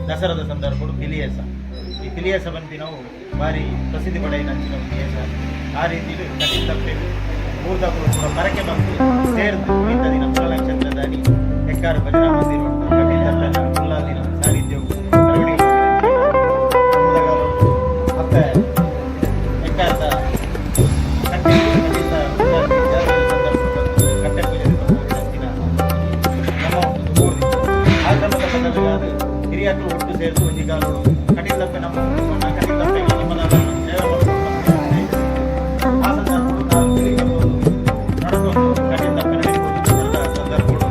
ದಸರಾದ ಸಂದರ್ಭಗಳು ಪಿಲಿಯಸ ಈ ಪಿಲಿಯಸ ಬಂದು ನಾವು ಭಾರಿ ಪ್ರಸಿದ್ಧಿ ಪಡೆಯಿನಂಚಿನ ಒಂದು ದೇಶ ಆ ರೀತಿಯಲ್ಲಿ ಕಠಿಣ ತಪ್ಪೇವೆ ಮೂರ್ಧಗಳು ಕೂಡ ಮರಕ್ಕೆ ಬಂದು ಸೇರಿದು ಇಂಥ ದಿನ ಪುರ ನಕ್ಷತ್ರದಾನಿ ಹೆಕ್ಕಾರ ಭಜನಾ ಮಂದಿರ ಕಠಿಣ ತಪ್ಪೆಲ್ಲ ಮುಲ್ಲಾ ದಿನ ಸಾನ್ನಿಧ್ಯ ಮತ್ತೆ ಹೆಕ್ಕಾರದ ಕಟ್ಟೆ ಪೂಜೆ ನಮ್ಮ ಒಂದು 3 ದಿನ ಆ ಕ್ರಮ ಹಿರಿಯಕ್ಕಳು ಒಟ್ಟು ಸೇರಿದು ಒಂಜಿಗಾಲು ಕಟೀಲ್ ತಪ್ಪೆ ನಮ್ಮ ಕಟೀಲ್ ತಪ್ಪೆ ನಮ್ಮದ ಸೇವೆ ಮಾಡ್ಕೊಂಡು ಆ ಸಂದರ್ಭಗಳು ನಾವು ತಿಳಿದುಕೊಂಡು ನಡೆದುಕೊಂಡು ಕಟೀಲ್ ತಪ್ಪೆ ನಡೆದುಕೊಂಡು ಸಂದರ್ಭಗಳು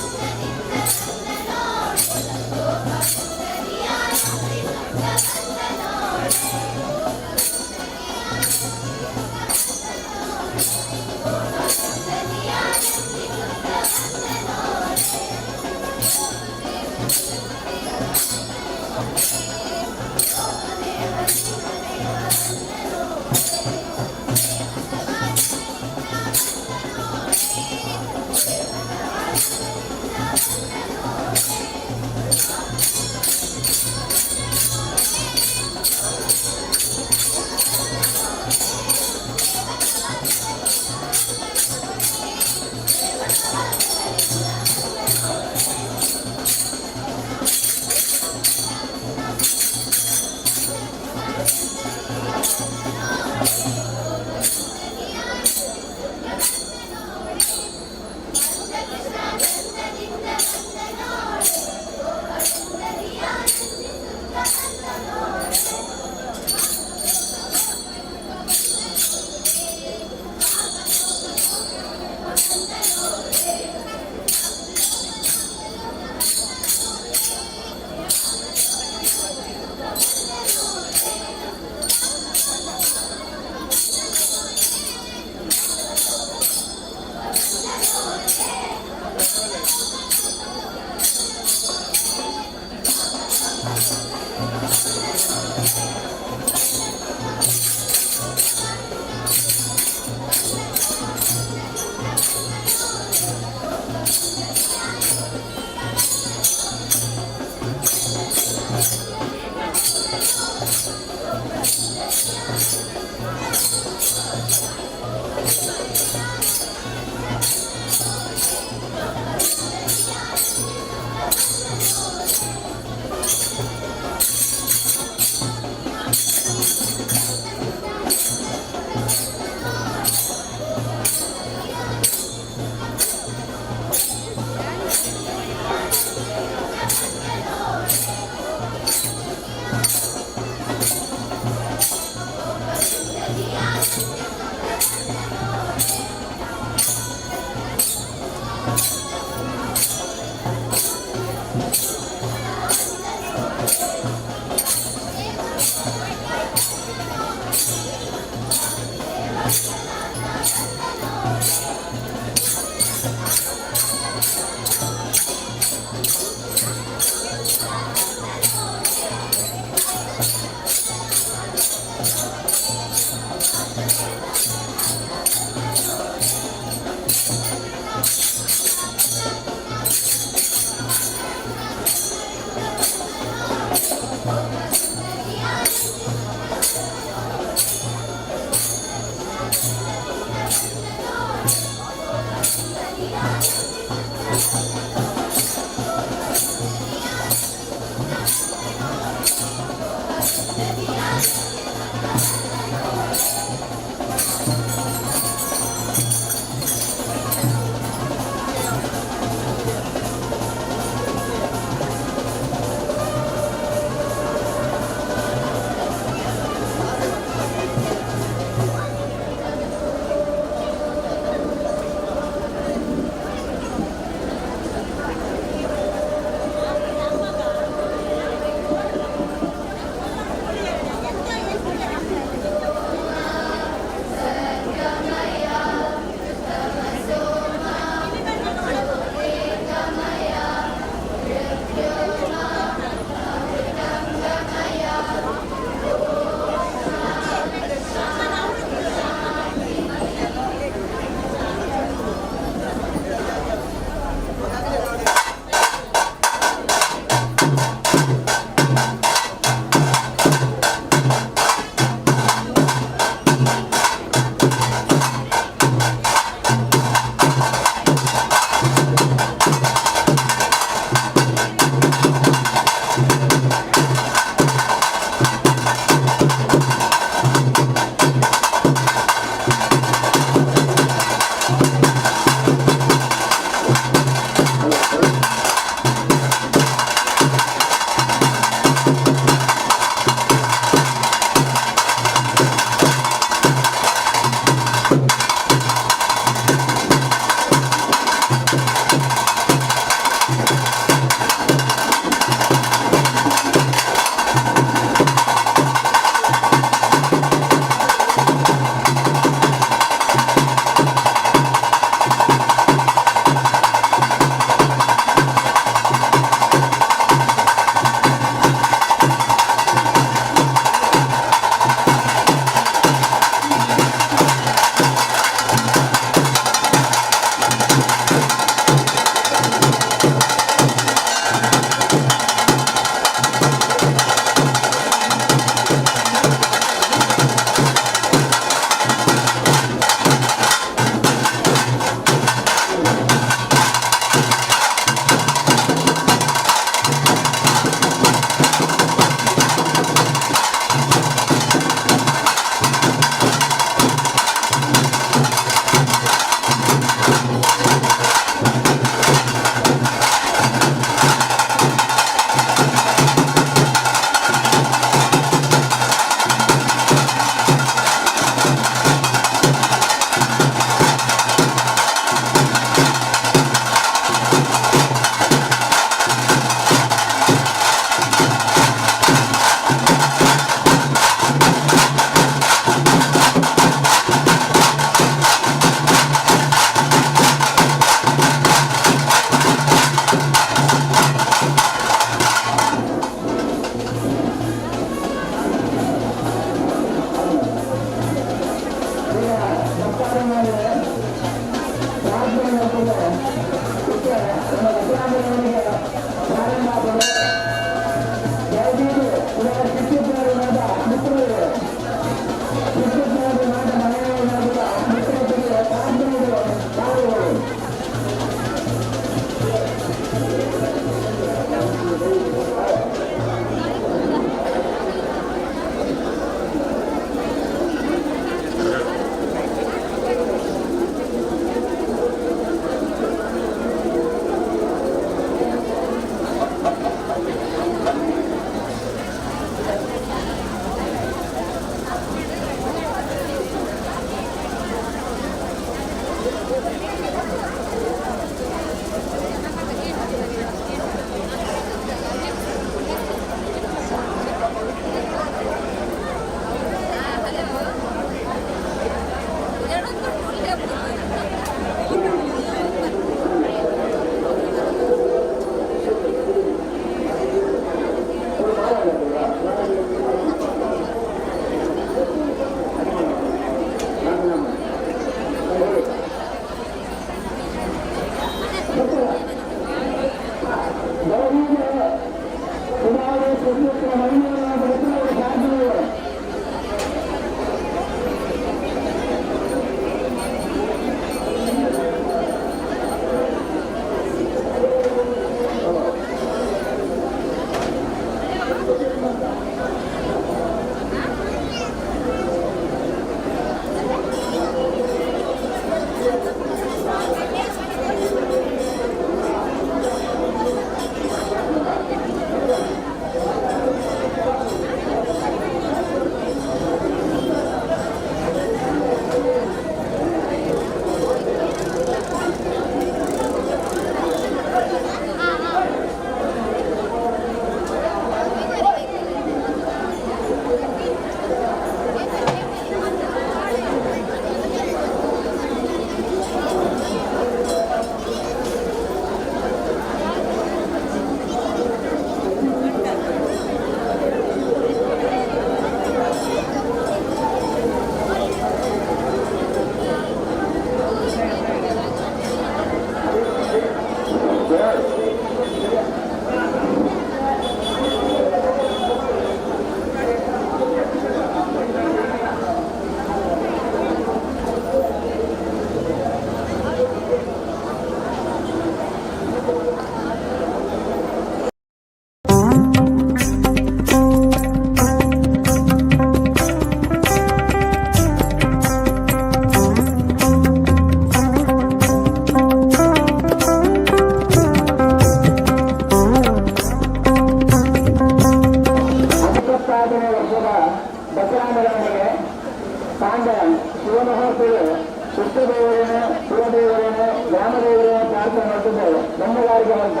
ಶಿವಮಹಾತ್ಮರು ಕೃಷ್ಣದೇವರನ್ನು ಶಿವದೇವರನ್ನು ರಾಮದೇವರನ್ನು ಪ್ರಾರ್ಥನೆ ಮಾಡ್ತಿದ್ದೆ ಗಂಧಗಾರಿಕೆ ಅಂತ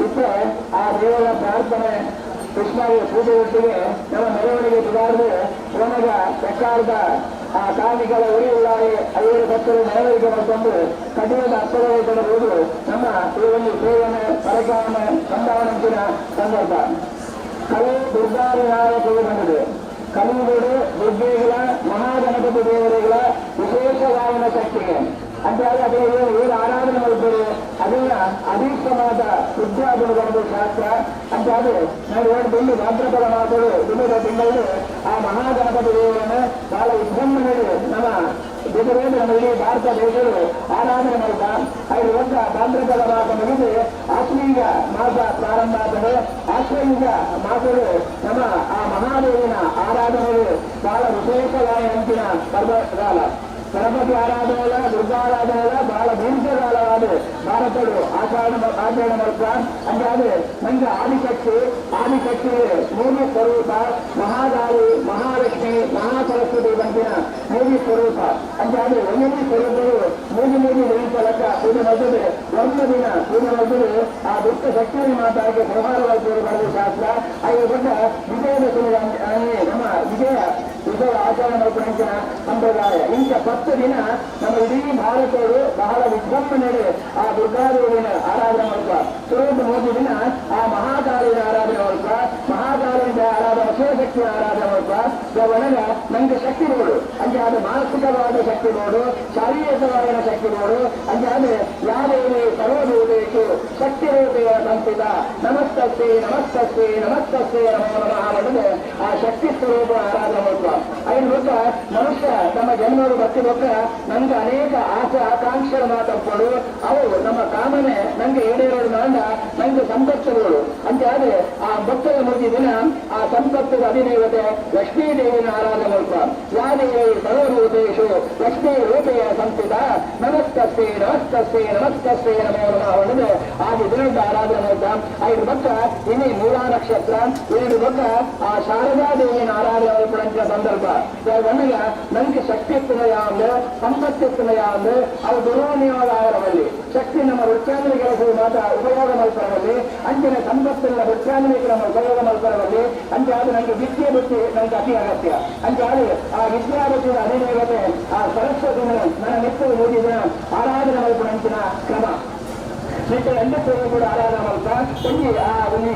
ಇದ್ರೆ ಆ ದೇವರ ಪ್ರಾರ್ಥನೆ ಕೃಷ್ಣಗೆ ಪೂಜೆ ಒಟ್ಟಿಗೆ ನಮ್ಮ ಮೆರವಣಿಗೆ ಸುಧಾರದೆ ಒಣಗ ಪ್ರಕಾರದ ಆ ಕಾಮಿಗಳ ಉಳಿಯುಳ್ಳಾಗಿ 5 ಭಕ್ತರು ಮೆರವಣಿಗೆ ಮಾಡಿಕೊಂಡು ಕಠಿಣದ ಅರ್ಥವನ್ನು ನಮ್ಮ ಈ ಒಂದು ಸೇವನೆ ಕಾರ್ಯಕ್ರಮ ಸಂಭಾವನೆಂಚಿನ ಸಂದರ್ಭ ಕಲೆ ದುರ್ಗಾರಿಯಾಗಿ ಬಂದಿದೆ. ಕಲಿಯುವುದು ದುರ್ಗೆಗಳ ಮಹಾಗಣಪತಿ ದೇವರುಗಳ ವಿಶೇಷ ಗಾಯನ ಶಕ್ತಿಗೆ ಅಂತ ಅದೇ ಏನು ಆರಾಧನೆ ಮಾಡಿದ್ದಾರೆ ಅದನ್ನ ಅದೀಕ್ಷವಾದ ವಿದ್ಯಾಗುಣ ಬರೆದ ಶಾಸ್ತ್ರ ಅಂತ ಅದು ನಾವು ಹೇಳಿಕೊಂಡು ಭಾದ್ರಪದ ಮಾತುಗಳು ದಿನದ ತಿಂಗಳು ಆ ಮಹಾಗಣಪತಿ ದೇವರನ್ನು ಬಹಳ ವಿಜೃಂಭಣೆಯಲ್ಲಿ ನಮ್ಮ ಜೊತೆಗೆ ನಮ್ಮ ಇಡೀ ಭಾರತ ದೇಶಗಳು ಆರಾಧನೆ ಮಾಡ್ತಾ ಐದು ವರ್ಷ ಭಾದ್ರಪದ ಮಾಸ ಮುಗಿದು ಆಶ್ವೀಜ ಮಾಸ ಪ್ರಾರಂಭ ಆದರೆ ಆಶ್ವೀಜ ಮಾಸಗಳು ನಮ್ಮ ಆ ಮಹಾದೇವಿನ ಆರಾಧನೆಗಳು ಬಹಳ ವಿಶೇಷವಾದ ಅಂಚಿನ ಪರ್ವಕಾಲ. ಗಣಪತಿ ಆರಾಧನೆಲ್ಲ ದುರ್ಗಾ ಆರಾಧನೆಲ್ಲ ಬಹಳ ದೀರ್ಘಕಾಲವಾದ ಭಾರತಗಳು ಆಚರಣೆ ಮಾಡ್ತಾ ಅಂದ್ರೆ ನಂಗೆ ಆದಿಶಕ್ತಿ ಮೂರು ಸ್ವರೂಪ ಮಹಾಗಾಳಿ ಮಹಾಲಕ್ಷ್ಮಿ ಮಹಾಸರಸ್ವತಿ ಬಂದಿನ ಮೂರು ಸ್ವರೂಪ ಅಂದ್ರೆ ಒಂದನೇ ಸ್ವರೂಪಗಳು ಮೂರು ಲೆಕ್ಕ ಪೂಜೆ ಮಾಡಿದ್ರೆ ಪೂಜೆ ಮಾಡಿದ್ರೆ ಆ ದುಷ್ಟ ಶಕ್ತಿಯನ್ನು ಮಾತಾಡಿ ವ್ಯವಹಾರವಾಗಿ ಬರೆದ ಶಾಸ್ತ್ರ ಐದು ದೊಡ್ಡ ವಿಜಯದಶಮಿ ನಮ್ಮ ವಿಜಯ ಆಚರಣೆ ಮಾಡ್ಕೊಂಡ ಸಂಪ್ರದಾಯ. ಇಂಥ 10 ದಿನ ನಮ್ಮ ಇಡೀ ಭಾರತಗಳು ಬಹಳ ವಿಜೃಂಭಣೆಯಲ್ಲಿ ಆ ದುರ್ಗಾದೇವಿನ ಆರಾಧನೆ ಮಾಡ್ತಾ ಸುರೇಂದ್ರ 3 ದಿನ ಆ ಮಹಾಕಾಳಿನ ಆರಾಧನೆ ಮಾಡ್ತಾ ಮಹಾಕಾಳಿಯಿಂದ ಆರಾಧನೆ ಶಿವಶಕ್ತಿಯ ಆರಾಧನೆ ಮಾಡ್ತಾ ಒಳಗ ನಂಗೆ ಶಕ್ತಿಗಳು ಅಂದ್ರೆ ಅದು ಮಾನಸಿಕವಾದ ಶಕ್ತಿಗಳು ಶಾರೀರಿಕವಾದ ಶಕ್ತಿಗಳು ಅಂದ್ರೆ ಅದು ಯಾರೇನು ಸರ್ವಭೂತೇಶು ಶಕ್ತಿ ರೂಪೆಯ ಸಂಸ್ಥಿತ ನಮಸ್ತಸ್ತೆ ನಮಸ್ತಸ್ತೆ ನಮಸ್ತಸ್ತೆ ನಮೋ ನಮಃ ಮಾಡಿದ್ರೆ ಆ ಶಕ್ತಿ ಸ್ವರೂಪ ಆರಾಧನೆ ಮಾಡ್ತಾ ಐದು ವರ್ಷ ಮನುಷ್ಯ ತಮ್ಮ ಜನ್ಮಗಳು ಬರ್ತಿರುವಾಗ ನಂಗೆ ಅನೇಕ ಆಸೆ ಆಕಾಂಕ್ಷೆಗಳು ಮಾತಾಡ್ಕೊಂಡು ಅವು ನಮ್ಮ ಕಾಮನೆ ನಂಗೆ ಈಡೇರೋದು ಮಾಡ ನಂಗೆ ಸಂಪತ್ತುಗಳು ಅಂತ ಆದ್ರೆ ಆ ಭಕ್ತರ ಮುಗಿದ ದಿನ ಆ ಸಂಪತ್ತಿನ ಅಧಿದೇವತೆ ಲಕ್ಷ್ಮೀ ದೇವಿನ ಆರಾಧನೆ ಮಾಡ್ತಾ ಯಾದೇವಿ ಸರ್ವಭೂತೇಶು ಲಕ್ಷ್ಮೀ ರೂಪೆಯ ಸಂಸ್ಥಿತ ನಮಸ್ತಸ್ತೆ ನಮಸ್ತಸ್ತೆ ನಮಸ್ತಸ್ತೆ ನಮೋ ನಮಃ ಹೊಡೆದು ಆ ದಿನದ ಆರಾಧನೆ ಮಾಡ್ತಾ ಐದು ಭಕ್ತ ಇನಿ ಮೂಲ ನಕ್ಷತ್ರ 2 ಭಕ್ತ ಆ ಶಾರದಾ ದೇವಿನ ಆರಾಧನೆ ಮಾಡ್ಕೊಳ್ಳೋ ಸಂದರ್ಭ ಒಣಗ ನಂಗೆ ಶಕ್ತಿ ಯಾವುದು ಸಂಪತ್ತಿನ ಯಾವುದು ಅವು ದುರ್ವನಿಯೋಗವಲ್ಲಿ ಶಕ್ತಿ ನಮ್ಮ ವೃಕ್ಷಾಂತರ ಕೆಲಸದ ಮಾತ್ರ ಉಪಯೋಗ ಮಾಡ್ಕೊಳ್ಳವಲ್ಲಿ ಅಂಚಿನ ಸಂಪತ್ತಿನ ವೃಕ್ಷಾಂತರಿಗೆ ನಮ್ಮ ಉಪಯೋಗ ಮಾಡ್ಕೊಳ್ಳವಲ್ಲಿ ಅಂತ ಅದು ನನಗೆ ವಿದ್ಯೆ ಬುದ್ಧಿ ನನಗೆ ಅತಿ ಅಗತ್ಯ ಅಂತ ಆದ್ರೆ ಆ ವಿದ್ಯಾಬುದ್ಧಿಯ ಅಧಿದೇವತೆ ಆ ಸರಸ್ವತಿ ನನ್ನ ನಿತ್ಯ ಓದಿದ ಆರಾಧನೆ ಮಾಡ್ಕೊಳ್ಳೋ ಕ್ರಮ ನಿತ್ಯ 2 ಕೂಡ ಆರಾಧನೆ ಮಾಡ್ತಾ ಒಂದು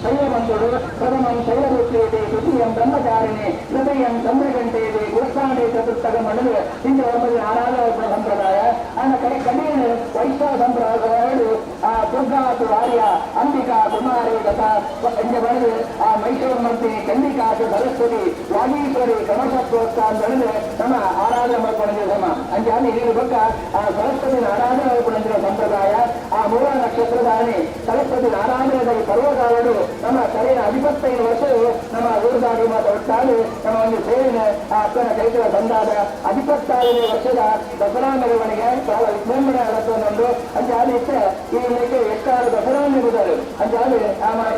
ಶೈವ ಬಂಧುಡು ಪ್ರಥಮಂ ಶೈವವೃತ್ತಿಯಿದೆ ದ್ವಿತೀಯಂ ಬ್ರಹ್ಮಚಾರಿಣಿ ತೃತೀಯಂ ಚಂದ್ರಗಂಟೆಯಿದೆ ಗೋಷ್ಠಾಂಡೆ ಚತುರ್ಥಕ ಮಾಡಿದ್ರೆ ಹಿಂದೆ ಒಂಬತ್ತು ಆರಾಧನೆ ಸಂಪ್ರದಾಯ ಅನ್ನ ಕಡೆಯ ವೈಷ್ಣವ ಸಂಪ್ರದಾಯಗಳು ಆ ದುರ್ಗಾತು ಆರ್ಯ ಅಂಬಿಕಾ ಕುಮಾರಿ ಗತ ಎಂದು ಬರೆದು ಆ ಮೈಸೂರು ಮೂರ್ತಿ ಚಂಡಿಕಾಸು ಸರಸ್ವತಿ ವಾಗೀಶ್ವರಿ ಕ್ರಮಶಕ್ತೋತ್ಸ ಅಂತ ಹೇಳಿದ್ರೆ ನಮ್ಮ ಆರಾಧನೆ ಮಾಡ್ಕೊಂಡಿರೋ ಸಮ ಅಂದ್ರೆ ಅಲ್ಲಿ ಇಲ್ಲಿ ಬಕ್ಕ ಆ ಸರಸ್ವತಿನ ಆರಾಧನೆ ಮಾಡ್ಕೊಂಡಿರೋ ಸಂಪ್ರದಾಯ ಆ ಮೂಲ ನಕ್ಷತ್ರದಾನಿ ಸರಸ್ವತಿ ಆರಾಧನೆಯ ಪರ್ವಕಾಲಗಳು ನಮ್ಮ ಕಡೆಯ 25 ವರ್ಷವು ನಮ್ಮ ಊರದಾಗಿ ಮಾತಾಡುತ್ತಾರೆ ನಮ್ಮ ಒಂದು ಸೇವೆನ ಆ ಅಕ್ಕನ ಕೈಗಳ ಬಂದಾದ 25ನೇ ವರ್ಷದ ದಸರಾ ಮೆರವಣಿಗೆ ಬಹಳ ವಿಜೃಂಭಣೆ ಆಗುತ್ತೆ ನಮ್ದು ಅಂತ ಆದ್ರೆ ಈ ಇದಕ್ಕೆ ಎಷ್ಟಾರು ದಸರಾ ನಿಗುತ್ತಾರೆ ಅಂತ ಆದ್ರೆ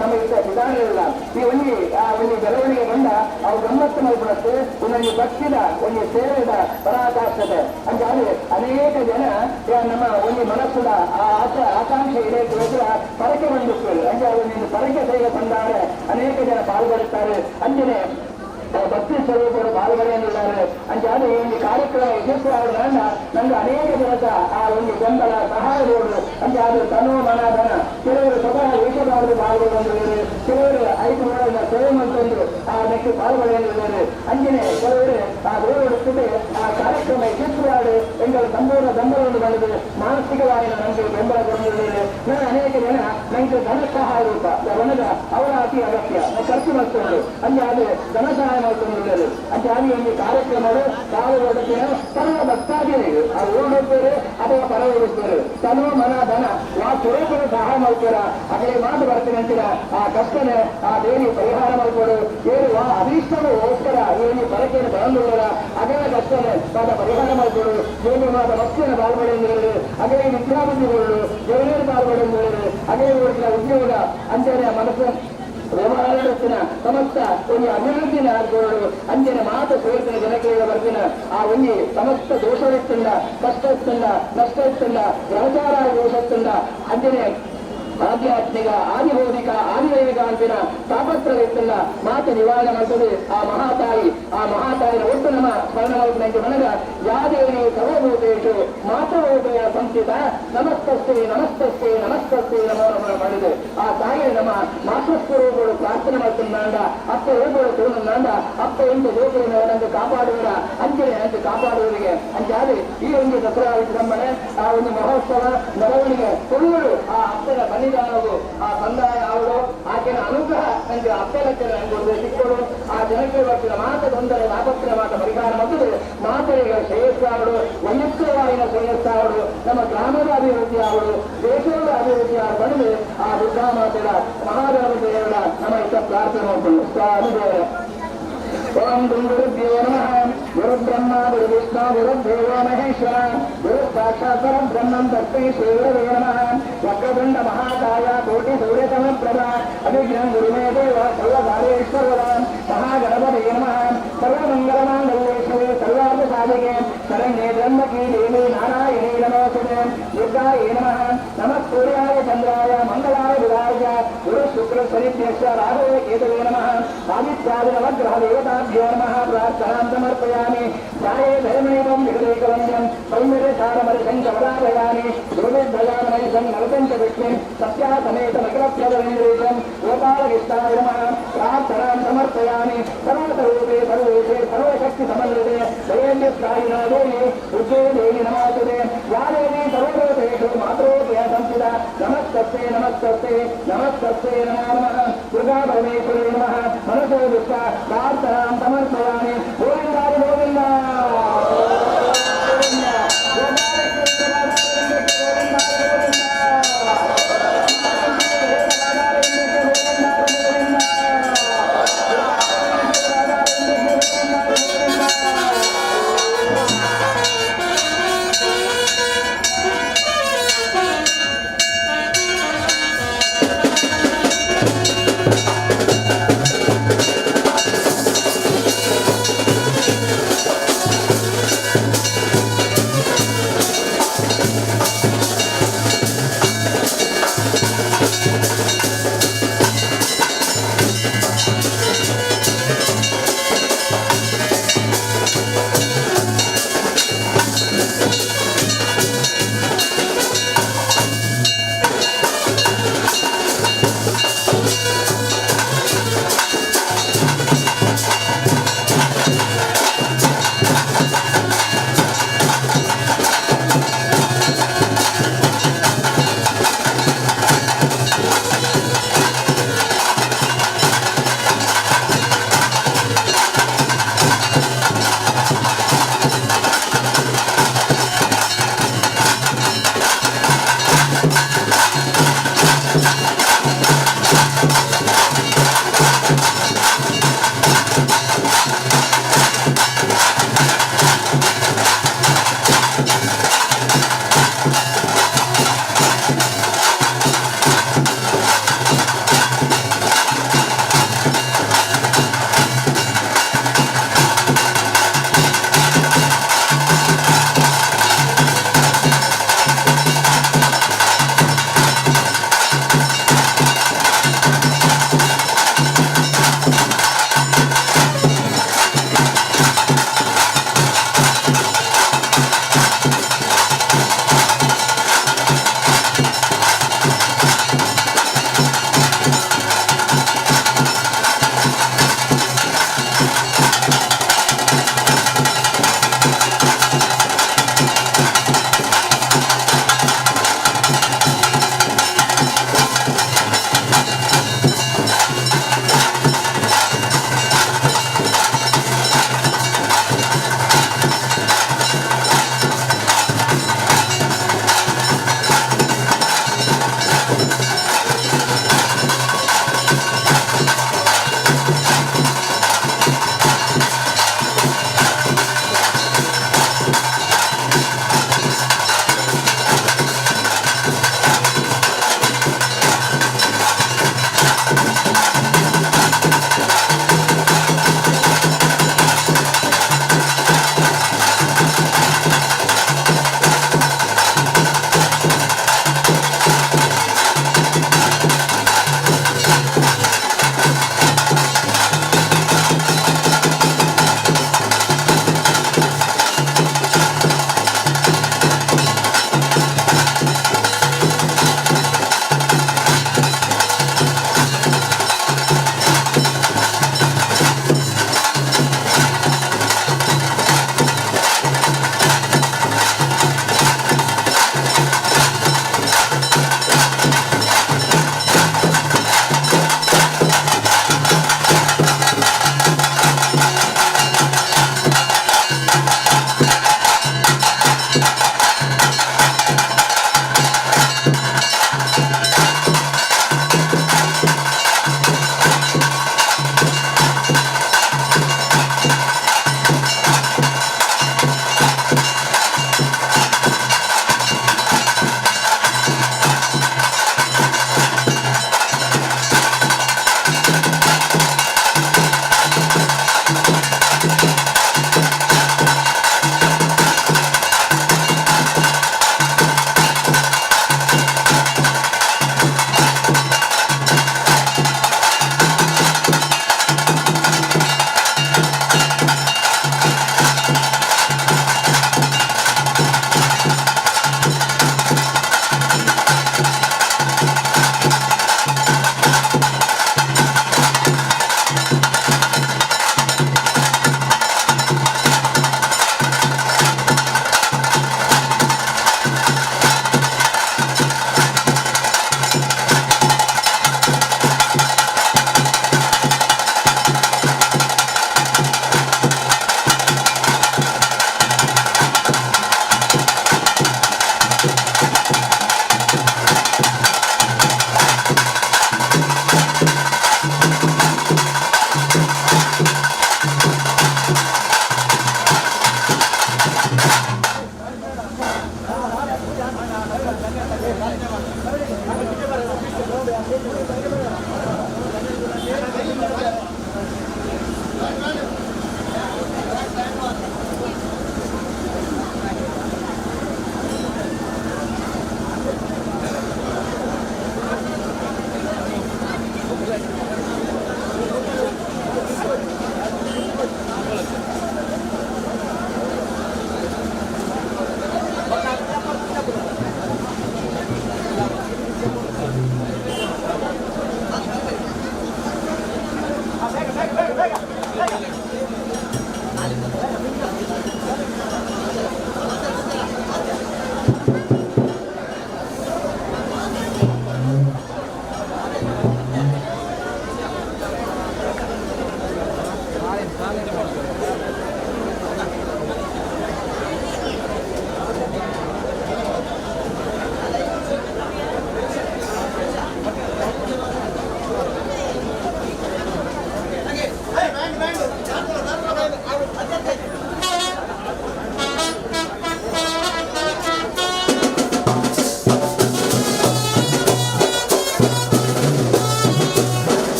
ನಮ್ಮ ಇಷ್ಟ ವಿಧಾನ ಇಲ್ಲ ಈ ಒಂದು ಮೆರವಣಿಗೆ ಬಂದ ಅವು ಗಮ್ಮತ್ತು ಮಾಡಿಬಿಡುತ್ತೆ ಒಂದೊಂದು ಭಕ್ತಿದ ಒಂದು ಸೇವೆದ ಪರಾಕಾಷ್ಠತೆ ಅಂತ ಆದ್ರೆ ಅನೇಕ ಜನ ನಮ್ಮ ಒಂದು ಮನಸ್ಸುದ ಆ ಆಕಾಂಕ್ಷೆ ಇದೆ ಪರಕೆ ಬಂದಿರ್ತದೆ ಅಂದ್ರೆ ಅದನ್ನು ಪರಕೆ ಸೇವೆ ಬಂದಾಗ ಅನೇಕ ಜನ ಪಾಲ್ಗೊಳ್ಳುತ್ತಾರೆ ಅಂಜನೆ ಭಕ್ತಿ ಸ್ವರೂಪರು ಪಾಲ್ಗೊಳ್ಳುತ್ತಿದ್ದಾರೆ ಅಂತ ಆದ್ರೆ ಈ ಕಾರ್ಯಕ್ರಮ ಯಶಸ್ವಿಯಾದ ನಂಗೆ ಅನೇಕ ಜನದ ಆ ಒಂದು ಬೆಂಬಲ ಸಹಾಯಗಳು ಅಂತ ಅದು ತನೋ ಮನ ಧನ ಕೆಲವರು ಸ್ವತಃ ವೇಷಭಾವದಲ್ಲಿ ಪಾಲ್ಗೊಳ್ಳುತ್ತಿದ್ದಾರೆ ಕೆಲವರು 5 ವರ್ಷದ ಸೇವೆ ಮಂತಂದು ಆ ಅದಕ್ಕೆ ಪಾಲ್ಗೊಳ್ಳುತ್ತಿದ್ದಾರೆ ಅಂಜನೆ ಕೆಲವರು ಆ ದೇವರುತ್ತದೆ ಆ ಕಾರ್ಯಕ್ರಮ ಯಶಸ್ವಿಯಾದ ಎಂಗಳು ಸಂಪೂರ್ಣ ಬೆಂಬಲವನ್ನು ಮಾಡಿದರೆ ಮಾನಸಿಕವಾಗಿ ನನಗೆ ಬೆಂಬಲ ಕೊಡುತ್ತಿದ್ದಾರೆ ನಾನು ಅನೇಕ ಜನ ನನಗೆ ಧನ ಸಹಾಯ ರೂಪ ಒಣಗ ಅವರ ಅತಿ ಅಗತ್ಯ ಖರ್ಚು ಮಾಡ್ತಾರೆ ಅಂದ್ರೆ ಅದು ಧನ ಸಹಾಯ ಮಾಡ್ಕೊಂಡಿದ್ದಾರೆ ಅಂತ ಆಗಿ ಒಂದು ಕಾರ್ಯಕ್ರಮಗಳು ಪಾಲ್ಗೊಳ್ಳುತ್ತೇನೆ ಪರವ ಭಕ್ತಾದಿಗಳು ಆ ಓಡುತ್ತಾರೆ ಅಥವಾ ಪರ ಓಡುತ್ತಾರೆ ತನೋ ಮನ ಧನ ಆ ಸ್ವರೂಪಗಳು ಸಹಾಯ ಮಾಡ್ತಾರ ಅದೇ ಮಾತು ಬರ್ತೀನಿ ಅಂತೀರ ಆ ಕಷ್ಟನ ಆ ದೇವಿ ಪರಿಹಾರ ಮಾಡ್ಕೊಡು ಏನು ಆ ಅಭೀಷ್ಟಗೋಸ್ಕರ ಏನು ಪರಕೆಯನ್ನು ಬರಲಿಲ್ಲ ಅದೇ ಕಷ್ಟನ ತಾದ ಪರಿಹಾರ ಮಾಡ್ಕೊಡು ಏನು ಮಾದ ಭಕ್ತಿಯನ್ನು ಪಾಲ್ಗೊಳ್ಳುತ್ತಿದ್ದಾರೆ ಅದೇ ವಿದ್ಯಾಬುದ್ಧಿಗಳು ದೇವರ ಪಾಲ್ಗೊಳ್ಳುತ್ತಿದ್ದಾರೆ ಅದೇ ಊರಿನ ಉದ್ಯೋಗ ಅಂತೇನೆ ಮನಸ್ಸು ವ್ಯವಹಾರದತ್ತಿನ ಸಮಸ್ತ ಒಂದು ಅಭಿವೃದ್ಧಿನ ಆಡ್ಕೊಳ್ಳೋದು ಅಂಚಿನ ಮಾತು ಸೇರ್ತಿನ ಜನಕ್ಕೆ ಬರ್ತಿನ ಆ ಒಂದು ಸಮಸ್ತ ದೋಷವಿತ್ತಿಂದ ಕಷ್ಟವಿತ್ತಿಂದ ನಷ್ಟವಿತ್ತಿಂದ ವ್ಯವಚಾರ ದೋಷತ್ತಿಂದ ಅಂಚಿನ ಆಧ್ಯಾತ್ಮಿಕ ಆದಿಭೌತಿಕ ಆದಿದೈವಿಕ ಅಂತಿನ ತಾಪತ್ರವಿತ್ತಿಲ್ಲ ಮಾತು ನಿವಾರಣೆ ಮಾಡ್ತದೆ ಆ ಮಹಾತಾಯಿನ ಒಟ್ಟು ನಮ್ಮ ಸ್ಮರಣ ಮಾಡಿದಂತೆ ನನಗ ಯಾದೇವಿ ಸರ್ವಭೂತೇಶು ಮಾತೃಭೂತೆಯ ಸಂಸ್ಥಿತ ನಮಸ್ತಸ್ತೆ ನಮಸ್ತಸ್ತೆ ನಮಸ್ತಸ್ತೆ ನಮೋ ನಮನ ಮಾಡಿದೆ ಆ ತಾಯಿ ನಮ್ಮ ಮಾತೃಸ್ವರೂಪಗಳು ಪ್ರಾರ್ಥನೆ ಮಾಡ್ತಿದ್ದಾಂಡ ಅಪ್ಪ ರೂಪಗಳು ತೋರಿನಾಂಡ ಅಪ್ಪ ಎಂಟು ದೇವರನ್ನು ಅವನಂತೆ ಕಾಪಾಡುವರ ಅಂಚನೆ ಅಂತೆ ಕಾಪಾಡುವವರಿಗೆ ಅಂಚಾದ್ರೆ ಈ ಒಂದು ದಸರಾ ವಿಜೃಂಭಣೆ ಆ ಒಂದು ಮಹೋತ್ಸವ ಮೆರವಣಿಗೆ ತುಳುವರು ಆ ಅಪ್ಪನ ಬಲಿದಾನವು ಆ ಸಂದಾಯ ಅವಳು ಆಕೆಯ ಅನುಗ್ರಹ ನನಗೆ ಅಪ್ಪಲಕ್ಕೆ ನನಗೆ ಸಿಕ್ಕಳು ಆ ಜನಕ್ಕೆ ಬರ್ತಿನ ಮಾತ ತೊಂದರೆ ತಾಪತ್ರೆ ಮಾತ ಪರಿಹಾರ ಮತ್ತು ಮಾತರಿಗೆ ಶ್ರೇಯಸ್ಸಾವಳು ವೈಯಕ್ತಿಕವಾಗಿನ ಶ್ರೇಯಸ್ಸಾವಳು ನಮ್ಮ ಗ್ರಾಮದ ಅಭಿವೃದ್ಧಿ ಅವಳು ದೇಶದ ಅಭಿವೃದ್ಧಿ ಬಂದು ಆ ದುರ್ಗಾ ಮಾತೆಯ ಮಹಾದೇವ ದೇವರ ನಮ್ಮ ಇಷ್ಟ ಪ್ರಾರ್ಥನೆ ಮಾಡ್ಕೊಂಡು ಸ್ವಾಮಿ ದೇವರ ಓಂ ಗುರುಭ್ಯೋ ನಮಃ ಗುರುಬ್ರಹ್ಮ ಗುರುವಿಷ್ಣು ಗುರುದೇವೋ ಮಹೇಶ್ವರ ಗುರು ಸಾಕ್ಷಾತ್ ಪರಬ್ರಹ್ಮಂ ತಸ್ಮೈ ಶ್ರೀ ಗುರವೇ ನಮಃ ವಕ್ರತುಂಡ ಮಹಾಕಾಯ ಕೋಟಿ ಸೂರ್ಯತಮಪ್ರಭ ಅಭಿಜ್ಞಾನ ಗುರುಮೇ ದೇವ ಸರ್ವಕಾರ್ಯೇಶ್ವರ ಮಹಾಗಣಪತಿಯೇ ನಮಃ ಸರ್ವಮಂಗಲಮಾಂಗಲ್ಯೇ ಶಿವೆ ಸರ್ವಾರ್ಥ ಸಾಧಿಕೆ ಶರಣ್ಯೇ ತ್ರ್ಯಂಬಕೇ ದೇವಿ ನಾರಾಯಣೀ ನಮೋಸ್ತುತೇ ದುರ್ಗಾಯೇ ನಮಃ ನಮಃ ಸೂರ್ಯಾಯ ಚಂದ್ರಾಯ ಮಂಗಲಾಯ ಬುಧಾಯ ಗುರು ಶುಕ್ರ ಶನಿಭ್ಯಶ್ಚ ರಾಹವೇ ಕೇತವೇ ನಮಃ ಆದಿತ್ಯಾದಿ ನವಗ್ರಹ ದೇವತಾಭ್ಯೋ ನಮಃ ಪ್ರಾರ್ಥನಾಂ ಸಮರ್ಪಯಾಮಿ ಧ್ಯಾಯೇ ಧರ್ಮೈವಂ ವಿಗದೇಕವಂದ್ಯಂ ಸೌಮ್ಯರಸಾರಮರಿಶಂಕರಾಭಯಾಮಿ ಧ್ರುವಿಧ್ವಜಾಮನೈಸಂ ನರತಂಚ ವಿಷ್ಣುಂ ಸತ್ಯಾ ಸಮೇತ ನಗರಪ್ರದರೇಂದ್ರೇಶಂ ಗೋಪಾಲಕೃಷ್ಣಾಯ ನಮಃ ಪ್ರಾರ್ಥನಾಂ ಸಮರ್ಪಯಾಮಿ ಸರ್ವತರೂಪೇ ಸರ್ವೇಶೇ ಸರ್ವಶಕ್ತಿ ಸಮನ್ವಿತೆ ದಯೇಂದ್ರಸ್ಥಾಯಿನೋ ದೇವಿ ದುರ್ಗೇ ದೇವಿ ನಮೋಸ್ತುತೇ ಯಾ ದೇವಿ ಸರ್ವಭೂತೇಷು ಮಾತೃರೂಪೇಣ ಸಂಸ್ಥಿತ ನಮಸ್ತಸ್ತೆ ನಮಸ್ತಸ್ತೆ ನಮಸ್ತಸ್ತೆ ನಮೋ ನಮಃ ದುರ್ಗಾ ಪರಮೇಶ್ವರಿ ನಮಃ ಮನಸೋ ದುಷ್ಟ ಪ್ರಾರ್ಥನಾಂ ಸಮರ್ಪಯಾಮಿ ಗೋವಿಂದಾಯ ಗೋವಿಂದ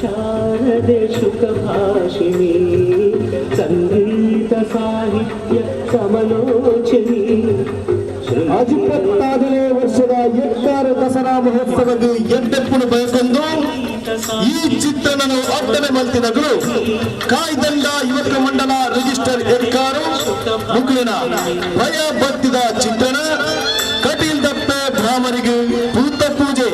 ಶಾರದೆ ಶುಕಭಾಷಿಣಿ ಸಂಗೀತ ಸಾಹಿತ್ಯ ಸಮಲೋಚನಿ 24ನೇ ವರ್ಷದ ಎಕ್ಕಾರ ದಸರಾ ಮಹೋತ್ಸವಕ್ಕೆ ಎಂಟೆಪ್ಪುಡು ಬಯಸೊಂದು ಈ ಚಿತ್ರಣನು ಅಡ್ಡನೆ ಮಲ್ತಿನಗಳು ಕಾಯ್ದಂಡ ಯುವಕ ಮಂಡಲ ರಿಜಿಸ್ಟರ್ ಎಕ್ಕಾರು ಮುಕ್ಳಿನ ಭಯ ಭಕ್ತಿದ ಚಿತ್ರಣ ಕಟೀಲ್ ದಪ್ಪೆ ಬ್ರಾಹ್ಮರಿಗೆ ಭೂತ ಪೂಜೆ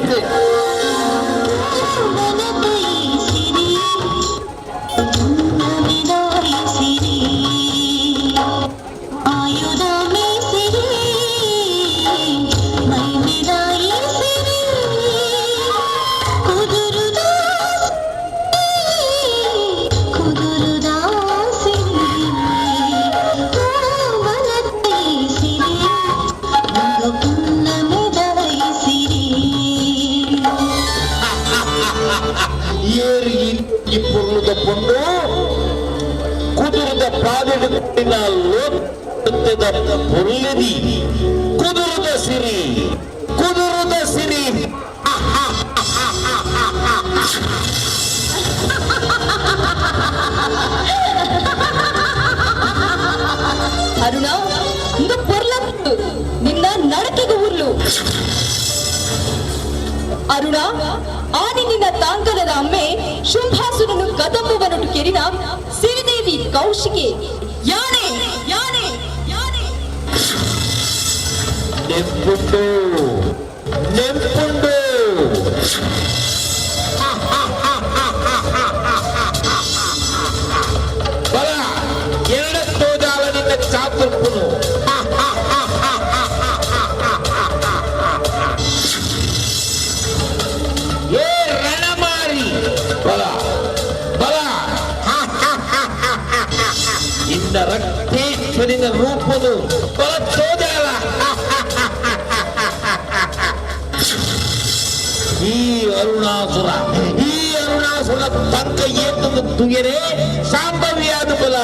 ಪುರುದಕೊಂಡು ಕುದುರದ ಪ್ರಾದಿನ ಲೋಕದ ಪುರುಳದಿ ಕುದುರದ ಸಿರಿ ಅರುಣ ಇಂದು ಪೊರ್ಲತ್ತು ನಿನ್ನ ನಡಕೆಗೆ ಉರ್ಲು ಅರುಣ ಆದಿ ನಿನ್ನ ತಾಂಗಲದ ಅಮ್ಮೆ ಶುಂಭಾಸುರನು ಕದಂಬವನೊಟ್ಟು ಕೆರಿನ ಸಿರಿದೇವಿ ಕೌಶಿಕೆ ಯಾನೆ ಯಾನೆ ಯಾನೆ ನೆಂಪುಂಡು ಬಲ ಎರಡ ತೋಜಾಲ ನಿನ್ನ ಚಾತುರ್ಪುನು ರಕ್ತೇಶ್ವರಿನ ರೂಪನು ಬಲತೋದಲ್ಲ ಈ ಅರುಣಾಸುರ ತಕ್ಕ ಏತನ್ನು ತುಗೆರೆ ಸಾಂಭವ್ಯಾದ ಬಲ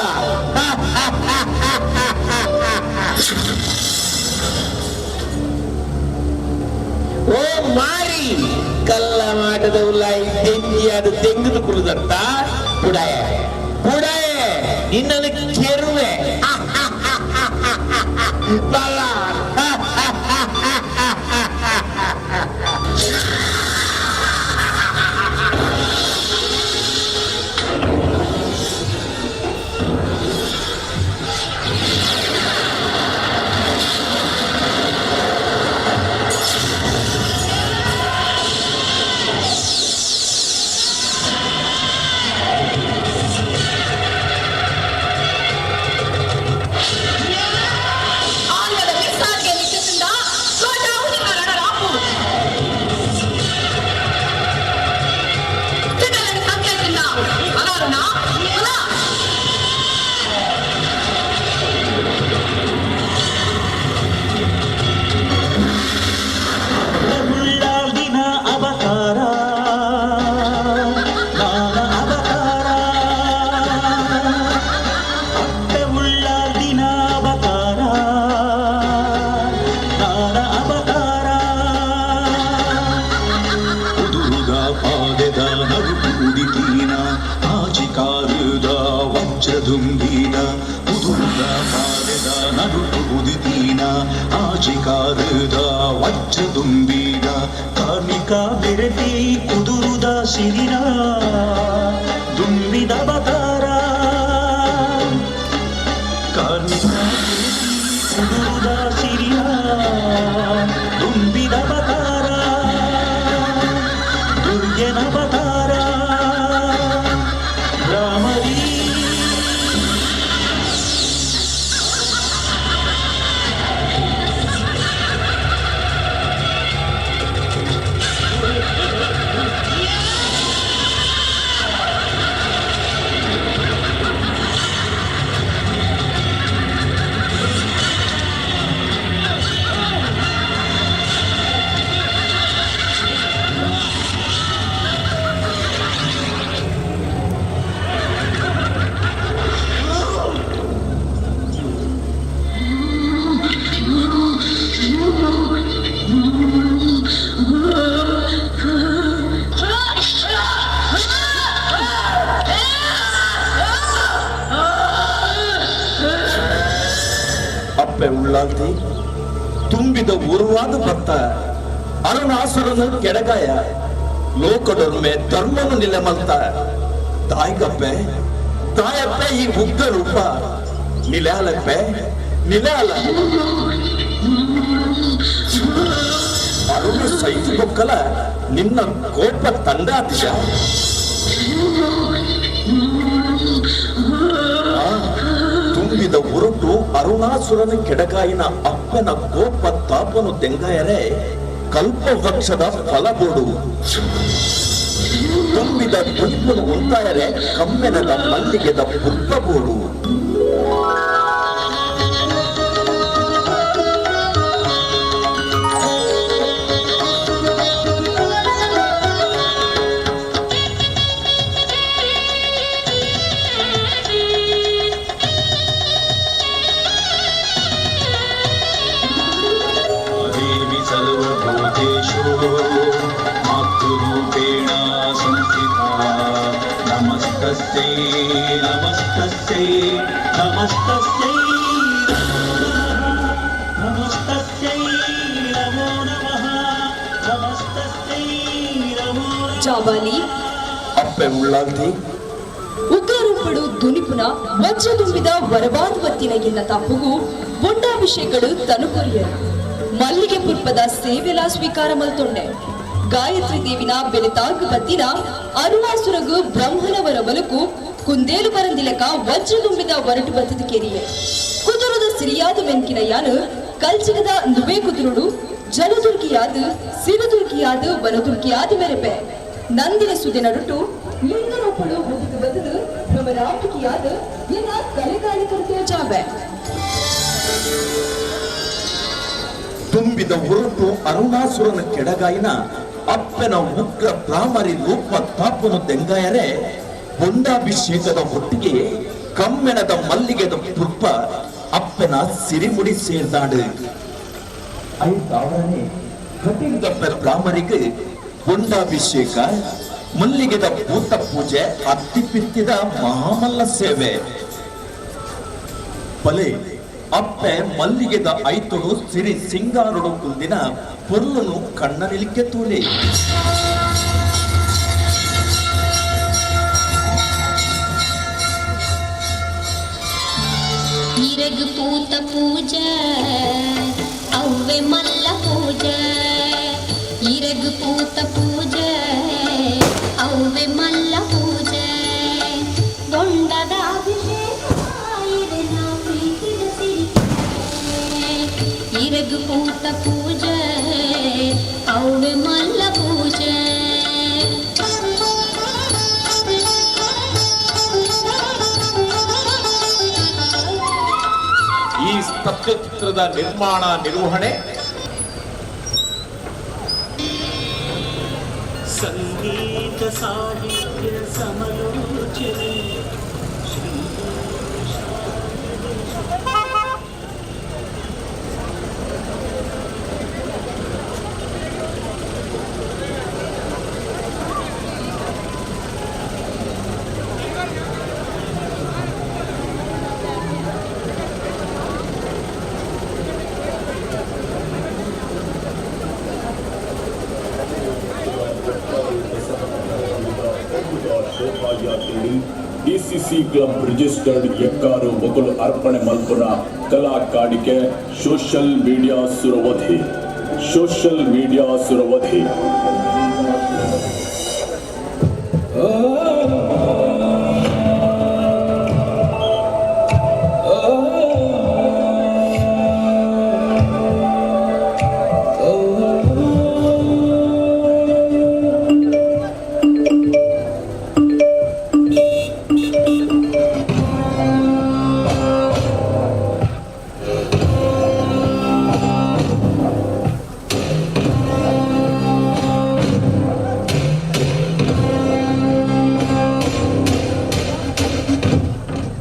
ಓ ಮಾರಿ ಕಲ್ಲ ಮಾಟದ ಉಲ್ಲಾಯಿ ತೆಂಗಿಯಾದ ತೆಂಗಿನ ಕುರುದಂತ ಪುಡಾಯ ನಿನ್ನನ್ನು ಕೆರುವೆ ಬಲ ಆಚಿಕಾರದ ವಜ್ರ ತುಂಬಿದ ಕಾರ್ಮಿಕ ಬೆರೆತಿ ಕುದುರುದ ಸಿರಿನ ದುಂಬಿದ ಬಕಾರ ಕಾರ್ಮಿಕ ಕುದುರುದ ಸಿರಿನ ದುಂಬಿದ ಬಕಾರ ದುರ್ಗೆನ ಬಕಾರ ರಾಮರಿ ಉಳ್ಳಾಲ್ತಿ ತುಂಬಿದ ಉರುವಾದ ಭತ್ತ ಅರುಣಾಸುರನು ಕೆಡಗಾಯ ಲೋಕದೊರ್ಮೆ ಧರ್ಮನು ನಿಲೆಮಲ್ತ ತಾಯಿಗಪ್ಪೆ ತಾಯಪ್ಪೆ ಈ ಉಗ್ರ ರೂಪ ನಿಲಾಲಪ್ಪೆ ನಿಲಾಲ ಅರುಣ ಸೈತಿಗೊಕ್ಕಲ ನಿನ್ನ ಕೋಪ ತಂಡಾತಿಶ ತುಂಬಿದ ಉರುಟು ಅರುಣಾಸುರನ ಕೆಡಗಾಯಿನ ಅಪ್ಪನ ಕೋಪ ತಾಪನು ತೆಂಗಾಯರೆ ಕಲ್ಪವೃಕ್ಷದ ಫಲಬೋಡು ತುಂಬಿದ ತುಪ್ಪನು ಉಂಟಾಯರೆ ಕಮ್ಮೆನದ ಮಲ್ಲಿಗೆದ ಪುಪ್ಪಬೋಡು नमस्तस्यै नमस्तस्यै नमस्तस्यै नमो नमः नमस्तस्यै नमो ಜಾಬಾಲಿ ಅಪ್ಪೆ ಉಳ್ಳಾಲ್ತಿ ಉಗ್ರರೂಪಡು ದುನಿಪುನ ವಜ್ರ ತುಂಬಿದ ವರವಾದುವತ್ತಿನ ಎನ್ನ ತಪ್ಪುಗೂ ಬೊಂಡಾಭಿಷೇಕಡು ತನುಕೊರಿಯರು ಮಲ್ಲಿಗೆ ಪುಷ್ಪದ ಸೇವೆಲ ಸ್ವೀಕಾರ ಮಲ್ತೊಂಡೆ ಗಾಯತ್ರಿ ದೇವಿನ ಬೆಲೆತಾಗ ಬತ್ತಿನ ಅರುಣಾಸುರಗು ಬ್ರಹ್ಮನವರ ಬಲಕು ಕುಂದೇಲು ಬರಂದಿಲಕ ವಜ್ರ ತುಂಬಿದ ಹೊರಟು ಬತ್ತದ ಕೆರಿಯೆ ಕುದುರದ ಸಿರಿಯಾದ ವೆಂಕಿನ ಯಾನು ಕಲ್ಚಿಗದ ನುವೆ ಕುದುರುಡು ಜಲದುರ್ಗಿಯಾದ ಸಿರುದುರ್ಗಿಯಾದ ವನದುರ್ಗಿಯಾದ ಮೆರೆಪೆ ನಂದಿನ ಸುದೆ ನಡುಟು ಲಿಂಗರೂಪಡು ಬದುಕು ಬದಲು ಭ್ರಮರಾಂಬಿಕೆಯಾದ ಎನ್ನ ಕಲೆಗಾಣಿಕರ್ತೆಯ ಜಾಬೆ ತುಂಬಿದ ಹೊರಟು ಅರುಣಾಸುರನ ಕೆಡಗಾಯಿನ ಅಪ್ಪನ ಉಗ್ರ ಪ್ರಾಮರಿ ರೂಪ ತಾಪನು ತೆಂಗಾಯರೆ ಬೊಂಡಾಭಿಷೇಕದ ಒಟ್ಟಿಗೆ ಕಮ್ಮೆನದ ಮಲ್ಲಿಗೆದ ಪುಷ್ಪ ಅಪ್ಪನ ಸಿರಿಮುಡಿ ಸೇರ್ದಾಡು ಐದಾವರಣೆ ಕಟಿಂಗಪ್ಪ ಬ್ರಾಹ್ಮರಿಗೆ ಬೊಂಡಾಭಿಷೇಕ ಮಲ್ಲಿಗೆದ ಭೂತ ಪೂಜೆ ಅತ್ತಿಪಿತ್ತಿದ ಮಹಾಮಲ್ಲ ಸೇವೆ ಬಲೆ ಅಪ್ಪೆ ಮಲ್ಲಿಗೆದ ಐತೊಡು ಸಿರಿ ಸಿಂಗಾರುಡು ಕುಂದಿನ ಪೊರ್ಲನು ಕಣ್ಣನಿಲಿಕ್ಕೆ ತೋಲೆ ಇರಗು ಪೂತ ಪೂಜೆ ಅವ್ವೆ ಮಲ್ಲ ಪೂಜೆ ಇರಗು ಪೂತ ಪೂಜೆ ಅವ್ವೆ ಮಲ್ಲ ಪೂಜೆ ಬೊಂಡದ ಇರಗು ಪೂತ ಪೂಜೆ ಅವ್ವೆ ಮಲ್ಲ ಪೂಜೆ ಈ ಸ್ತಬ್ಧಚಿತ್ರದ ನಿರ್ಮಾಣ ನಿರ್ವಹಣೆ ಸಂಗೀತ ಸಾಹಿತ್ಯ ಸಮಲೋಚನೆ ಡಿಸಿಸಿ ಕ್ಲಬ್ ರಿಜಿಸ್ಟರ್ಡ್ ಎಕ್ಕಾರು ಮೊದಲು ಅರ್ಪಣೆ ಮಲ್ಪುನ ಕಲಾ ಕಾಣಿಕೆ ಸೋಷಿಯಲ್ ಮೀಡಿಯಾ ಸುರವಧಿ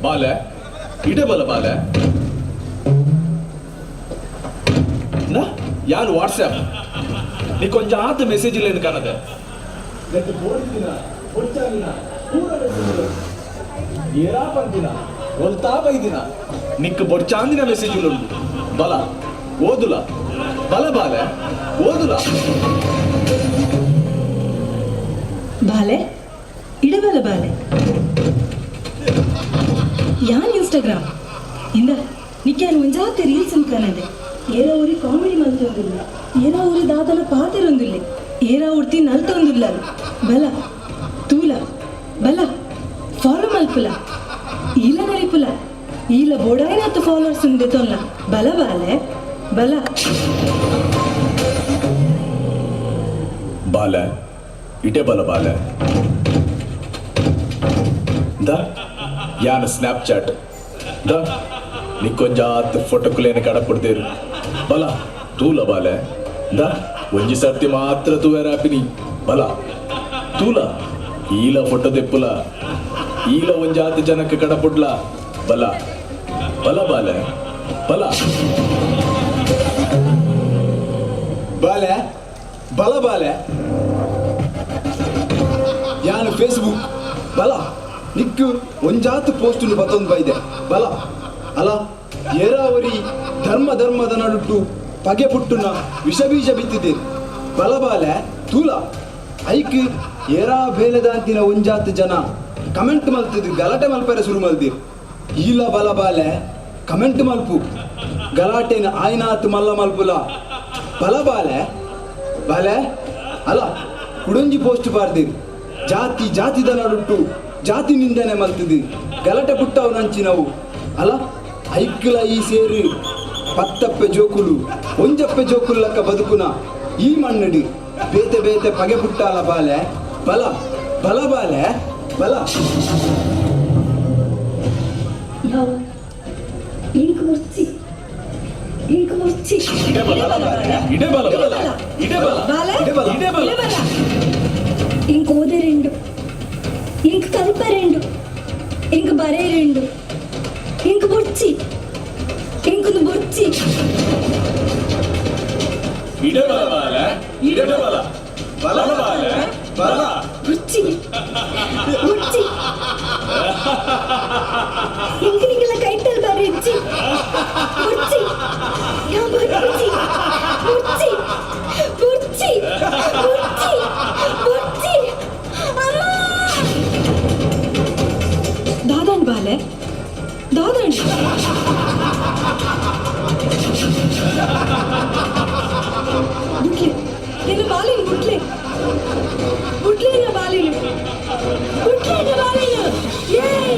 ಬಾಲೆ ಇಡೆ ಬಲ ಬಾಲೆ ಯಾರು ವಾಟ್ಸ್ಆಪ್ ನೀ ಕೊಂಚ ಆತ ಮೆಸೇಜ್ ಇಲ್ಲ ಕಾಣದೆ ಏರಾ ಪಂದಿನ ಒಲ್ತಾ ಬೈದಿನ ನಿಕ್ ಬೊಡ್ಚಾಂದಿನ ಮೆಸೇಜ್ ಉಂಟು ಬಲ ಓದುಲ ಬಲ ಬಾಲೆ ಓದುಲ ಬಾಲೆ ಇಡಬಲ ಬಾಲೆ ಯಾನ್ ಇನ್ಸ್ಟಾಗ್ರಾಮ್ ಇಂದ ನಿಕ್ಕಾನು ಒಂಜಾತೆ ರೀಲ್ಸ್ ಅನ್ಕನದೆ ಏರ ಊರಿ ಕಾಮಿಡಿ ಮಲ್ತೊಂದಿಲ್ಲ ಏರ ಊರಿ ದಾದನ ಪಾತೆರೊಂದಿಲ್ಲ ಏರ ಉಡ್ತಿ ನಲ್ತೊಂದಿಲ್ಲ ಬಲ ತೂಲ ಬಲ ಫಾಲೋ ಮಲ್ಪುಲ ಈಲ ನರಿಪುಲ ಈಲ ಬೋಡಾಯಿನತ್ತು ಫಾಲೋವರ್ಸ್ ಉಂದೆ ತೊಲ್ಲ ಬಲ ಬಾಲೆ ಬಲ ಬಾಲೆ ಇಟೆ ಬಲ ಬಾಲೆ ದ ಯಾನ ಸ್ನ್ಯಾಪ್ಚಾಟ್ ದ ನಿಕ್ಕೊಂಜಾತ್ ಫೋಟೋಕುಲೇನ ಕಡಪುಡ್ತೇರು ಬಲ ತೂಲ ಬಾಲೆ ದ ಒಂಜಿ ಸರ್ತಿ ಮಾತ್ರ ತೂವೇರ ಆಪಿನಿ ಬಲ ತೂಲ ಈಲ ಫೋಟೋ ತೆಪ್ಪುಲ ಈಲ ಒಂಜಾತ್ ಜನಕ್ಕೆ ಕಡಪುಡ್ಲ ಬಲ ಬಲ ಬಾಲೆ ಬಲ ಬಾಲೆ ಬಲ ಬಾಲೆ ಯಾನು ಫೇಸ್ಬುಕ್ ಬಲ ನಿಕ್ಕು ಒಂಜಾತು ಪೋಸ್ಟುಲು ಬತ್ತೊಂದು ಬೈದೆ ಬಲ ಅಲ ಏರಾವರಿ ಧರ್ಮದ ನಡುಟ್ಟು ಪಗೆ ಪುಟ್ಟುನ ವಿಷಬೀಜ ಬಿತ್ತಿದ್ದೀರಿ ಬಲ ಬಾಲೆ ತೂಲ ಐಕ್ ಏರಾ ಬೇಲೆದಾಂತಿನ ಒಂಜಾತು ಜನ ಕಮೆಂಟ್ ಮಲ್ತಿದ್ರು ಗಲಾಟೆ ಮಲ್ಪರೆ ಶುರು ಮಲ್ದಿರು ಈಲ ಬಲ ಬಾಲೆ ಕಮೆಂಟ್ ಮಲ್ಪು ಗಲಾಟೆನ ಆಯ್ನಾತ್ ಮಲ್ಲ ಮಲ್ಪುಲ ಬಲ ಬಾಲೆ ಬಾಲೆ ಅಲ್ಲ ಕುಡಂಜಿ ಪೋಸ್ಟ್ ಬಾರ್ದಿರಿ ಜಾತಿದ ನಡುಟ್ಟು ಜಾತಿ ನಿಂದನೆ ಮಲ್ತಿದ್ದಿ ಗಲಾಟೆ ಪುಟ್ಟವು ನಂಚಿನವು ಅಲ್ಲ ಐಕ್ಲ ಈ ಸೇರಿ ಪತ್ತಪ್ಪೆ ಜೋಕುಲು ಒಂಜಪ್ಪೆ ಜೋಕುಲು ಲಕ್ಕ ಬದುಕುನ ಈ ಮಣ್ಣಡಿ ಬೇತೆ ಪಗೆ ಪುಟ್ಟಾಲ ಬಾಲೆ ಬಲ ಬಲ ಬಾಲೆ ಬಲ ఇంక ఓదే రెండు ఇంక కల్ప రెండు ఇంక బరే రెండు ఇంక బొచ్చి ఇంకొంದು బొచ్చి ಇಡೆ ಬಲ ಬಾಲೆ ಇಡೆ ಬಲ ಬಲ ಬಾಲೆ ಬಲ బొచ్చి బొచ్చి ఇంక నీకు కైటల్ బరే ఇచ్చి బొచ్చి యా బొచ్చి బొచ్చి బొచ్చి బొచ్చి బొచ్చి అమ్మా దాదాన్ బాలే దాదాన్ బుట్లే నేను బాలిని బుట్లే బుట్లే నా బాలిని బుట్లే నా బాలిని ఏయ్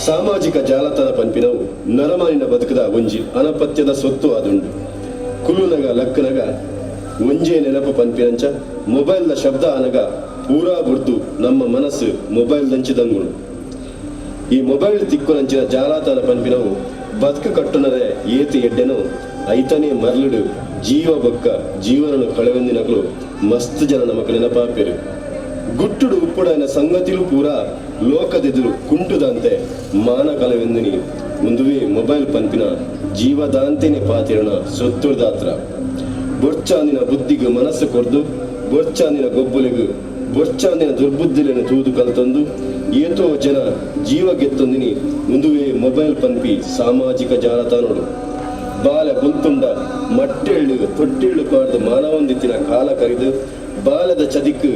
ಸಾಮಾಜಿಕ ಜಾಲತಾಣ ಪಂಪಿನವು ನರಮಾನಿನ ಬದುಕದ ಒಂಜಿ ಅನಪತ್ಯದ ಸೊತ್ತು ಆದುಂಡು ಕುಲ್ಲುನಗ ಲಕ್ಕನಗ ಒಂಜೇ ನೆನಪು ಪಂಪಿನಂಚ ಮೊಬೈಲ್ದ ಶಬ್ದ ಅನಗ ಪೂರಾ ಬುರ್ದು ನಮ್ಮ ಮನಸ್ಸು ಮೊಬೈಲ್ ದಂಚಿದಂಗುಳು ಈ ಮೊಬೈಲ್ ತಿಕ್ಕುನಂಚಿನ ಜಾಲತಾಣ ಪಂಪಿನವು ಬದುಕು ಕಟ್ಟುನರೆ ಏತಿ ಎಡ್ಡೆನು ಐತನೇ ಮರ್ಲುಡು ಜೀವ ಬೊಕ್ಕ ಜೀವನನು ಕಳೆವೆಂದಿನಗಳು ಮಸ್ತ್ ಜನ ನಮಕ್ ನೆನಪಾಪಿರು ಗುಟ್ಟುಡು ಉಪ್ಪುಡನ ಸಂಗತಿಲು ಪೂರ ಲೋಕದೆದುರು ಕುಂಟುದಂತೆ ಮಾನ ಕಲವೆಂದಿನಿ ಮುಂದುವೆ ಮೊಬೈಲ್ ಪಂಪಿನ ಜೀವದಾಂತೆನೆ ಪಾತಿರಣ ಸೊತ್ತುರ್ದಾತ್ರ ಬೊರ್ಚಾಂದಿನ ಬುದ್ಧಿಗೆ ಮನಸ್ಸು ಕೊರ್ದು ಬೊರ್ಚಾಂದಿನ ಗೊಬ್ಬುಲೆಗು ಬೊರ್ಚಾಂದಿನ ದುರ್ಬುದ್ಧಿಲೆನ ತೂದು ಕಲ್ತಂದು ಏತೋ ಜನ ಜೀವ ಗೆತ್ತೊಂದಿನಿ ಮುಂದುವೆ ಮೊಬೈಲ್ ಪಂಪಿ ಸಾಮಾಜಿಕ ಜಾಲತಾಣೋಡು ಬಾಲೆ ಬುಲ್ತುಂಡ ಮಟ್ಟೆಳ್ಳು ತೊಟ್ಟೆಳ್ಳು ಪಾಡ್ದು ಮಾನವಂದಿತ್ತಿನ ಕಾಲ ಕರಿದು ಬಾಲದ ಚದಿಕ್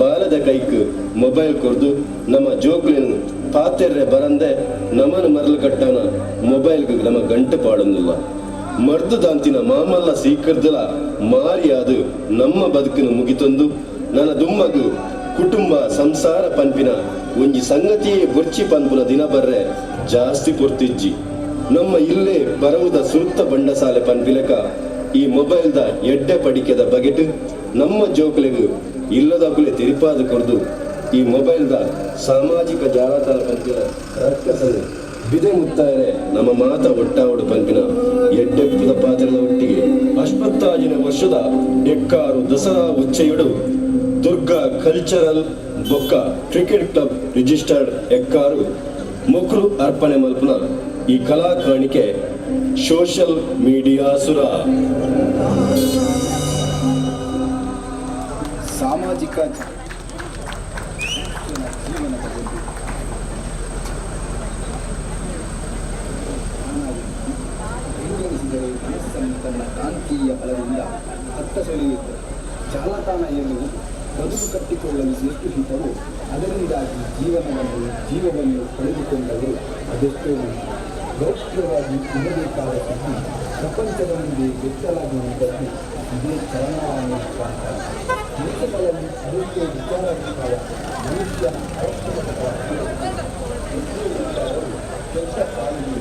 ಬಾಲದ ಕೈಕ್ ಮೊಬೈಲ್ ಕೊರ್ದು ನಮ್ಮ ಜೋಕ್ಲೇನು ಪಾತೆರ್ರೆ ಬರಂದೆ ನಮನ ಮರಲು ಕಟ್ಟವನ ಮೊಬೈಲ್ಗೆ ನಮ್ಮ ಗಂಟು ಪಾಡೊಂದಿಲ್ಲ ಮರ್ದು ದಾಂತಿನ ಮಾಮಲ್ಲ ಸೀಕರ್ದಲ ಮಾರಿಯಾದು ನಮ್ಮ ಬದುಕನ್ನು ಮುಗಿತೊಂದು ನನ್ನ ದುಮ್ಮಗು ಕುಟುಂಬ ಸಂಸಾರ ಪಂಪಿನ ಒಂಜಿ ಸಂಗತಿಯೇ ಬೊರ್ಚಿ ಪಂಪುನ ದಿನ ಬರ್ರೆ ಜಾಸ್ತಿ ಪೊರ್ತಿಜ್ಜಿ ನಮ್ಮ ಇಲ್ಲೇ ಬರವುದ ಸುತ್ತ ಬಂಡಸಾಲೆ ಪನ್ಪಿಲಕ ಈ ಮೊಬೈಲ್ದ ಎಡ್ಡೆ ಪಡಿಕೆದ ಬಗೆಟ್ ನಮ್ಮ ಜೋಕ್ಲೆಗು ಇಲ್ಲದಾಗುಲೆ ತಿರಿಪಾದ ಕೊರ್ದು ಈ ಮೊಬೈಲ್ದ ಸಾಮಾಜಿಕ ಜಾಲತಾಣ ಪಂಪಿನ ರಕ್ಕಸನೆ ಬಿದೆ ಮುತ್ತಾಯರೆ ನಮ್ಮ ಮಾತ ಒಟ್ಟಾವಡು ಪಂಪಿನ ಎಡ್ಡೆಪ್ಪದ ಪಾತ್ರದ ಒಟ್ಟಿಗೆ ಅಶ್ವತ್ಥಾಜಿನ ವರ್ಷದ ಎಕ್ಕಾರು ದಸರಾ ಉಚ್ಚೆಯುಡು ದುರ್ಗಾ ಕಲ್ಚರಲ್ ಬೊಕ್ಕ ಕ್ರಿಕೆಟ್ ಕ್ಲಬ್ ರಿಜಿಸ್ಟರ್ಡ್ ಎಕ್ಕಾರು ಮೊಕ್ಕಳು ಅರ್ಪಣೆ ಮಲ್ಪನ ಈ ಕಲಾ ಕಾಣಿಕೆ ಸೋಷಿಯಲ್ ಮೀಡಿಯಾ ಸುರ ಸಾಮಾಜಿಕ ತನ್ನ ಕಾಂತೀಯ ಬಲದಿಂದ ಹತ್ತ ಸೆಳೆಯುತ್ತದೆ. ಜಾಲತಾಣ ಎನ್ನುವುದು ಬದುಕು ಕಟ್ಟಿಕೊಳ್ಳಲು ಎಷ್ಟು ಹಿತವೋ ಅದರಿಂದಾಗಿ ಜೀವವನ್ನು ಕಳೆದುಕೊಂಡವರು ಅದೆಷ್ಟೋ ಗೌಪ್ಯವಾಗಿ ಇರಬೇಕಾದ ಸುದ್ದಿ ಪ್ರಪಂಚದ ಮುಂದೆ ಗೊತ್ತಲಾಗುವಂಥದ್ದು ಇದೇ ಚಲನವಾಣಿ ಮುಖಾಂತರ. ದೇಶಗಳಲ್ಲಿ ಅದಕ್ಕೆ ವಿಚಾರವಿಚಾರ ಮನುಷ್ಯನ ಅವಶ್ಯಕತೆಗಳ ಕೆಟ್ಟ ಕಾಲಿಗೆ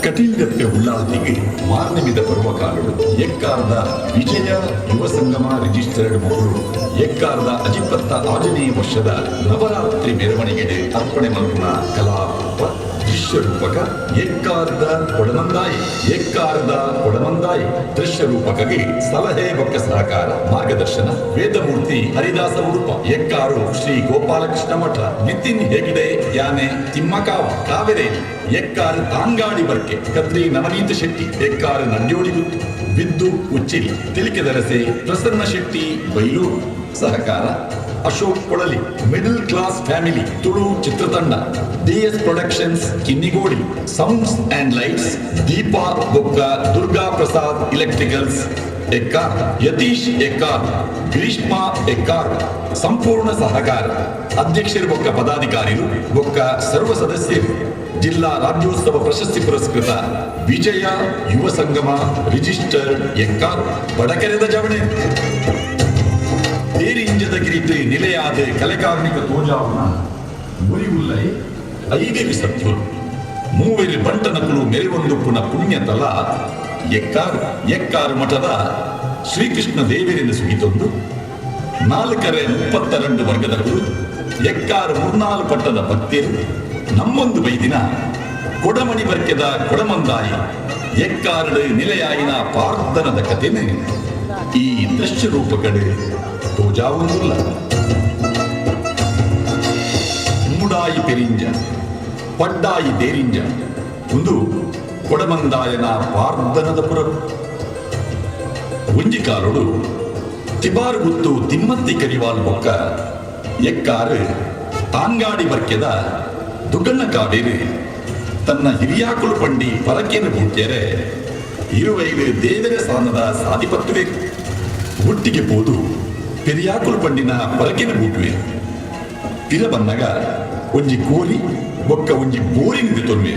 ಕಟೀಲ್ಗತ್ತೆ ಉಳ್ಳಾಲ್ತಿಗೆ ಮಾರ್ನಿಮಿದ ಪರ್ವಕಾಲಗಳು ಎಕ್ಕಾರದ ವಿಜಯ ಯುವ ಸಂಗಮ ರಿಜಿಸ್ಟರ್ಡ್ ಮಕ್ಕಳು ಎಕ್ಕಾರದ ಅಜಿಪತ್ತ 6ನೇ ವರ್ಷದ ನವರಾತ್ರಿ ಮೆರವಣಿಗೆಗೆ ಅರ್ಪಣೆ ಮಲ್ಪನ ಕಲಾಪ ದೃಶ್ಯ ರೂಪಕ ಎಕ್ಕಾರದ ಕೊಡಮಂದಾಯಿ ದೃಶ್ಯ ರೂಪಕಗೆ ಸಲಹೆ ಬೊಕ್ಕ ಸಹಕಾರ ಮಾರ್ಗದರ್ಶನ ವೇದಮೂರ್ತಿ ಹರಿದಾಸ ಉಡುಪ ಎಕ್ಕಾರು ಶ್ರೀ ಗೋಪಾಲಕೃಷ್ಣ ಮಠ ನಿತಿನ್ ಹೆಗ್ಡೆ ಯಾನೆ ತಿಮ್ಮಕಾವ ಕಾವೇರೇನಿ ಎಕ್ಕಾರು ತಾಂಗಾಡಿ ಬರ್ಕೆ ಕದ್ರಿ ನವನೀತ ಶೆಟ್ಟಿ ಎಕ್ಕಾರು ನಂಜೋಡಿ ಗುತ್ತು ಬಿದ್ದು ಉಚ್ಚಿಲಿ ತಿಲಿಕೆದರಸೆ ಪ್ರಸನ್ನ ಶೆಟ್ಟಿ ಬೈಲೂರು ಸಹಕಾರ Ashok Kolali middle class family Tulu ಚಿತ್ರತಂಡ DS productions Kinnigodi sounds and lights Deepa ಬೊಕ್ಕ ದುರ್ಗಾ ಪ್ರಸಾದ್ ಎಲೆಕ್ಟ್ರಿಕಲ್ಸ್ ಎಕ್ಕಾರ್ ಯತೀಶ್ ಎಕ್ಕಾರ್ ಗ್ರೀಷ್ಮ ಎಕ್ಕಾರ್ ಸಂಪೂರ್ಣ ಸಹಕಾರ ಅಧ್ಯಕ್ಷರು ಬೊಕ್ಕ ಪದಾಧಿಕಾರಿಗಳು ಬೊಕ್ಕ ಸರ್ವ ಸದಸ್ಯರು ಜಿಲ್ಲಾ ರಾಜ್ಯೋತ್ಸವ ಪ್ರಶಸ್ತಿ ಪುರಸ್ಕೃತ ವಿಜಯ ಯುವ ಸಂಗಮ ರಿಜಿಸ್ಟರ್ಡ್ ಎಕ್ಕಾರ್ ಬಡಕೆರೆದ ಜವಣೆ தேரிஞ்சத கிரித்து நிலையாத கலைகார்மிக தோஜாவுನ ಮುರಿವುಲ್ಲೈ ಐದೇವಿ ಸತ್ಯು ಮೂವೇರಿ ಬಂಟನಕುಲು ಮೆರೆವೊಂದುಪ್ಪುನ ಪುಣ್ಯತಲ ಎಕ್ಕಾರು ಮಠದ ಶ್ರೀಕೃಷ್ಣ ದೇವರಿಂದ ಸುಗಿತೊಂದು 432 ವರ್ಗದ ಗುರು ಎಕ್ಕಾರು 34 ಪಟ್ಟದ ಭಕ್ತಿಯರು ನಮ್ಮೊಂದು ಬೈದಿನ ಕೊಡಮಣಿ ಬರ್ಕೆದ ಕೊಡಮಂದಾಯಿ ಎಕ್ಕಾರಡು ನಿಲೆಯಾಯಿನ ಪಾರ್ಧನದ ಕಥೆನೆ ಈ ದೃಶ್ಯ ರೂಪಕಡೆ ತೋಜಾವುದಿಲ್ಲ ಮೂಡಾಯಿ ಪೆರಿಂಜ ಪಡ್ಡಾಯಿ ದೇರಿಂಜ ಒಂದು ಕೊಡಮಂದಾಯನ ಪಾರ್ಧನದ ಪುರ ಒಂಜಿಕಾಲುಡು ತಿಬಾರು ಗುತ್ತು ತಿಮ್ಮತ್ತಿ ಕರಿವಾಲ್ ಬೊಕ್ಕ ಎಕ್ಕಾರು ತಾಂಗಾಡಿ ಬರ್ಕೆದ ದುಗಣ್ಣ ಕಾಡೇರು ತನ್ನ ಹಿರಿಯಾಕುಳು ಪಂಡಿ ಪರಕೇನು ಬುಟ್ಟ್ಯರೆ 25 ದೇವರ ಸ್ಥಾನದ ಸಾಧಿಪತ್ತಬೇಕು ಒಟ್ಟಿಗೆ ಪೋದು ಪೆರಿಯಾಕುಲು ಪಂಡಿನ ಪರಕೇನು ಬೂಟುವೆ ಪಿರ ಬನ್ನಗ ಒಂಜಿ ಕೋರಿ ಬೊಕ್ಕ ಒಂಜಿ ಬೋರಿನ ತೊಲ್ವೆ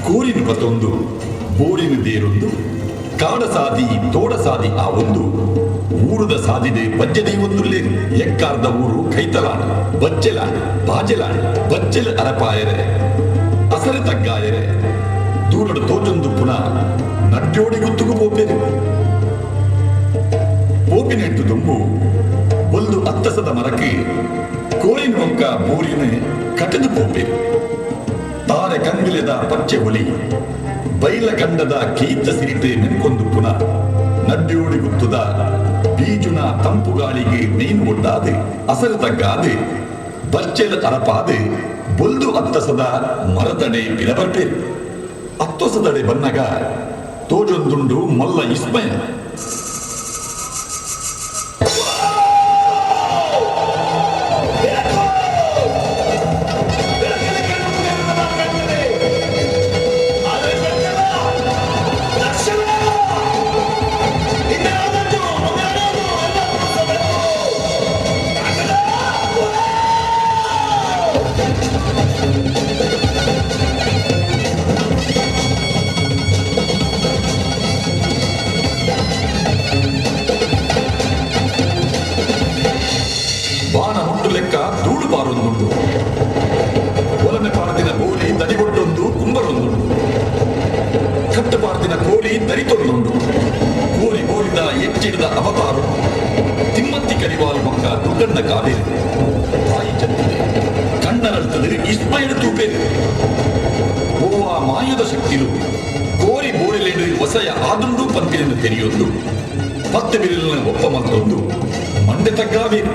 ಕೋರಿನ ಪತ್ತೊಂದು ಬೋರಿನ ದೇರೊಂದು ಕಾಡ ಸಾದಿ ತೋಡ ಸಾದಿ ಆ ಒಂದು ಊರುದ ಸಾದಿದೆ ಬಜ್ಜದೆ ಒಂದು ಎಕ್ಕಾರ್ದ ಊರು ಕೈತಲಾಣ ಬಾಜೆಲಾಣ ಬಜ್ಜೆಲ ಅರಪಾಯರೆ ಅಸರೆ ತಗ್ಗಾಯರೆ ದೂರಡು ತೋಜೊಂದು ಪುನಃ ನಡ್ಯೋಡಿ ಗುತ್ತುಗು ಪೋಪೇರು ಪೋಪಿನೆಟ್ಟು ದುಂಬು ಒಂದು ಅತ್ತಸದ ಮರಕ್ಕೆ ಕೋಳಿನ ಮೊಕ್ಕ ಬೋರಿನ ಕಟದು ಪೋಪೇರು ತಾರೆ ಕಂಗಿಲೆದ ಪಚ್ಚೆ ಒಲಿ ಬೈಲ ಕಂಡದ ಕೀತ ಸಿರಿತೆ ಮೆನ್ಕೊಂದು ಪುನಃ ನಡ್ಯೋಡಿ ಗುತ್ತುದ ಬೀಜುನ ತಂಪು ಗಾಳಿಗೆ ಮೇನು ಒಡ್ಡಾದೆ ಅಸರು ತಗ್ಗಾದೆ ಬಚ್ಚೆಲ ಅರಪಾದೆ ಬೊಲ್ದು ಅತ್ತಸದ ಮರತಡೆ ಪಿರಬರ್ಪೇರು ಅತ್ತೊಸದಡೆ ಬನ್ನಗ ತೋಜೊಂದುಂಡು ಮಲ್ಲ ಇಸ್ಮಯ ಮೂಡು ಬಾರೊಂದುಂಡು ಒಲಮೆ ಪಾರ್ದಿನ ಗೋಲಿ ದನಿಗೊಂಡೊಂದು ಕುಂಬರೊಂದುಂಡು ಕಟ್ಟು ಪಾರ್ದಿನ ಕೋಳಿ ದರಿತೊಂದುಂಡು ಕೋರಿ ಗೋಳಿದ ಎಚ್ಚಿಡಿದ ಅವತಾರು ತಿಮ್ಮತ್ತಿ ಕರಿವಾಲು ಮಕ್ಕ ದುಡ್ಡನ್ನ ಕಾವೇರಿ ತಾಯಿ ಜನ್ಮದೆ ಕಣ್ಣರಳ್ತದೆ ಇಸ್ಮೈಲ್ ತೂಪೇರು ಓವಾ ಮಾಯದ ಶಕ್ತಿಲು ಕೋರಿ ಬೋಳಿಲೇಡು ಹೊಸಯ ಆದುಂಡು ಪಂಪಿಯನ್ನು ತೆರೆಯೊಂದು ಪತ್ತೆ ಬಿರಿಲಿನ ಒಪ್ಪ ಮತ್ತೊಂದು ಮಂಡೆ ತಗ್ಗಾವೇರು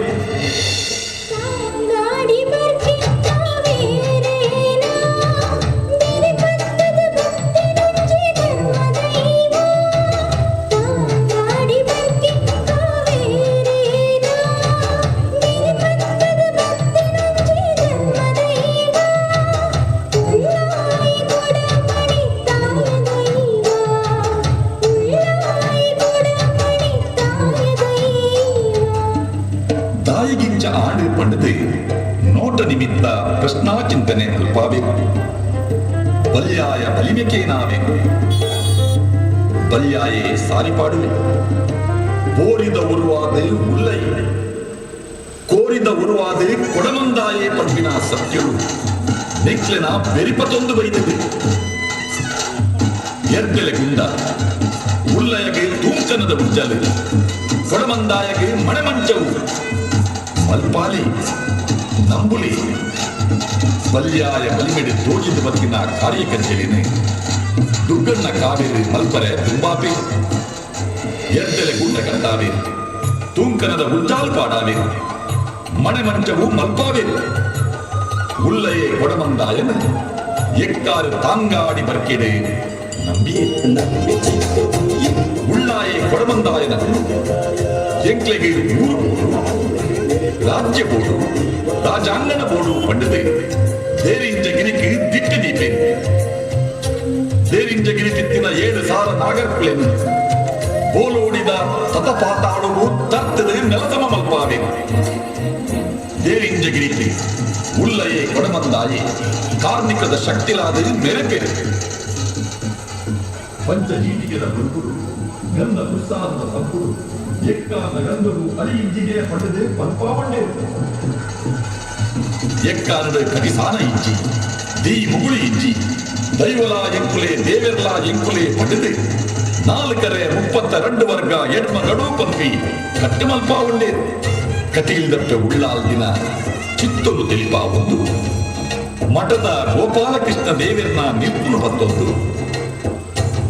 ತಾಯಿಗಿಂಚ ಆಡು ಪಂಡದೆ ನೋಟ ನಿಮಿತ್ತ ಪ್ರಶ್ನಾ ಚಿಂತನೆ ಅಲ್ಪಾಬೇಕು ಬಲ್ಯಾಯ ಬಲಿಮೆಕೇನಾಬೇಕು ಬಲ್ಯಾಯೇ ಸಾರಿಪಾಡುವೆ ಕೋರಿದ ಉರುವಾದೆ ಉಲ್ಲೈ ಕೋರಿದ ಉರುವಾದೆ ಕೊಡಮಂದಾಯೇ ಪಂಪಿನ ಸತ್ಯಳು ನೆಕ್ಲೆನ ಬೆರಿಪತೊಂದು ಬೈದಿದೆ ಎರ್ದೆಲೆ ಗುಂಡ ಉಲ್ಲಯಗೆ ತೂಂಕನದ ಉಜ್ಜಲು ಕೊಡಮಂದಾಯಗೆ ಮಣೆಮಂಚವು ಮಲ್ಪಾಲಿ ನಂಬುಲಿ ಬಲ್ಯಾಯ ಬಲಿಮೆಡೆ ತೋಜಿದ ಬತ್ತಿನ ಕಾರ್ಯಕಂಚಲಿನೆ ದುಗ್ಗಣ್ಣ ಕಾವೇರಿ ಮಲ್ಪರೆ ತುಂಬಾಪೆ ಎರ್ದೆಲೆ ಗುಂಡ ಕಂಡಾವೆ ತೂಂಕನದ ಉಜ್ಜಾಲ್ ಪಾಡಾವೆ ಮಣೆ ಮಂಚವು ಮಲ್ಪಾವೆ ಉಲ್ಲಯೇ ಕೊಡಮಂದಾಯನ ಎಕ್ಕಾರು ತಾಂಗಾಡಿ ಬರ್ಕಿಡೆ ನಂಬಿಯೇ ಉಳ್ಳಾಯೇ ಕೊಡಮಂದಾಯನ ಎಂಕ್ಲೆಗೆ ಊರು ರಾಜ್ಯ ಬೋಡು ರಾಜಾಂಗಣ ಬೋಡು ಪಂಡದೆ ದೇರಿಂಜಗಿರಿಗೆ ದಿಟ್ಟಿ ದೀಪೆ ದೇರಿಂಜಗಿರಿ ತಿತ್ತಿನ 7,000 ನಾಗರ್ಕುಳೆನು ಬೋಲೋಡಿದ ತತಪಾತಾಡುವು ತರ್ತದೆ ನೆಲಸಮ ಮಲ್ಪಾವೆ ದೇರಿಂಜಗಿರಿಗೆ ಉಲ್ಲಯೇ ಕೊಡಮಂದಾಯೇ ಕಾರ್ಮಿಕದ ಶಕ್ತಿಲಾದ ಮೆರೆಪೆರೆ ಪಂಚಜೀಟಿಗೆದ ಬುರುಕುಡು ಗಂಧ ಉತ್ಸಾಹದ ತಪ್ಪುಡು ಎಕ್ಕಾದ ಗಂಧವು ಅರಿಯಿಂಜಿಗೆ ಪಡೆದೆ ಪಲ್ಪಾವಂಡೆ ಎಕ್ಕಾರದ ಕಟಿಸಾನ ಇಂಜಿ ದಿ ಮುಗುಳಿ ಇಂಜಿ ದೈವಲ ಎಂಕುಲೆ ದೇವೆರ್ಲ ಎಂಕುಲೆ ಪಡೆದೆ 432 ವರ್ಗ ಎಡ್ಮ ಗಡು ಪಂಪಿ ಕಟ್ಟೆ ಮಲ್ಪಾವಂಡೆ ಕಟೀಲ್ದಪ್ಪೆ ಉಳ್ಳಾಲ್ ದಿನ ಚಿತ್ತೊಂದು ತಿಳಿಪಾ ಒಂದು ಮಠದ ಗೋಪಾಲಕೃಷ್ಣ ದೇವೆರ್ನ ನಿಲ್ಪುನು ಬತ್ತೊಂದು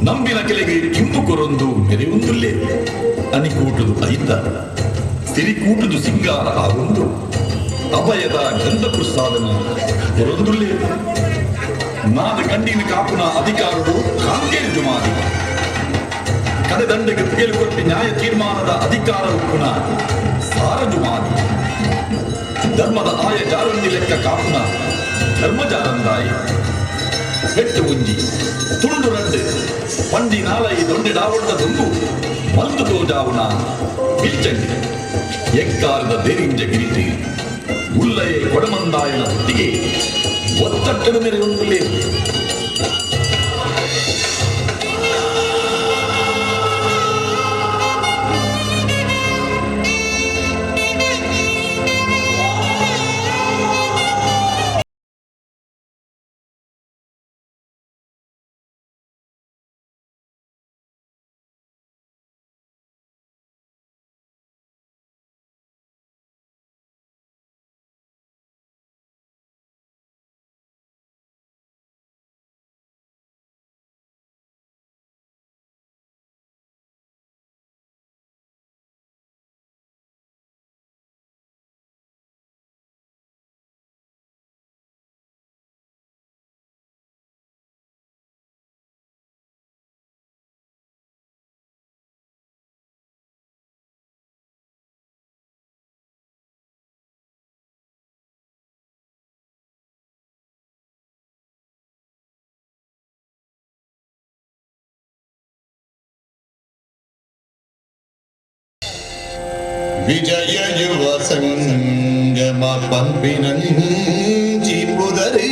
ನಂಬಿನ ಕೆಲೆಗೆ ಇಂಪು ಕೊರೊಂದು ಮೆರೆಯೊಂದುಲ್ಲೇ ಅನಿಕೂಟದು ಐತ ಸಿರಿಕೂಟದು ಸಿಂಗಾರ ಆಗೊಂದು ಅಭಯದ ಗಂಧ ಪ್ರಸಾದನ ಕೊರೊಂದುಲ್ಲೇ ನಾದ ಗಂಡಿನ ಕಾಪುನ ಅಧಿಕಾರರು ಕಾಂಗೇರು ಜುಮಾದಿ ಕಡೆದಂಡೆಗೆ ಕೇಳಿಕೊಟ್ಟಿ ನ್ಯಾಯ ತೀರ್ಮಾನದ ಅಧಿಕಾರ ಉಕ್ಕುನ ಸಾರ ಜುಮಾದಿ ಧರ್ಮದ ಆಯ ಜಾರಂದಿ ಲೆಕ್ಕ ಕಾಪುನ ಧರ್ಮಜಾರಂದಾಯಿ ಬೆಟ್ಟು ಉಂಜಿ ತುಳುದು ರಂಡು ಪಂಡಿ ನಾಲೈ ದೊಂಡೆ ಡಾವೊಂಡದೊಂದು ಮಲ್ತು ತೋಜಾವುನ ಬಿಲ್ಚಂಡಿ ಎಕ್ಕಾರದ ದೇರಿಂಜ ಗಿರಿತಿ ಉಲ್ಲಯೇ ಕೊಡಮಂದಾಯನ ಹೊತ್ತಿಗೆ ಒತ್ತಟ್ಟದ ಮೆರೆಯೊಂದುಲ್ಲೇ ವಿಜಯ ಯುವ ಸಂಗಮ ಪಂಪಿನಂಜಿ ಪುದರಿ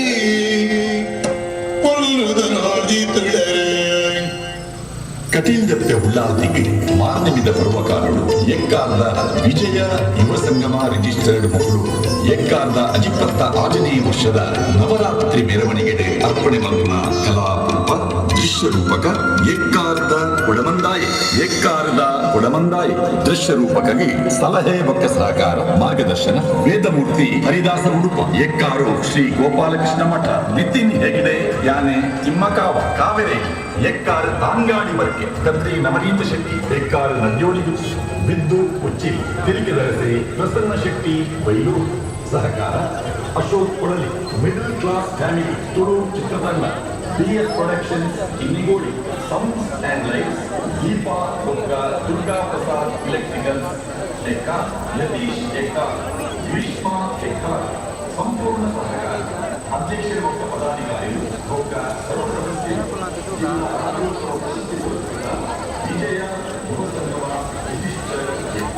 ಪೊಲ್ಲುದ ನೋಡಿ ತುಳರೆ ಕಟೀಲ್ದಪ್ಪೆ ಉಳ್ಳಾಲ್ದಿಗೆ ಮಾರನೇ ನಿಮಿದ ಪರ್ವಕಾಲುಡು ಎಕ್ಕಾರ್ದ ವಿಜಯ ಯುವ ಸಂಗಮ ರಿಜಿಸ್ಟರ್ಡ್ ಮಕ್ಕಳು ಎಕ್ಕಾರ್ದ ಅಜಿಪ್ಪತ್ತ 6ನೇ ವರ್ಷದ ನವರಾತ್ರಿ ಮೆರವಣಿಗೆಡೆ ಅರ್ಪಣೆ ಮಲ್ಪುನ ಕಲಾರೂಪ ದೃಶ್ಯ ರೂಪಕ ಎಕ್ಕಾರ್ದ ಕೊಡಮಂದಾಯ ದೃಶ್ಯ ರೂಪಕಗೆ ಸಲಹೆ ಬೊಕ್ಕ ಸಹಕಾರ ಮಾರ್ಗದರ್ಶನ ವೇದಮೂರ್ತಿ ಹರಿದಾಸ ಉಡುಪ ಎಕ್ಕಾರು ಶ್ರೀ ಗೋಪಾಲಕೃಷ್ಣ ಮಠ ನಿತಿನ್ ಹೆಗಡೆ ಯಾನೆ ತಿಮ್ಮಕಾವ ಕಾವೇರಿ ಎಕ್ಕಾರು ತಾಂಗಾಡಿ ವರ್ಗೆ ಕತ್ರಿ ನವನೀತ ಶೆಟ್ಟಿ ಎಕ್ಕಾರು ನಂಜೋಡಿಗು ಬಿದ್ದು ಉಚ್ಚಿ ತಿರುಗಿ ದರಸೆ ಪ್ರಸನ್ನ ಶೆಟ್ಟಿ ಬೈಲೂರು ಸಹಕಾರ Ashok Kolali middle class family Tulu ಚಿತ್ರತಂಡ BS productions Kinnigodi sounds and lights Deepa Durga Prasad electricals Ekka Yatish Ekka Greeshma Ekka ಸಂಪೂರ್ಣ ಸಹಕಾರ ಅಧ್ಯಕ್ಷರು ಮತ್ತು ಪದಾಧಿಕಾರಿಗಳು ಭೋಗ ಸರ್ವ ಸದಸ್ಯರು ವಿಜಯ ಯುವ ಸಂಗಮ ರಿಜಿಸ್ಟರ್ ಎಕ್ಕ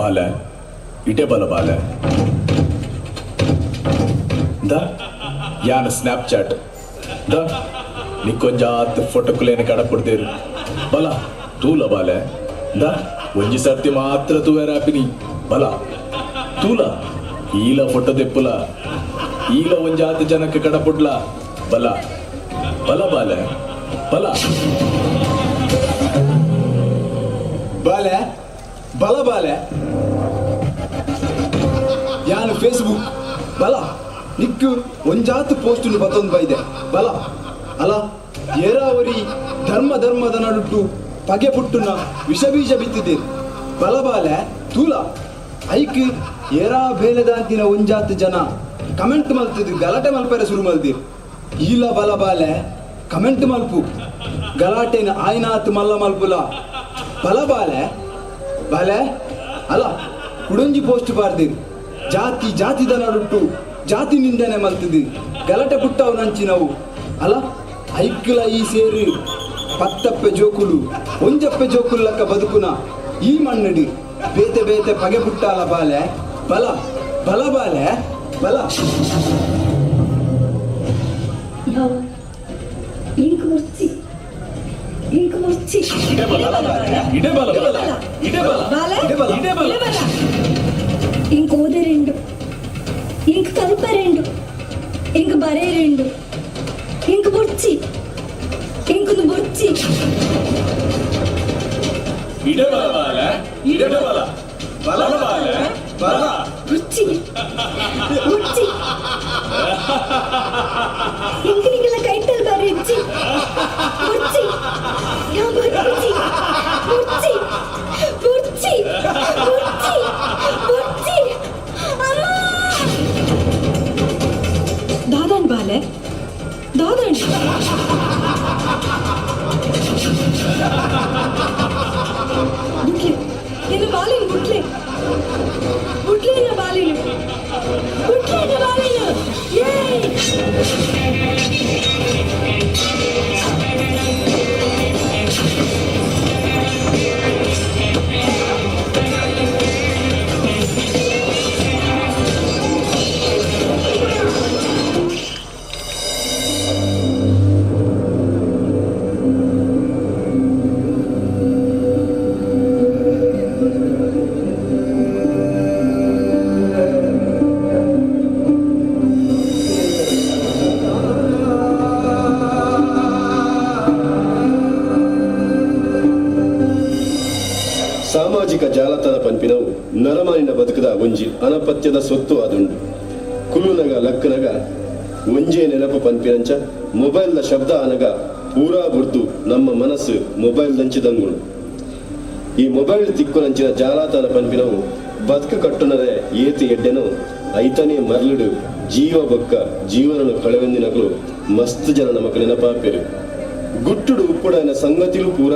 ಬಾಲೆ ಇಟೆ ಬಲ ಬಾಲೆ ದ ಯಾನ ಸ್ನ್ಯಾಪ್ಚಾಟ್ ದ ನಿಕ್ಕೊಂಜಾತ್ ಫೋಟೋಕ್ಲೇನೆ ಕಡಪಡ್ತೇರು ಬಲ ತೂಲ ಬಾಲೆ ದ ಒಂಜಿ ಸರ್ತಿ ಮಾತ್ರ ತೂವೇರ ಆಪಿನಿ ಬಲ ತೂಲ ಈಲ ಫೋಟೋ ತೆಪ್ಪುಲ ಈಲ ಒಂಜಾತ್ ಜನಕ್ಕೆ ಕಡಪುಡ್ಲ ಬಲ ಬಲ ಬಾಲೆ ಬಲ ಬಾಲೆ ಬಲ ಬಾಲೆ ಯಾನು ಫೇಸ್ಬುಕ್ ಬಲ ನಿಕ್ಕು ಒಂಜಾತು ಪೋಸ್ಟ್ ಬತ್ತೊಂದು ಬೈದೆ ಬಲ ಅಲ ಏರಾವರಿ ಧರ್ಮದ ನಡುಟ್ಟು ಪಗೆ ಪುಟ್ಟುನ ವಿಷಬೀಜ ಬಿತ್ತಿದೆ ಬಲ ಬಾಲೆ ತೂಲ ಐಕ್ ಏರಾ ಬೇಲೆದಾಂತಿನ ಒಂಜಾತು ಜನ ಕಮೆಂಟ್ ಮಲ್ತಿದ್ರು ಗಲಾಟೆ ಮಲ್ಪರೆ ಶುರು ಮಲ್ದಿರು ಈಲ ಬಲ ಬಾಲೆ ಕಮೆಂಟ್ ಮಲ್ಪು ಗಲಾಟೆನ ಆಯ್ನಾತ್ ಮಲ್ಲ ಮಲ್ಪುಲ ಬಲ ಬಾಲೆ ಬಾಲೆ ಅಲ್ಲ ಕುಡಂಜಿ ಪೋಸ್ಟ್ ಬಾರ್ದಿರು ಜಾತಿದ ನಡುಟ್ಟು ಜಾತಿ ನಿಂದನೆ ಮಲ್ತಿದ್ದಿ ಗಲಾಟೆ ಪುಟ್ಟವು ನಂಚಿನವು ಅಲ್ಲ ಐಕ್ಲ ಈ ಸೇರಿ ಪತ್ತಪ್ಪೆ ಜೋಕುಲು ಒಂಜಪ್ಪೆ ಜೋಕುಲು ಲಕ್ಕ ಬದುಕುನ ಈ ಮಣ್ಣಡಿ ಬೇತೆ ಪಗೆ ಪುಟ್ಟಾಲ ಬಾಲೆ ಬಲ ಬಲ ಬಾಲೆ ಬಲ ఇంక ఓదే రెండు ఇంక కలుప రెండు ఇంక బరే రెండు ఇంక బొచ్చి ఇంకును బొచ్చి రుచి రుచి ఇంక నీకు కైతల్ బరే రుచి రుచి యా రుచి రుచి రుచి రుచి రుచి దాదాన్ బాలే దాదాన్ బుట్లే నేను బాలేను బుట్లే నా బాలేను ಸಾಮಾಜಿಕ ಜಾಲತಾಣ ಪಂಪಿನವು ನರಮಾನಿನ ಬದುಕದ ಒಂಜಿ ಅನಪತ್ಯದ ಸೊತ್ತು ಆದುಂಡು ಕುಲ್ಲುನಗ ಲಕ್ಕನಗ ಒಂಜೇ ನೆನಪು ಪಂಪಿನಂಚ ಮೊಬೈಲ್ದ ಶಬ್ದ ಅನಗ ಪೂರಾ ಬುರ್ದು ನಮ್ಮ ಮನಸ್ಸು ಮೊಬೈಲ್ ದಂಚಿದಂಗುಳು ಈ ಮೊಬೈಲ್ ತಿಕ್ಕುನಂಚಿನ ಜಾಲತಾಣ ಪಂಪಿನವು ಬದುಕು ಕಟ್ಟುನರೆ ಏತಿ ಎಡ್ಡೆನು ಐತನೇ ಮರ್ಲುಡು ಜೀವ ಬೊಕ್ಕ ಜೀವನನು ಕಳೆವೆಂದಿನಗಳು ಮಸ್ತ್ ಜನ ನಮಕ್ ನೆನಪಾಪೆರು ಗುಟ್ಟುಡು ಉಪ್ಪುಡನ ಸಂಗತಿಲು ಪೂರ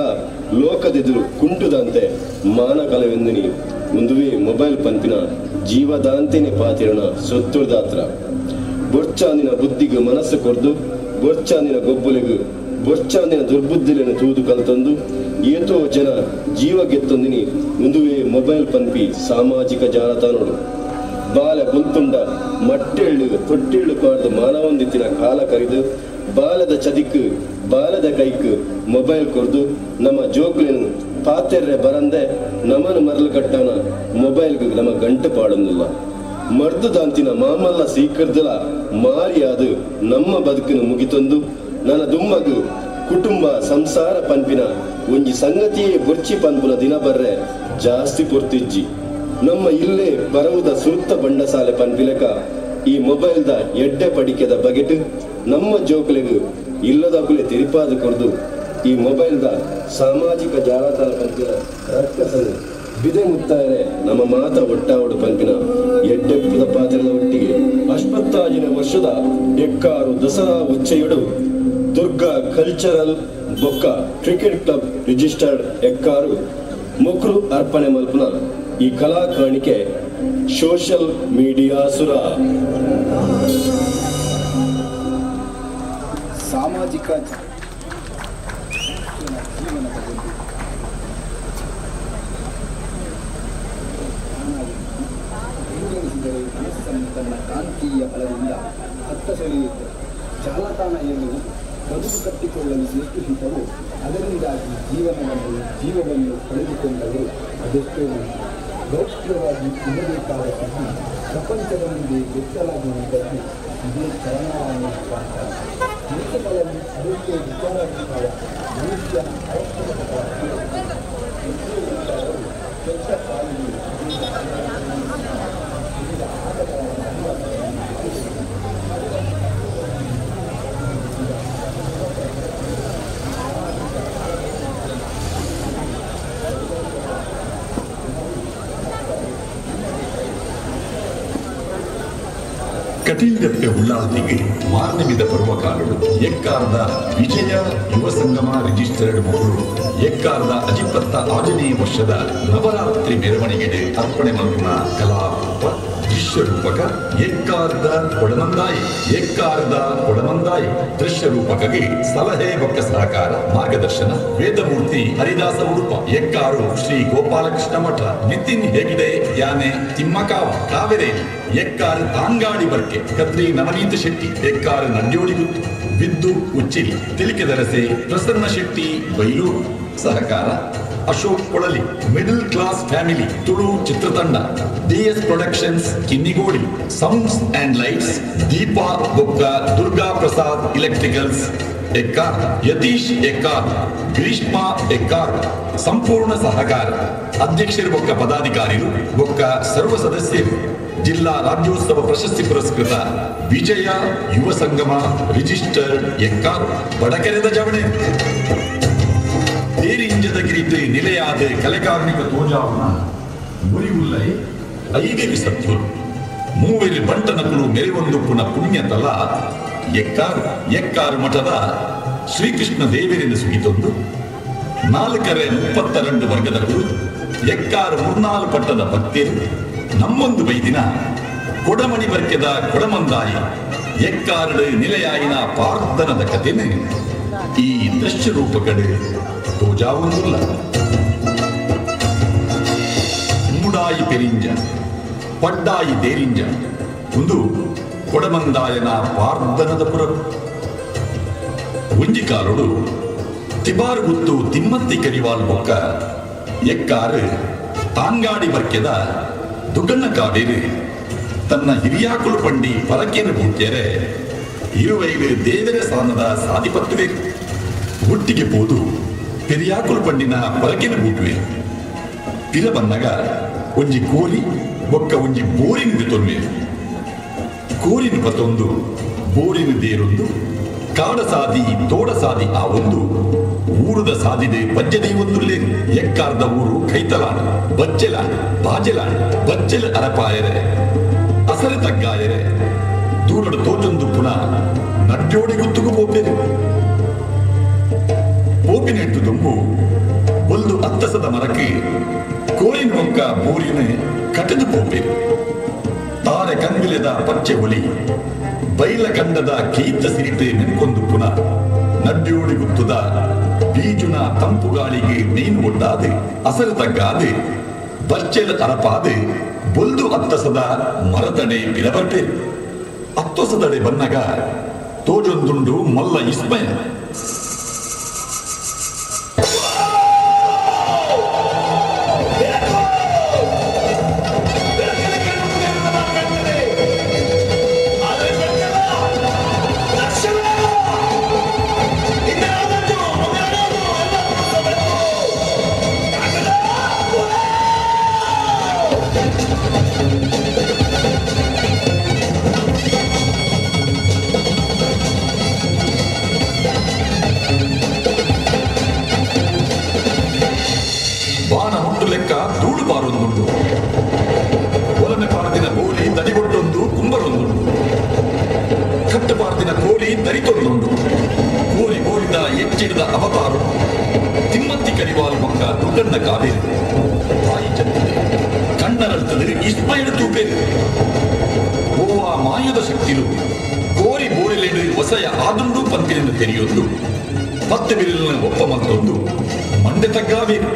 ಲೋಕದೆದುರು ಕುಂಟುದಂತೆ ಮಾನ ಕಲವೆಂದಿನಿ ಮುಂದುವೆ ಮೊಬೈಲ್ ಪಂಪಿನ ಜೀವದಾಂತೆನೆ ಪಾತಿರಣ ಸೊತ್ತುದಾತ್ರ ಬೊರ್ಚಾಂದಿನ ಬುದ್ಧಿಗೆ ಮನಸ್ಸು ಕೊರ್ದು ಬೊರ್ಚಾಂದಿನ ಗೊಬ್ಬುಲೆಗು ಬೊರ್ಚಾಂದಿನ ದುರ್ಬುದ್ಧಿಲೆನ ತೂದು ಕಲ್ತಂದು ಏತೋ ಜನ ಜೀವ ಗೆತ್ತೊಂದಿನಿ ಮುಂದುವೆ ಮೊಬೈಲ್ ಪಂಪಿ ಸಾಮಾಜಿಕ ಜಾಲತಾಣೋಡು ಬಾಲ ಕುಂತುಂಡ ಮಟ್ಟೆಳ್ಳು ತೊಟ್ಟೆಳ್ಳು ಪಾಡ್ದು ಮಾನವಂದಿತ್ತಿನ ಕಾಲ ಕರಿದು ಬಾಲದ ಚದಿಕ್ ಬಾಲದ ಕೈಕ್ ಮೊಬೈಲ್ ಕೊರ್ದು ನಮ್ಮ ಜೋಕುಲೇನು ಪಾತೆರ್ರೆ ಬರಂದೆ ನಮನು ಮರಲು ಕಟ್ಟವನ ಮೊಬೈಲ್ಗೆ ನಮ್ಮ ಗಂಟು ಪಾಡೊಂದಿಲ್ಲ ಮರ್ದು ದಾಂತಿನ ಮಾಮಲ್ಲ ಸೀಕರ್ದಲ ಮಾರಿಯಾದು ನಮ್ಮ ಬದುಕನ್ನು ಮುಗಿತೊಂದು ನನ್ನ ದುಮ್ಮಗು ಕುಟುಂಬ ಸಂಸಾರ ಪಂಪಿನ ಒಂಜಿ ಸಂಗತಿಯೇ ಬೊರ್ಚಿ ಪಂಪುನ ದಿನ ಬರ್ರೆ ಜಾಸ್ತಿ ಪೊರ್ತಿಜ್ಜಿ ನಮ್ಮ ಇಲ್ಲೇ ಬರವುದ ಸುತ್ತ ಬಂಡಸಾಲೆ ಪಂಪಿಲಕ ಈ ಮೊಬೈಲ್ದ ಎಡ್ಡೆ ಪಡಿಕೆದ ಬಗೆಟ್ ನಮ್ಮ ಜೋಕುಲೆಗು ಇಲ್ಲದಕ್ಕುಲೆ ತಿರುಪಾದ ಕೊರ್ದು ಈ ಮೊಬೈಲ್ದ ಸಾಮಾಜಿಕ ಜಾಲತಾಣ ಪಂಪಿನ ರಕ್ಕಸನು ಬಿದೆ ಮುತ್ತಾಯರೆ ನಮ್ಮ ಮಾತ ಒಟ್ಟಾವಡು ಪಂಪಿನ ಎಡ್ಡೆಪ್ಪದ ಪಾತ್ರದ ಒಟ್ಟಿಗೆ ಅಶ್ವತ್ಥಾಜಿನ ವರ್ಷದ ಎಕ್ಕಾರು ದಸರಾ ಉಚ್ಚೆಯುಡು ದುರ್ಗಾ ಕಲ್ಚರಲ್ ಬೊಕ್ಕ ಕ್ರಿಕೆಟ್ ಕ್ಲಬ್ ರಿಜಿಸ್ಟರ್ಡ್ ಎಕ್ಕಾರು ಮೊಕ್ರು ಅರ್ಪಣೆ ಮಲ್ಪನ ಈ ಕಲಾ ಕಾಣಿಕೆ ಸೋಷಿಯಲ್ ಮೀಡಿಯಾ ಸುರ ಸಾಮಾಜಿಕ ಎಂದರೆ ಮನಸ್ಸನ್ನು ತನ್ನ ಕಾಂತೀಯ ಬಲದಿಂದ ಹತ್ತ ಸೆಳೆಯುತ್ತದೆ. ಜಾಲತಾಣ ಎನ್ನುವುದು ಬದುಕು ಕಟ್ಟಿಕೊಳ್ಳಲು ಎಷ್ಟು ಹಿತವೋ ಅದರಿಂದಾಗಿ ಜೀವವನ್ನು ಕಳೆದುಕೊಂಡವರು ಅದೆಷ್ಟೋ ಮಂದಿ. ಗೌಪ್ಯವಾಗಿ ಇರಬೇಕಾದ ಸುದ್ದಿ ಪ್ರಪಂಚದ ಮುಂದೆ ಗೊತ್ತಲಾಗುವುದಕ್ಕೆ ಇದೇ ಚಲನವಾದ ದೇಶಗಳಲ್ಲಿ ಅದಕ್ಕೆ ವಿಚಾರವಿದ್ದಾಗ ಮನುಷ್ಯನ ಅವಶ್ಯಕತೆ ಕೆಟ್ಟ ಕಾಲದಲ್ಲಿ ಕಟೀಲ್ಗಟ್ಟೆ ಉಳ್ಳಾಲ್ತಿಗೆ ಮಾರ್ನವಿದ ಪರ್ವಕಾಲಗಳು ಎಕ್ಕಾರದ ವಿಜಯ ಯುವ ಸಂಗಮ ರಿಜಿಸ್ಟರ್ಡ್ ಮಗಳು ಎಕ್ಕಾರದ ಅಜಿಪತ್ತ 6ನೇ ವರ್ಷದ ನವರಾತ್ರಿ ಮೆರವಣಿಗೆಗೆ ಅರ್ಪಣೆ ಮಲ್ಪನ ಕಲಾರೂಪ ದೃಶ್ಯ ರೂಪಕ ಎಕ್ಕಾರದ ಕೊಡಮಂದಾಯಿ ದೃಶ್ಯ ರೂಪಕಗೆ ಸಲಹೆ ಬೊಕ್ಕ ಸಹಕಾರ ಮಾರ್ಗದರ್ಶನ ವೇದಮೂರ್ತಿ ಹರಿದಾಸ ಉಡುಪ ಎಕ್ಕಾರು ಶ್ರೀ ಗೋಪಾಲಕೃಷ್ಣ ಮಠ ನಿತಿನ್ ಹೆಗ್ಡೆ ಯಾನೆ ತಿಮ್ಮಕಾವ ಕಾವೇರೇಲಿ ಎಕ್ಕಾರು ತಾಂಗಾಡಿ ಬರ್ಕೆ ಕದ್ರಿ ನವನೀತ ಶೆಟ್ಟಿ ಎಕ್ಕಾರು ನಂಜೋಡಿ ಗುತ್ತು ವಿದ್ದು ಉಚ್ಚಿರಿ ತಿಲಿಕೆದರಸೆ ಪ್ರಸನ್ನ ಶೆಟ್ಟಿ ಬೈಲೂರು ಸಹಕಾರ Ashok Kolali middle class family Tulu ಚಿತ್ರತಂಡ DS productions Kinnigodi sounds and lights Deepa ಬೊಕ್ಕ ದುರ್ಗಾ ಪ್ರಸಾದ್ ಎಲೆಕ್ಟ್ರಿಕಲ್ಸ್ ಎಕ್ಕಾರ್ ಯತೀಶ್ ಎಕ್ಕಾರ್ ಗ್ರೀಷ್ಮ ಎಕ್ಕಾರ್ ಸಂಪೂರ್ಣ ಸಹಕಾರ ಅಧ್ಯಕ್ಷರು ಬೊಕ್ಕ ಪದಾಧಿಕಾರಿಗಳು ಬೊಕ್ಕ ಸರ್ವ ಸದಸ್ಯರು ಜಿಲ್ಲಾ ರಾಜ್ಯೋತ್ಸವ ಪ್ರಶಸ್ತಿ ಪುರಸ್ಕೃತ ವಿಜಯ ಯುವ ಸಂಗಮ ರಿಜಿಸ್ಟರ್ಡ್ ಎಕ್ಕಾರ್ ಬಡಕೆರೆದ ಜವಣೆ தேரிஞ்சதகிரித்து நிலையாது கலைகார்மிக தோஜாவுನ ಮುರಿವುಲ್ಲೈ ಐದೇವಿ ಸತ್ಯುರು ಮೂವೆರಿ ಬಂಟನಕುಲು ಮೆರೆವೊಂದುಪ್ಪುನ ಪುಣ್ಯತಲ ಎಕ್ಕಾರು ಮಠದ ಶ್ರೀಕೃಷ್ಣ ದೇವರಿಂದ ಸುಗಿತೊಂದು 432 ವರ್ಗದ ಗುರು ಎಕ್ಕಾರು 34 ಪಟ್ಟದ ಭಕ್ತಿಯರು ನಮ್ಮೊಂದು ಬೈದಿನ ಕೊಡಮಣಿ ವರ್ಗದ ಕೊಡಮಂದಾಯಿ ಎಕ್ಕಾರಡು ನಿಲೆಯಾಯಿನ ಪಾರ್ಧನದ ಕಥೆನೆ ಈ ದೃಶ್ಯ ರೂಪಕಡೆ ತೋಜಾವುದಿಲ್ಲ ಮೂಡಾಯಿ ಪೆರಿಂಜ ಪಡ್ಡಾಯಿ ದೇರಿಂಜ ಒಂದು ಕೊಡಮಂದಾಯನ ಪಾರ್ಧನದ ಪುರ ಒಂಜಿಕಾಲುಡು ತಿಬಾರು ಗುತ್ತು ತಿಮ್ಮತ್ತಿ ಕರಿವಾಲ್ ಬೊಕ್ಕ ಎಕ್ಕಾರು ತಾಂಗಾಡಿ ಬರ್ಕೆದ ದುಗ್ಗಣ್ಣ ಕಾವೇರಿ ತನ್ನ ಹಿರಿಯಾಕುಳು ಪಂಡಿ ಪರಕೇನ ಬೂಟ್ಯರೆ ಇರುವೈದು ದೇವರ ಸ್ಥಾನದ ಸಾಧಿಪತ್ತುವೆ ಒಟ್ಟಿಗೆ ಪೋದು ಪೆರಿಯಾಕುಲು ಪಂಡಿನ ಪರಕಿನ ಬೂಟುವೆ ಪಿರ ಬನ್ನಗ ಒಂಜಿ ಕೋರಿ ಬೊಕ್ಕ ಒಂಜಿ ಬೋರಿನ ತೊನ್ವೆ ಕೋರಿನ ಪತ್ತೊಂದು ಬೋರಿನ ದೇರೊಂದು ಕಾಡ ಸಾದಿ ತೋಡ ಸಾದಿ ಆ ಒಂದು ಊರುದ ಸಾದಿದೆ ಬಜ್ಜದಿ ಒಂದುಲ್ಲೇ ಎಕ್ಕಾರ್ದ ಊರು ಕೈತಲಾಣ ಬಜ್ಜೆಲಾಣ ಬಾಜೆಲಾಣ ಬಜ್ಜೆಲ ಅರಪಾಯರೆ ಅಸರೆ ತಗ್ಗಾಯರೆ ದೂರಡ ತೋಜೊಂದು ಪುನಃ ನಡ್ಜೋಡಿ ಗುತ್ತುಗು ಹೋಗ್ಬೇಕು ಪೋಪಿನೆಟ್ಟು ತುಂಬು ಒಂದು ಅತ್ತಸದ ಮರಕ್ಕೆ ಕೋರಿನ ಮೊಕ್ಕ ಬೋರಿನ ಕಟದು ಪೋಪೇರು ತಾರೆ ಕಂಗಿಲೆದ ಪಚ್ಚೆ ಒಲಿ ಬೈಲ ಕಂಡದ ಕೀತ ಸಿರಿತೆ ನೆನ್ಕೊಂದು ಪುನಃ ನಡ್ಜೋಡಿ ಗುತ್ತುದ ಬೀಜುನ ತಂಪು ಗಾಳಿಗೆ ಮೀನು ಒಡ್ಡಾದೆ ಅಸರು ತಗ್ಗಾದೆ ಬಚ್ಚೆಲ ಅರಪಾದೆ ಬೊಲ್ದು ಅತ್ತಸದ ಮರದಡೆ ಬಿರಬರ್ಪೇರು ಅತ್ತೊಸದಡೆ ಬನ್ನಗ ತೋಜೊಂದುಂಡು ಮಲ್ಲ ಇಸ್ಮಯ ಬಾಣ ಹುಟ್ಟು ಲೆಕ್ಕ ಧೂಳು ಬಾರೊಂದುಂಟು ಒಲಮೆ ಪಾರ್ದಿನ ಗೋಲಿ ದಡಿಗೊಟ್ಟೊಂದು ಕುಂಬರೊಂದುಂಟು ಕಟ್ಟು ಪಾರ್ದಿನ ಕೋಲಿ ದರಿತೊಂದುಂಟು ಕೋರಿ ಗೋಲಿದ ಎಚ್ಚಿಡಿದ ಅವತಾರು ತಿಮ್ಮತ್ತಿ ಕರಿವಾಲ್ ಮಕ್ಕ ದುಡ್ಡಣ್ಣ ಕಾವೇರಿ ತಾಯಿ ಚತ್ತಿದೆ ಕಣ್ಣರಳ್ತದೆ ಇಸ್ಮೈಲ್ ತೂಪೇರು ಓವ ಮಾಯದ ಶಕ್ತಿಲು ಕೋರಿ ಬೋರಿಲೆಡು ಹೊಸಯ ಆದುಂಡು ಪಂತಿನಿಂದ ತೆರೆಯೊಂದು 10 ಬಿರಿಲಿನ ಒಪ್ಪ ಮತ್ತೊಂದು ಮಂಡೆ ತಗ್ಗಾವೇರು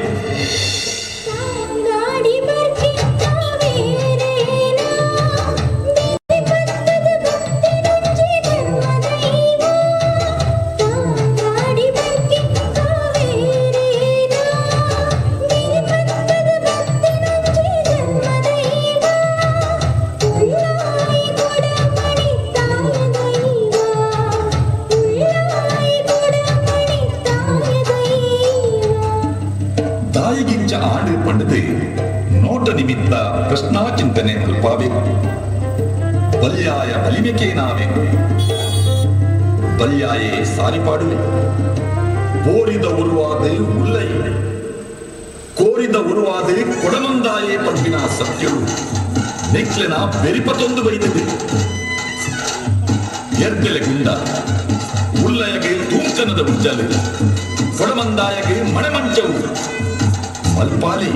ಗಾಡಿ ಬರ್ತಿ ಕಾವೇರೇನಾ ಸಾಯಿಗಿಂಚ ಆಡು ಪಂಡದೆ ನೋಟ ನಿಮಿತ್ತ ಪ್ರಶ್ನಾ ಚಿಂತನೆ ಅಲ್ಪಾಬೇಕು. ಬಲ್ಯಾಯ ಬಲಿಮೆಕೇನಾವೆ ಬಲ್ಯಾಯೇ ಸಾರಿಪಾಡುವೆ. ಕೋರಿದ ಉರುವಾದೆ ಉಲ್ಲೈ ಕೋರಿದ ಉರುವಾದೆ ಕೊಡಮಂದಾಯೇ ಪಂಪಿನ ಸತ್ಯರು ನೆಕ್ಲೆನ ಬೆರಿಪತೊಂದು ಬೈದಿದೆ. ಎರ್ದೆಲೆ ಗುಂಡ ಉಲ್ಲಯಗೆ ತೂಂಕನದ ಉಜ್ಜಲು ಕೊಡಮಂದಾಯಗೆ ಮಣೆಮಂಚವು ಮಲ್ಪಾಲಿ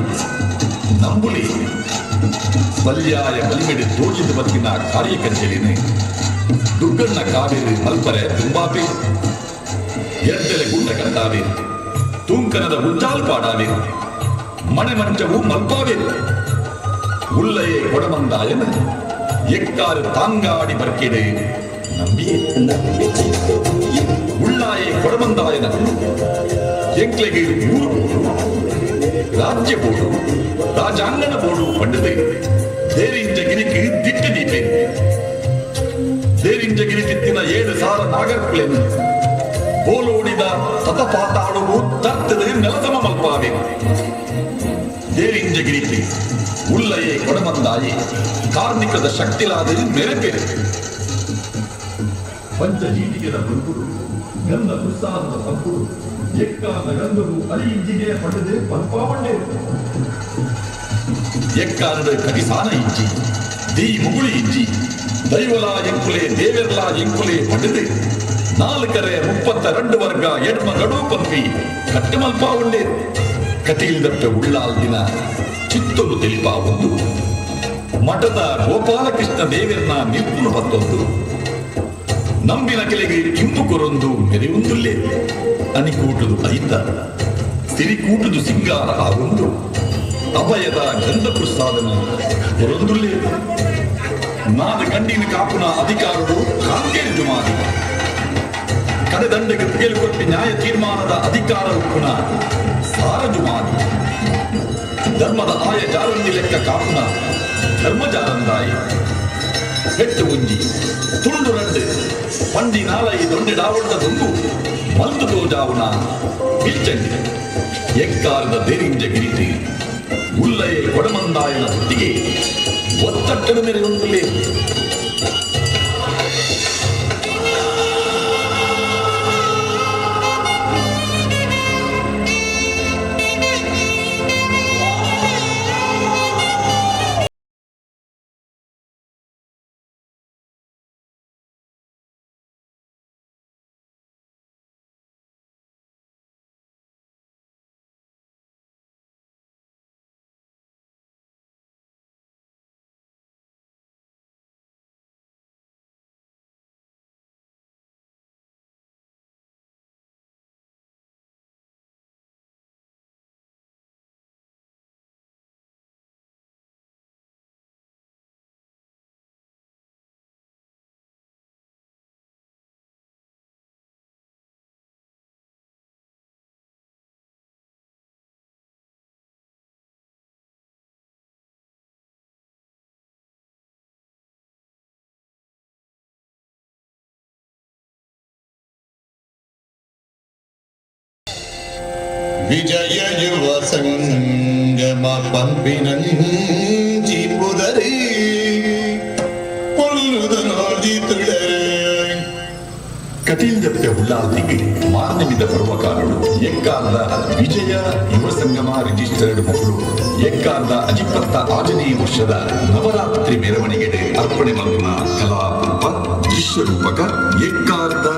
ನಂಬುಲಿ ಬಲ್ಯಾಯ ಬಲಿಮೆಡೆ ತೋಜಿದ ಬದುಕಿನ ಕಾರ್ಯಕಂಚಲಿನೆ ದುಗ್ಗಣ್ಣ ಕಾವೇರಿ ಮಲ್ಪರೆ ತುಂಬಾಪೆ ಎರ್ದೆಲೆ ಗುಂಡ ಕಂಡಾವೆ ತೂಂಕನದ ಉಜ್ಜಾಲು ಪಾಡಾವೆ ಮಣೆಮಂಚವು ಮಲ್ಪಾವೆ ಉಲ್ಲಯೇ ಕೊಡಮಂದಾಯನ ಎಕ್ಕಾರು ತಾಂಗಾಡಿ ಬರ್ಕಿಡೆ ನಂಬಿಯೇ ಉಳ್ಳಾಯೇ ಕೊಡಮಂದಾಯನ ಎಂಕ್ಲೆಗೆ ಊರು ಬೋಡು ರಾಜ್ಯ ಬೋಡು ರಾಜಾಂಗಣ ಬೋಡು ಪಂಡದೆ ದೇರಿಂಜಗಿರಿಗೆ ದಿಟ್ಟ ದೀಪೆ ದೇರಿಂಜಗಿರಿ ತಿತ್ತಿನ 7,000 ನಾಗರ್ಕುಳೆನು ಬೋಲೋಡಿದ ತತಪಾತಾಡುವು ತರ್ತದೆ ನೆಲಸಮ ಮಲ್ಪಾವೆ ದೇರಿಂಜಗಿರಿ ಉಲ್ಲಯೇ ಕೊಡಮಂದಾಯೇ ಕಾರ್ಮಿಕದ ಶಕ್ತಿಲಾದ ಮೆರೆಪೆರೆ ಪಂಚಜೀಟಿಗೆದ ಬುರುಕುಡು ಗಂಧ ಉತ್ಸಾಹದ ಪಂಪುಡು ಎಕ್ಕಾದ ಗಂಧವು ಅಲಿಯಿಂಜಿಗೆ ಪಡೆದೆ ಪಂಪಾವಂಡೆ ಎಕ್ಕಾರದ ಕಟಿಸಾನ ಇಂಜಿ ದೀ ಮುಗುಳಿ ಇಂಜಿ ದೈವಲ ಎಂಕುಲೆ ದೇವೆರ್ಲ ಎಂಕುಲೆ ಪಡೆದೆ 432 ವರ್ಗ ಎಡ್ಮಗಡು ಪಂಪಿ ಕಟ್ಟಮಲ್ಪಾವಂಡೆ ಕಟೀಲ್ದಪ್ಪೆ ಉಳ್ಳಾಲ್ ದಿನ ಚಿತ್ತೊಂದು ತಿಳಿಪಾ ಒಂದು ಮಠದ ಗೋಪಾಲಕೃಷ್ಣ ದೇವೆರ್ನ ನಿಲ್ಪುನು ಹೊತ್ತೊಂದು ನಂಬಿನ ಕೆಲೆಗೆ ಇಂಪು ಕೊರೊಂದು ಮೆರೆಯೊಂದುಲ್ಲೇ ಅನಿಕೂಟದು ಐತ ಸಿರಿಕೂಟದು ಸಿಂಗಾರ ಆಗೊಂದು ಅಭಯದ ಗಂಧ ಪ್ರಸಾದನ ಕೊರೊಂದುಲ್ಲೇ ನಾದ ಕಂಡಿನ ಕಾಪುನ ಅಧಿಕಾರವು ಕಾಂಕೇರಿದು ಮಾದಿ ಕಡೆದಂಡೆಗೆ ಕೇಳಿಕೊಟ್ಟಿ ನ್ಯಾಯ ತೀರ್ಮಾನದ ಅಧಿಕಾರ ಉಪ್ಪುನ ಸಾರಜು ಮಾದಿ ಧರ್ಮದ ಆಯ ಜಾರಂದಿ ಲೆಕ್ಕ ಕಾಪುನ ಧರ್ಮಜಾರಂದಾಯಿ ಬೆಟ್ಟು ಉಂಜಿ ತುಂಡು ರಂಡು ಪಂಡಿ ನಾಲೈ ದೊಂಡೆಡಾವಣ್ಣದೊಂದು ಮಲ್ದು ತೋಜಾವುನ ಬಿಲ್ಚಂಡಿ ಎಕ್ಕಾರದ ದೇರಿಂಜ ಗಿರಿಟಿ ಉಲ್ಲಯೇ ಕೊಡಮಂದಾಯನ ಹೊತ್ತಿಗೆ ಒತ್ತಟ್ಟದ ಮೆರೆಯೊಂದುಲೇ ವಿಜಯ ಯುವ ಸಂಗಮ ಪಂಪಿನಂಚಿ ಪುದರಿ ಪೊಲ್ಲುದ ನೋಡಿ ತುಳರೆ ಕಟೀಲ್ದಪ್ಪೆ ಉಳ್ಳಾಲ್ತಿಗೆ ಮಾರ್ನಮಿದ ಪರ್ವಕಾಲಗಳು ಎಕ್ಕಾರದ ವಿಜಯ ಯುವ ಸಂಗಮ ರಿಜಿಸ್ಟರ್ಡ್ ಮಕ್ಕಳು ಎಕ್ಕಾರದ ಅಜಿಪತ್ತ 6ನೇ ವರ್ಷದ ನವರಾತ್ರಿ ಮೆರವಣಿಗೆ ಅರ್ಪಣೆ ಮಲ್ಪನ ಕಲಾರೂಪ ದೃಶ್ಯ ರೂಪಕ ಎಕ್ಕಾರದ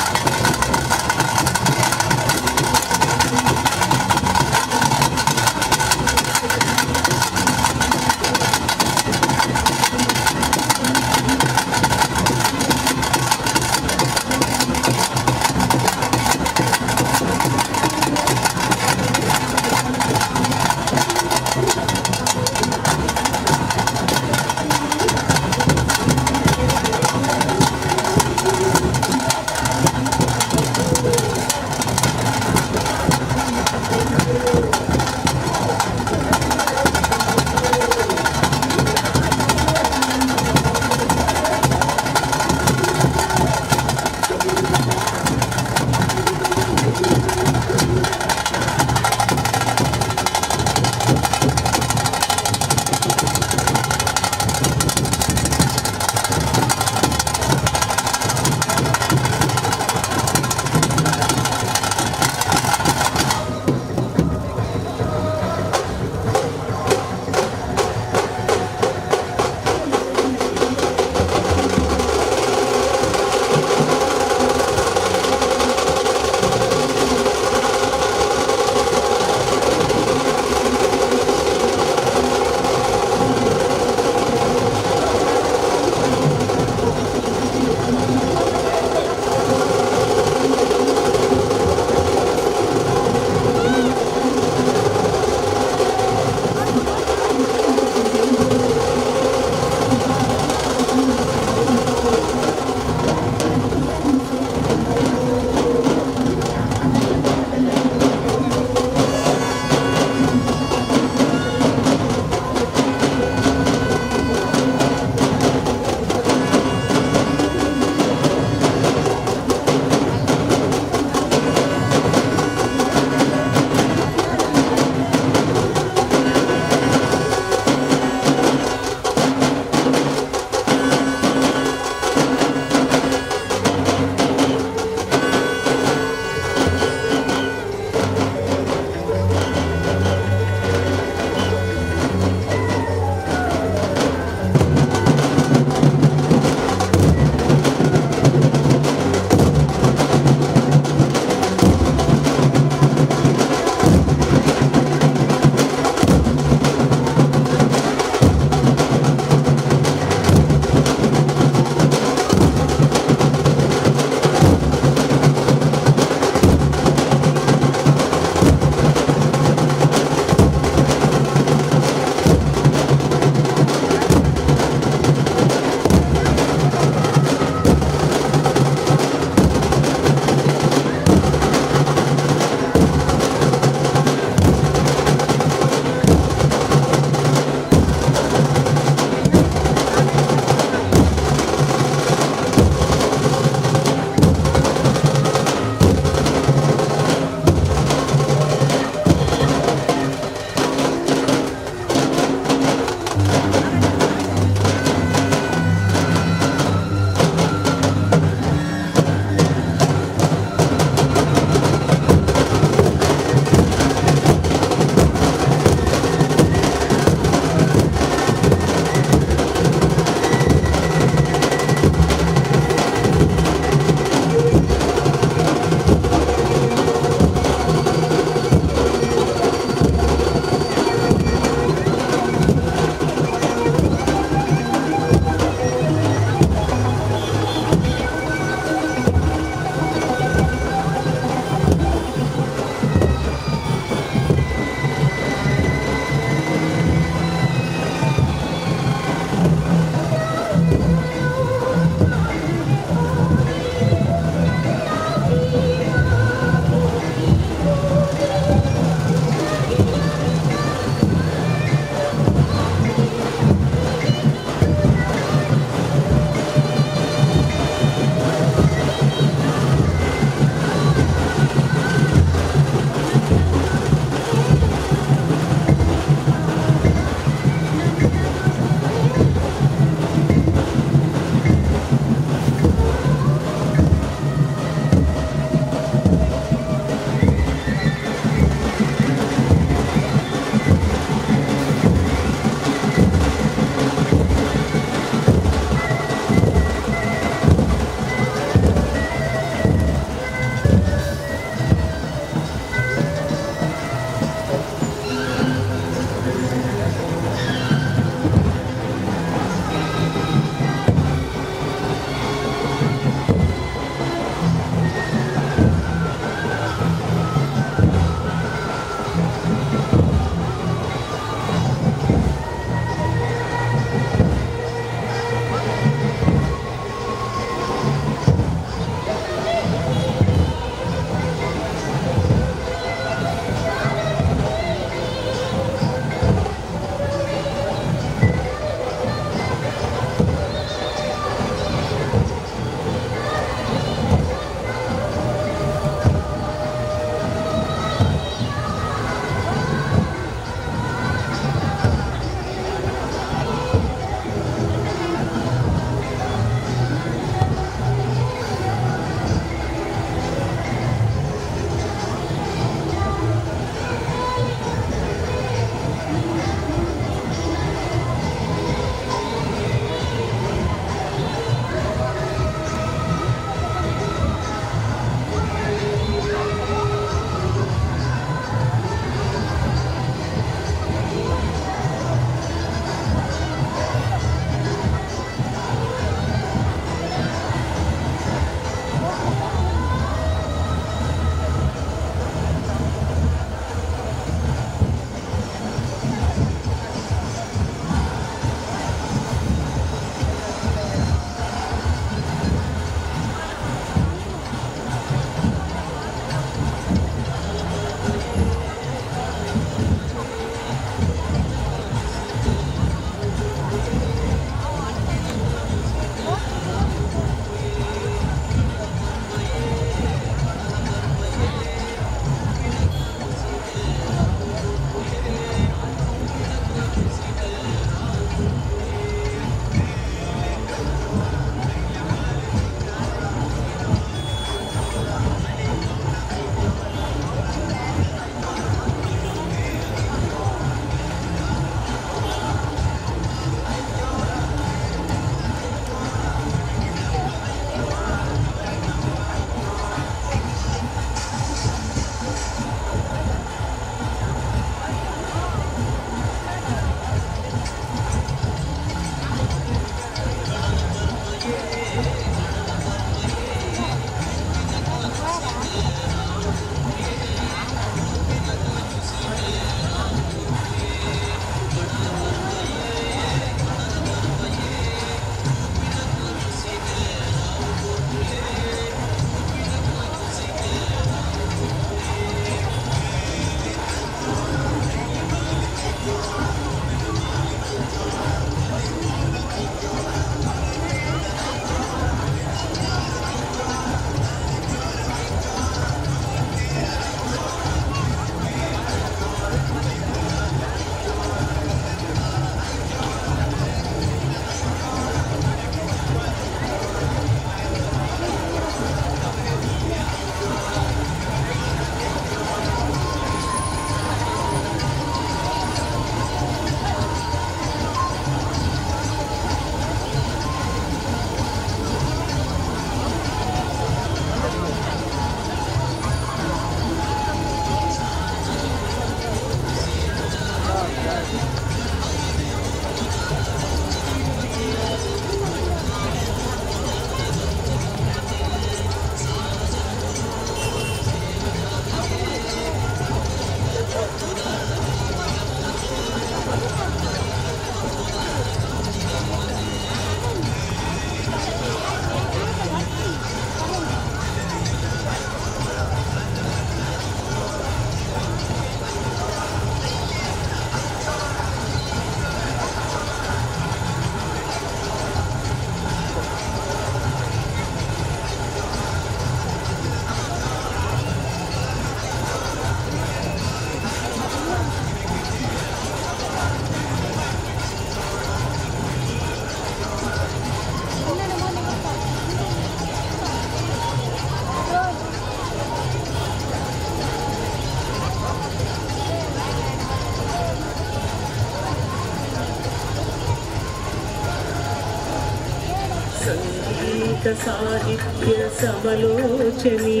ಸಾಹಿತ್ಯ ಸಮಲೋಚನಿ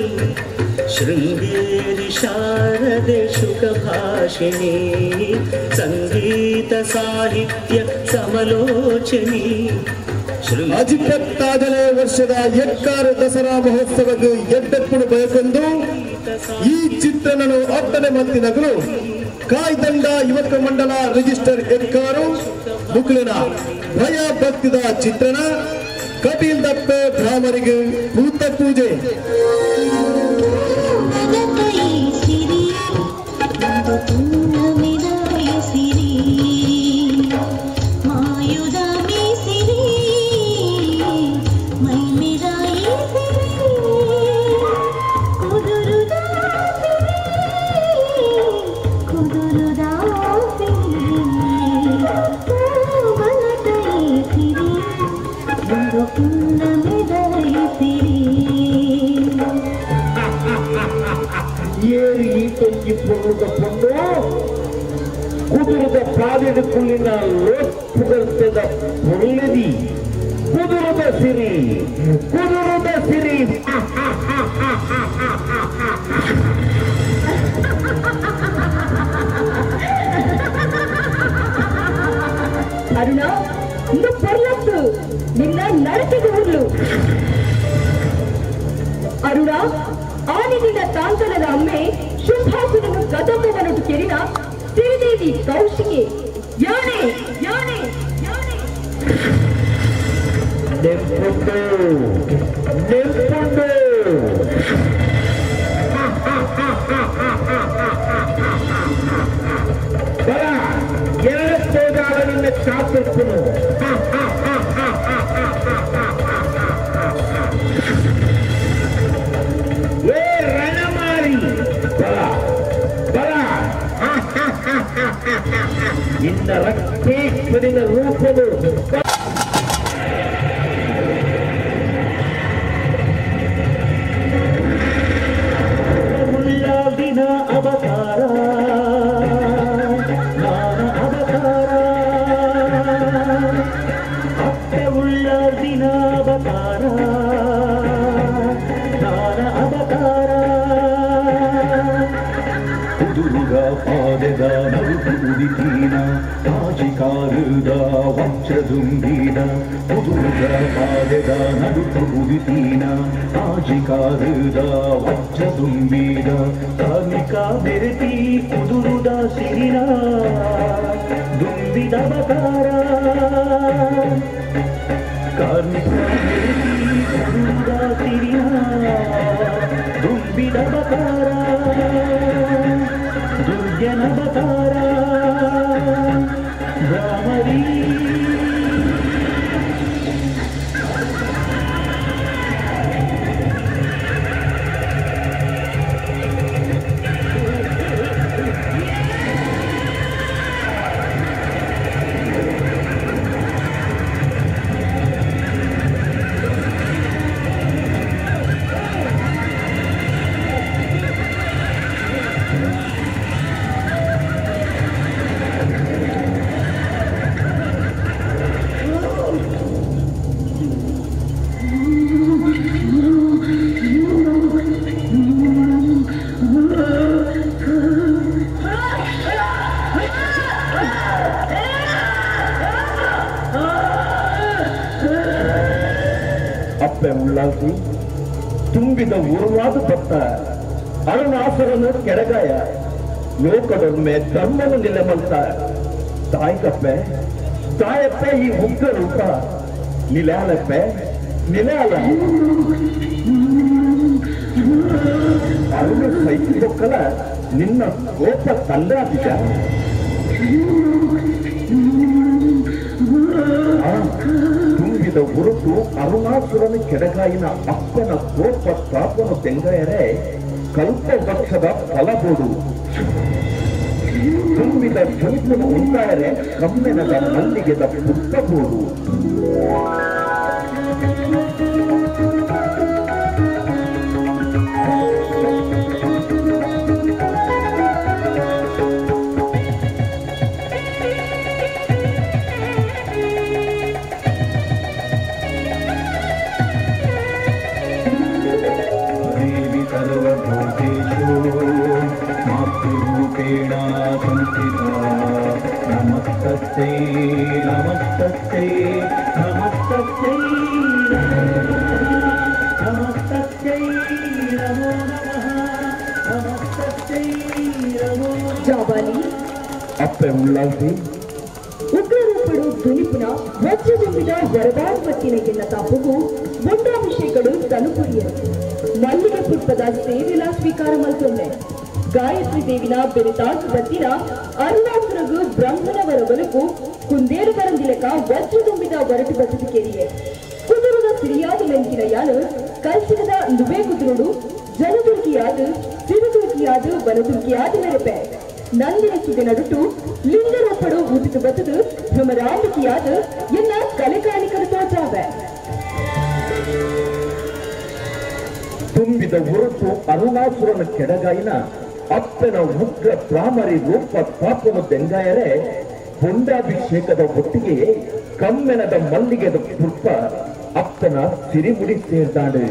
ಶೃಂಗೇರಿ ಶಾರದೆ ಶುಕ ಭಾಷಿಣಿ ಸಂಗೀತ ಸಾಹಿತ್ಯ ಸಮಲೋಚನಿ 27ನೇ ವರ್ಷದ ಎಕ್ಕಾರ ದಸರಾ ಮಹೋತ್ಸವಕ್ಕೆ ಎಡ್ಡೆಪ್ಪುಡು ಬಯಕೆಂದು ಈ ಚಿತ್ರನನ್ನು 10ನೇ ಮಂತಿನಗಳು ಕಾಯ್ದಂಡ ಯುವಕ ಮಂಡಲ ರಿಜಿಸ್ಟರ್ ಎಕ್ಕಾರು ಮುಕ್ಲಿನ ಭಯ ಭಕ್ತಿದ ಚಿತ್ರಣ ಕಟೀಲ್ ದಪ್ಪೆ ಬ್ರಾಹ್ಮರಿಗೆ ಭೂತ ಪೂಜೆ ಕುದುರದ ಪಾದೆಡುಕುಳ್ಳಿನ ಲೋಪುಗಲ್ತದ ಒಳ್ಳೆದಿ ಕುದುರದ ಸಿರಿ ಅರುಣ ಇನ್ನು ಬರ್ಲತ್ತು ನಿನ್ನ ನಡತೆಗೆ ಹುಲ್ಲು ಅರುಣ ಆನಿನ ತಾಂತನದ ಅಮ್ಮೆ ಶುಭಾಸುರನು ಕದಂಬವನೊಟ್ಟು ಕೆರಿನ ಶ್ರೀದೇವಿ ಕೌಶಿಗೆ ಯಾನೆ ಯಾನೆ ಯಾನೆ ನೆಂಪುಂಡು ಬರ ಎರಡು ತೋದಾಳ ನಿನ್ನ ಚಾಪಿರ್ಪುನು ನಿನ್ನ ರಕ್ತೇಶ್ವರಿನ ರೂಪವು ಉಳ್ಳಾದಿನ ಅವತಾರ ನಾನ ಅವತಾರ ಅಪ್ಪೆ ಉಳ್ಳಾದಿನ ಅವತಾರ ನಾನ ಅವತಾರ ಕುದುರುಗ ಪಾದದ ನಡುಕುದಿತೀನ ಕಾಜಿಕಾಲದ ವಜ್ರದುಂಬಿನ ಕುದುರುಗ ಪಾದದ ನಡುಕುದಿತೀನ ಕಾಜಿಕಾಲದ ವಜ್ರದುಂಬಿನ ಕಾರ್ಮಿಕ ಬೆರೆತಿ ಕುದುರುದ ಸಿರಿನ ದುಂಬಿದ ಬಕಾರ ಕಾರ್ಮಿಕ ಬೆರೆತಿ ಕುದುರುದ ಸಿರಿನ ದುಂಬಿದ ಬಕಾರ ದುರ್ಜನ ಬಕಾರ ಭ್ರಮರಿ ಅಪ್ಪೆ ಉಳ್ಳಾಸಿ ತುಂಬಿದ ಉರುವಾದ ಭಕ್ತ ಅರುಣಾಸುರನು ಕೆಳಗಾಯ ಲೋಕದೊಮ್ಮೆ ಧರ್ಮನ ನಿಲೆಮಂತ ತಾಯಪ್ಪೆ ಈ ಉಗ್ರ ರೂಪ ನಿಲಾಲಪ್ಪೆ ನಿಲಾಲ ಅರುಣ ಸೈತಿಗೊಕ್ಕಲ ನಿನ್ನ ಕೋಪ ತಲ್ಲಾದಿದ ತುಂಬಿದ ಉರುಟು ಅರುಣಾಸುರನ ಕೆಡಗಾಯಿನ ಅಪ್ಪನ ಕೋಪ ತಾಪನ ತೆಂಗಯರೇ ಕಲ್ಪವೃಕ್ಷದ ಫಲಬೋಡು ತುಂಬಿದ ಚಂಪನ ಉಂಟಾಯರೆ ಕಮ್ಮೆನದ ಮಲ್ಲಿಗೆದ ಪುಟ್ಟಬೋಡು ಜಾಬಾಲಿ ಅಪ್ಪೆ ಉಳ್ಳಾಲ್ತಿ ಉಗ್ರರೂಪಡು ದುನಿಪುನ ವಜ್ರದುಂಬಿದ ವರದಾರ್ವತ್ತಿನ ಎನ್ನ ತಾಪುಗು ಬೊಂಡಾಭಿಷೇಕಗಳು ತನುಪುರಿಯರು ಮಲ್ಲಿಗೆ ಪುಷ್ಪದ ಸೇವೆಲ ಸ್ವೀಕಾರ ಮಲ್ತೊಂಡೆ ಗಾಯತ್ರಿ ದೇವಿನ ಬೆರೆತಾಜು ಬತ್ತಿನ ಅರುಣಾಸುರಗು ಬ್ರಹ್ಮನವರ ಬಲಕು ಕುಂದೇರು ಬರಂದಿಲಕ ವಜ್ರದುಂಬಿದ ಹೊರಟು ಬಸದು ಕೇರಿಯೆ ಕುದುರದ ಸಿರಿಯಾದ ಲೆಂಕಿನ ಯಾನು ಕಲ್ಸಿರದ ನುಬೆ ಕುದುರುಡು ಜನದುರ್ಗಿಯಾದ ಸಿರುದುರ್ಗಿಯಾದ ವನದುರ್ಗಿಯಾದ ನೆರಪೆ ನಂದಿನ ಸುದ್ದಿ ನಡುಟು ಲಿಂಗರೂಪಡು ಊದಿತು ಬತ್ತದು ಭ್ರಮರಾಂಬಿಕೆಯಾದ ಎಲ್ಲ ಕಲೆಕಾಣಿಕರು ತೋಚಾವೆ ತುಂಬಿದ ಹೊರತು ಅರುಣಾಸುರನ ಕೆಡಗಾಯಿನ ಅಪ್ಪನ ಉಗ್ರ ಪ್ರಾಮರಿ ರೂಪ ಪಾಪನು ದೆಂಗಾಯರೆ ಹೊಂಡಾಭಿಷೇಕದ ಒಟ್ಟಿಗೆ ಕಮ್ಮೆನದ ಮಲ್ಲಿಗೆದ ಪುಷ್ಪ ಅಪ್ಪನ ಸಿರಿಮುಡಿ ಸೇರ್ದಾಡು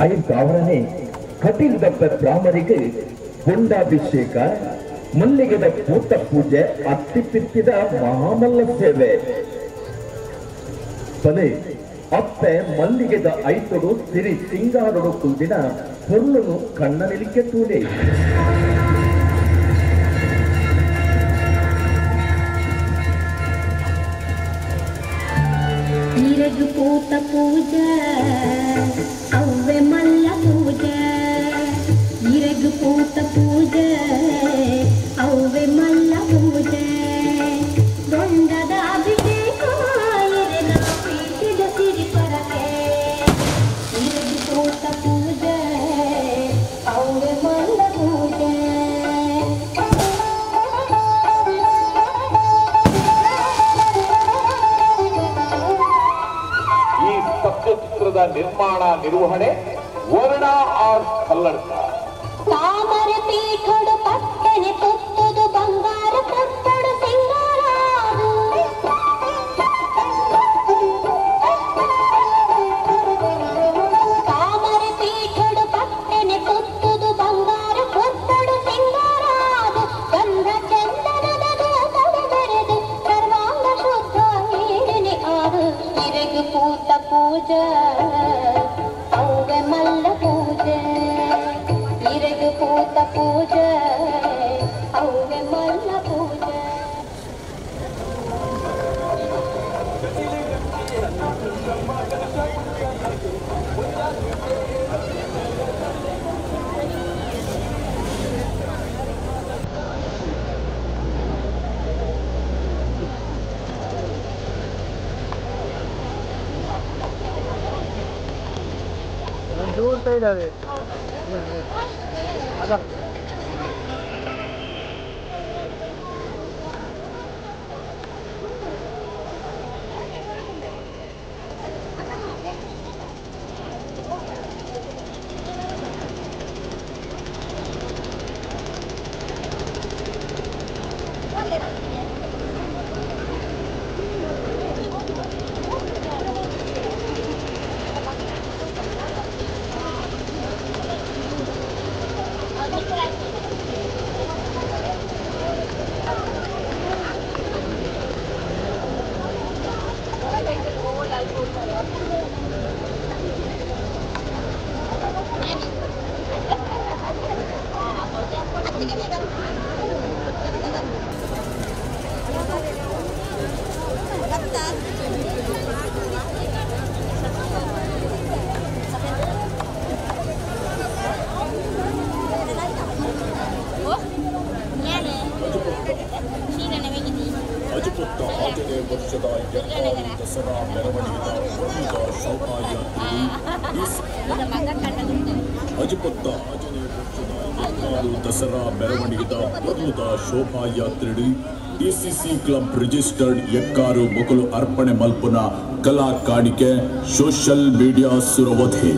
ಐದಾವರನೆ ಕಟೀಲ್ ದಬ್ಬ ಪ್ರಾಮರಿಗೆ ಹೊಂಡಾಭಿಷೇಕ ಮಲ್ಲಿಗೆದ ಪೂತ ಪೂಜೆ ಅತ್ತಿಪಿತ್ತಿದ ಮಹಾಮಲ್ಲ ಸೇವೆ ಬಲೆ ಅಪ್ಪೆ ಮಲ್ಲಿಗೆದ ಐತೊಡು ಸಿರಿ ಸಿಂಗಾರೊಡು ಕುಂದಿನ ಹೊರ್ಲನು ಕಣ್ಣ ನಿಲಿಕೆ ತೂಲೆ ಇರಗು ಪೂತ ಪೂಜೆ ಅವ್ವೆ ಮಲ್ಲ ಪೂಜೆ ಇರಗು ಪೂತ ಪೂಜೆ ಅವ್ವೆ ಮಲ್ಲ ಪೂಜೆ ದೊಂಡದ ಅಭಿಷೇಕ ಇರಗ ಪೀಠದ ಸಿರಿ ಪರಕೆ ಇರಗು ಪೂತ ಪೂಜೆ ಅವ್ವೆ ಮಲ್ಲ ಪೂಜೆ ಈ ತತ್ವಚಿತ್ರದ ನಿರ್ಮಾಣ ನಿರ್ವಹಣೆ ವರ್ಣ ಆರ್ ಕಲ್ಲಡ್ಕ ತಾಮರ ಪೀಠಡು ಪಟ್ಟನೆ ಪುತ್ತದು ಬಂಗಾರ ಪುತ್ತಡು ಸಿಂಗಾರಾದು ತಾಮರ ಪೀಠಡು ಪಟ್ಟನೆ ಪುತ್ತದು ಬಂಗಾರ ಪುತ್ತಡು ಸಿಂಗಾರಾದು ಗಂಧ ಚಂದನದ ಧೂಪದ ಬೆರೆದು ಸರ್ವಾಂಗ ಶುದ್ಧ ನೀರಿನಿ ಆದು ಇರಗು ಪೂತ ಪೂಜೆ ಅವ್ವೆ ಮಲ್ಲ ಪೂಜೆ ಇರಗು ಪೂತ ಪೂಜೆ ಅವ್ವೆ ಮಲ್ಲ ಪೂಜೆ ದೂರ ಇದ್ದಾವೆ ಅಜಪುತ್ತ ಆಚರಣೆ ವರ್ಷದ ದಸರಾ ಮೆರವಣಿಗೆ ಅಜಪುತ್ತ ಆಚರಣೆ ವರ್ಷದ Dasara ಮೆರವಣಿಗೆದ ವರ್ಣದ ಶೋಭಾಯಾತ್ರೆಡಿ TCC club registered Ekkar ಮೊಕಲು ಅರ್ಪಣೆ ಮಲ್ಪುನ ಕಲಾ ಕಾಣಿಕೆ ಸೋಷಿಯಲ್ ಮೀಡಿಯಾ ಸುರವಧೆ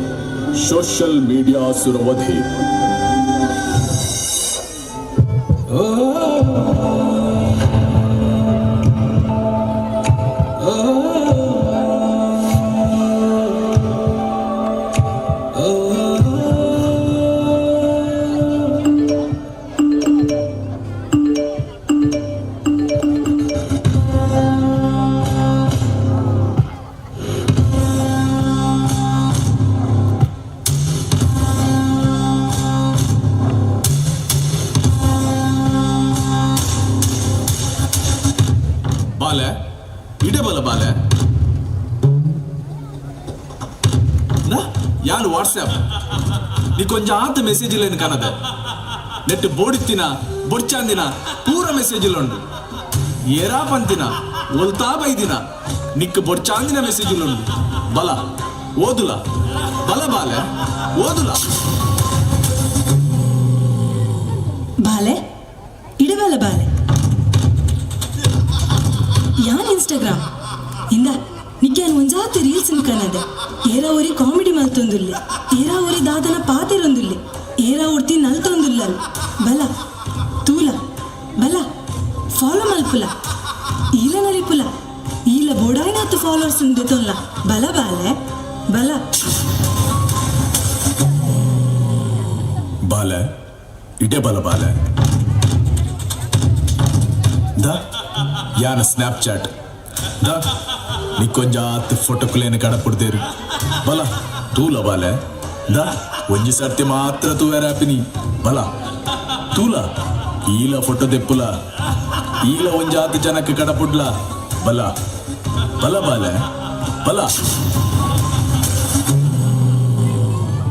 ಬಾಲೆ ಇಡೆ ಬಲ ಬಾಲೆ ಯಾರು ವಾಟ್ಸ್ಆಪ್ ನೀಕೊಂಜ ಆತ ಮೆಸೇಜ್ ಇಲ್ಲ ಕಾಣದೆ ನೆಟ್ ಬೋಡಿತ್ತಿನ ಬೊಡ್ಚಾಂದಿನ ಪೂರ ಮೆಸೇಜ್ ಇಲ್ಲ ಉಂಟು ಏರಾ ಪಂತಿನ ಒಲ್ತಾ ಬೈದಿನ ನಿಕ್ ಬೊಡ್ಚಾಂದಿನ ಮೆಸೇಜ್ ಇಲ್ಲ ಉಂಟು ಬಲ ಓದುಲ ಬಲ ಬಾಲೆ ಓದುಲ ಬಾಲೆ ಇಡಬಲ ಬಾಲೆ ಯಾನ್ ಇನ್ಸ್ಟಾಗ್ರಾಮ್ ಇಂದ ನಿಕ್ಯಾನ್ ಒಂಜಾತಿ ರೀಲ್ಸ್ ಕಾಣದೆ ಏರಾ ಊರಿ ಕಾಮಿಡಿ ಮಲ್ತೊಂದುಲ್ಲೆ ಏರಾ ಊರಿ ದಾದನ ಪಾತೆರೊಂದುಲ್ಲೆ ಏರಾ ಉಡ್ತಿ ನಲ್ತೊಂದುಲ್ಲಲ್ ಬಲ ತೂಲ ಬಲ ಫಾಲೋ ಮಲ್ಪುಲ ಈಲ ನಲಿಪುಲ ಈಲ ಬೋಡಾಯ್ನಾತು ಫಾಲೋವರ್ಸ್ ದೆತೊಲ್ಲ ಬಲ ಬಾಲೆ ಬಲ ಬಾಲೆ ಇಡೆ ಬಲ ಬಾಲೆ ದ ಯಾನ ಸ್ನ್ಯಾಪ್ಚಾಟ್ ದ ನಿಕ್ಕೊಂಜಾತ್ ಫೋಟೋ ಕುಲೇನ ಕಡಪುಡ್ದೇರು ಬಲ ತೂಲ ಬಾಲೆ ದ ಒಂಜಿ ಸರ್ತಿ ಮಾತ್ರ ತೂವೇರ ಆಪಿನಿ ಬಲ ತೂಲ ಈಲ ಫೋಟೋ ದೆಪ್ಪುಲ ಈಲ ಒಂಜಾತ್ ಜನಕ್ಕೆ ಕಡಪುಡ್ಲ ಬಲ ಬಲ ಬಾಲೆ ಬಲ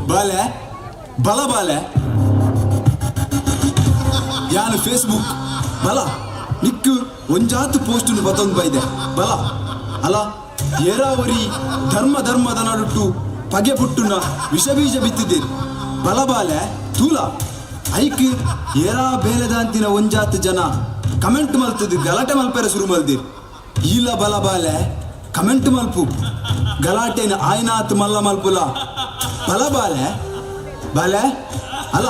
ಬಾಲೆ ಬಲ ಬಾಲೆ ಯಾನು ಫೇಸ್ಬುಕ್ ಬಲ ನಿಕ್ಕು ಒಂಜಾತು ಪೋಸ್ಟ್ ಬತ್ತೊಂದು ಬೈದೆ ಬಲ ಅಲ ಏರಾವರಿ ಧರ್ಮದ ನಡುಟ್ಟು ಪಗೆ ಪುಟ್ಟುನ ವಿಷಬೀಜ ಬಿತ್ತಿದ್ದೀರಿ ಬಲ ಬಾಲೆ ತೂಲ ಐಕ್ ಏರಾ ಬೇಲೆದಾಂತಿನ ಒಂಜಾತು ಜನ ಕಮೆಂಟ್ ಮಲ್ತದ್ದು ಗಲಾಟೆ ಮಲ್ಪೆರ ಶುರು ಮಲ್ದಿರಿ ಈಲ ಬಲ ಬಾಲೆ ಕಮೆಂಟ್ ಮಲ್ಪು ಗಲಾಟೆನ ಆಯ್ನಾತ್ ಮಲ್ಲ ಮಲ್ಪುಲ ಬಲ ಬಾಲೆ ಬಾಲೆ ಅಲ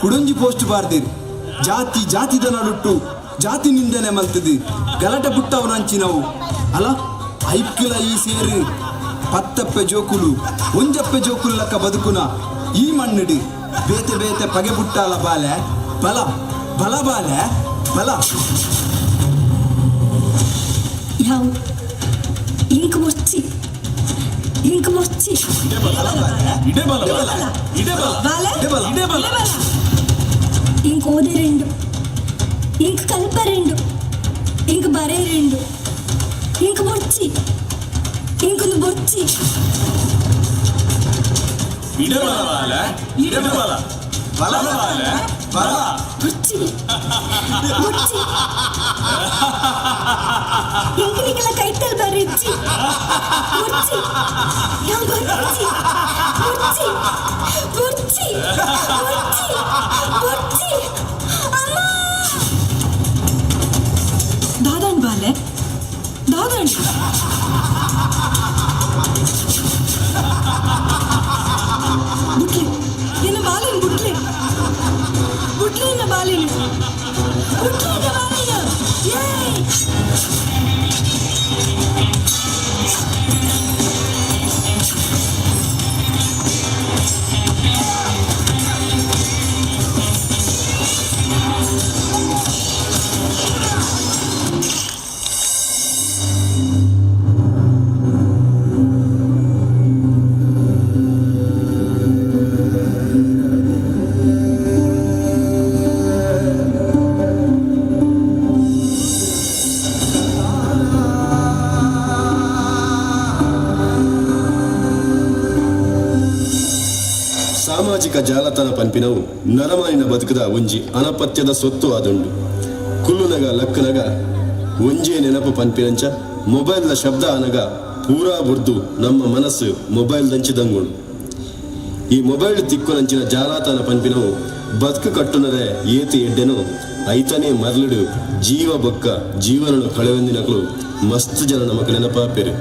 ಕುಡಂಜಿ ಪೋಸ್ಟ್ ಬಾರ್ದಿರಿ ಜಾತಿದ ನಡುಟ್ಟು ಜಾತಿ ನಿಂದನೆ ಮಲ್ತದಿ ಗಲಾಟೆ ಪುಟ್ಟವು ನಂಚಿನವು ಅಲ ಐಕ್ಕಿಲ ಈ ಸೇರಿ ಪತ್ತಪ್ಪೆ ಜೋಕುಲು ಒಂಜಪ್ಪೆ ಜೋಕುಲು ಲಕ್ಕ ಬದುಕುನ ಈ ಮಣ್ಣಿಡಿ ಬೇತೆ ಪಗೆ ಪುಟ್ಟಾಲ ಬಾಲೆ ಬಲ ಬಲ ಬಾಲೆ ಬಲ ಯಾವ ಇಂಕ್ ಮೊಚ್ಚಿ ఇంక ఓదే రెండు ఇంక కల్ప రెండు ఇంక బరే రెండు ఇంక బొచ్చి ఇంకొంದು బొచ్చి బొచ్చి బొచ్చి ఇంక నీకల కైతల్ బరిచ్చి బొచ్చి యా బొచ్చి బొచ్చి బొచ్చి బొచ్చి బొచ్చి అమ్మా దాదాన్ బాలే దాదాన్ బుట్లే నిన్న బాలేను బుట్లే బాలేను ಸಾಮಾಜಿಕ ಜಾಲತಾಣ ಪನ್ಪಿನವು ನರಮಾನಿನ ಬದುಕದ ಒಂಜಿ ಅನಪತ್ಯದ ಸೊತ್ತು ಆದುಂಡು ಕುಲ್ಲುನಗ ಲಕ್ಕನಗ ಒಂಜೇ ನೆನಪು ಪನ್ಪಿನಂಚ ಮೊಬೈಲ್ದ ಶಬ್ದ ಆನಗ ಪೂರಾ ಬುರ್ದು ನಮ್ಮ ಮನಸ್ಸು ಮೊಬೈಲ್ ದಂಚಿದಂಗುಂಡು ಈ ಮೊಬೈಲ್ ತಿಕ್ಕುನಂಚಿನ ಜಾಲತಾಣ ಪನ್ಪಿನವು ಬದುಕು ಕಟ್ಟುನರೆ ಏತಿ ಎಡ್ಡೆನು ಐತನೇ ಮರ್ಲಿಡು ಜೀವ ಬೊಕ್ಕ ಜೀವನನು ಕಳೆವಂದಿನಗಳು ಮಸ್ತ್ ಜನ ನಮಕ್ ನೆನಪಾಪೆರು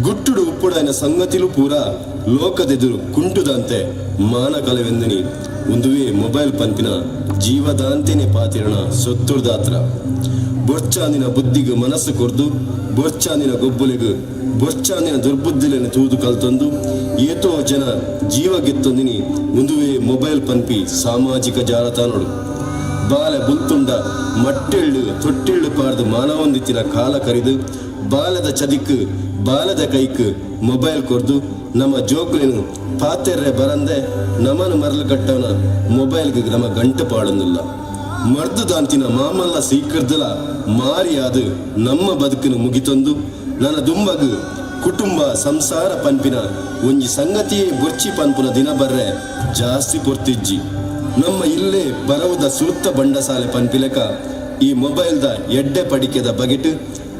ಗುಟ್ಟುಡು ಉಪ್ಪುಡಾಯಿನ ಸಂಗತಿಲು ಪೂರ ಲೋಕದೆದುರು ಕುಂಟುದಂತೆ ಮಾನ ಕಲೆವೆಂದಿನಿ ಒಂದುವೇ ಮೊಬೈಲ್ ಪಂಪಿನ ಜೀವದಾಂತೆನೆ ಪಾತಿರಣ ಸೊತ್ತುರ್ದಾತ್ರ ಬೊರ್ಚಾಂದಿನ ಬುದ್ಧಿಗೆ ಮನಸ್ಸು ಕೊರ್ದು ಬೊರ್ಚಾಂದಿನ ಗೊಬ್ಬುಲೆಗೆ ಬೊರ್ಚಾಂದಿನ ದುರ್ಬುದ್ಧಿಲೆನ ತೂದು ಕಲ್ತೊಂದು ಏತೋ ಜನ ಜೀವ ಗೆತ್ತೊಂದಿನಿ ಒಂದುವೇ ಮೊಬೈಲ್ ಪಂಪಿ ಸಾಮಾಜಿಕ ಜಾಲತಾಣಗಳು ಬಾಲೆ ಬುಲ್ತುಂಡ ಮಟ್ಟೆಳ್ಳು ತೊಟ್ಟೆಳ್ಳು ಪಾರ್ದು ಮಾನವೊಂದಿತ್ತಿನ ಕಾಲ ಕರಿದು ಬಾಲದ ಚದಿಕ್ ಬಾಲದ ಕೈಕ್ ಮೊಬೈಲ್ ಕೊರ್ದು ನಮ್ಮ ಜೋಕುಲಿನ ಪಾತೆರ್ರೆ ಬರಂದೆ ನಮನು ಮರಲು ಕಟ್ಟವನ ಮೊಬೈಲ್ಗೆ ನಮ್ಮ ಗಂಟು ಪಾಡೊಂದಿಲ್ಲ ಮರ್ದುದಾಂತಿನ ಮಾಮಲ್ಲ ಸೀಕರ್ದಲ ಮಾರಿಯಾದ ನಮ್ಮ ಬದುಕನ್ನು ಮುಗಿತೊಂದು ನನ್ನ ದುಂಬಗ್ ಕುಟುಂಬ ಸಂಸಾರ ಪನ್ಪಿನ ಒಂಜಿ ಸಂಗತಿಯೇ ಬೊರ್ಚಿ ಪನ್ಪುನ ದಿನ ಬರ್ರೆ ಜಾಸ್ತಿ ಪೊರ್ತಿಜ್ಜಿ. ನಮ್ಮ ಇಲ್ಲೇ ಬರವುದ ಸುತ್ತ ಬಂಡಸಾಲೆ ಪನ್ಪಿಲಕ ಈ ಮೊಬೈಲ್ದ ಎಡ್ಡೆ ಪಡಿಕೆದ ಬಗೆಟ್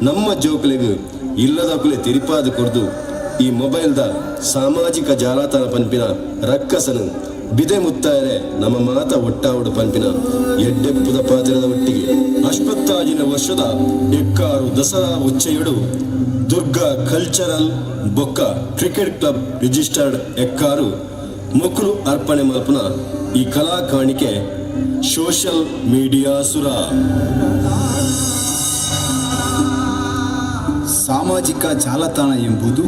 ನಮ್ಮ ಜೋಕ್ಲೆಗ್ ಇಲ್ಲದಕುಲೆ ತಿರಿಪಾದ ಕೊರ್ದು ಈ ಮೊಬೈಲ್ದ ಸಾಮಾಜಿಕ ಜಾಲತಾಣ ಪನ್ಪಿನ ರಕ್ಕಸನು ಬಿದೆ ಮುತ್ತಾಯರೆ ನಮ್ಮ ಮಾತ ಒಟ್ಟಾವಡು ಪನ್ಪಿನ ಎಡ್ಡೆಪ್ಪುದ ಪಾತ್ರದ ಒಟ್ಟಿಗೆ ಅಶ್ವತ್ತಾಜಿನ ವರ್ಷದ ಎಕ್ಕಾರು ದಸರಾ ಉಚ್ಚೆಯಡು ದುರ್ಗಾ ಕಲ್ಚರಲ್ ಬೊಕ್ಕ ಕ್ರಿಕೆಟ್ ಕ್ಲಬ್ ರಿಜಿಸ್ಟರ್ಡ್ ಎಕ್ಕಾರು ಮೊಕುಲು ಅರ್ಪಣೆ ಮಲ್ಪನ ಈ ಕಲಾ ಕಾಣಿಕೆ ಸೋಷಿಯಲ್ ಮೀಡಿಯಾ ಸುರ. ಸಾಮಾಜಿಕ ಜಾಲತಾಣ ಎಂಬುದು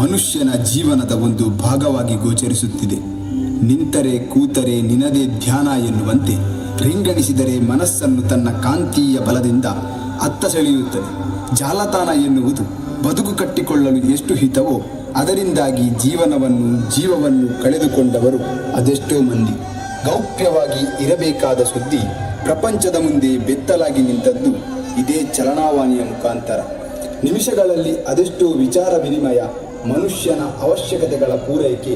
ಮನುಷ್ಯನ ಜೀವನದ ಒಂದು ಭಾಗವಾಗಿ ಗೋಚರಿಸುತ್ತಿದೆ. ನಿಂತರೆ ಕೂತರೆ ನಿನದೇ ಧ್ಯಾನ ಎನ್ನುವಂತೆ ರಿಂಗಣಿಸಿದರೆ ಮನಸ್ಸನ್ನು ತನ್ನ ಕಾಂತೀಯ ಬಲದಿಂದ ಅತ್ತ ಸೆಳೆಯುತ್ತದೆ. ಜಾಲತಾಣ ಎನ್ನುವುದು ಬದುಕು ಕಟ್ಟಿಕೊಳ್ಳಲು ಎಷ್ಟು ಹಿತವೋ ಅದರಿಂದಾಗಿ ಜೀವವನ್ನು ಕಳೆದುಕೊಂಡವರು ಅದೆಷ್ಟೋ ಮಂದಿ. ಗೌಪ್ಯವಾಗಿ ಇರಬೇಕಾದ ಸುದ್ದಿ ಪ್ರಪಂಚದ ಮುಂದೆ ಬೆತ್ತಲಾಗಿ ನಿಂತದ್ದು ಇದೇ ಚಲನವಾಣಿಯ ಮುಖಾಂತರ. ನಿಮಿಷಗಳಲ್ಲಿ ಅದೆಷ್ಟೋ ವಿಚಾರ ವಿನಿಮಯ, ಮನುಷ್ಯನ ಅವಶ್ಯಕತೆಗಳ ಪೂರೈಕೆ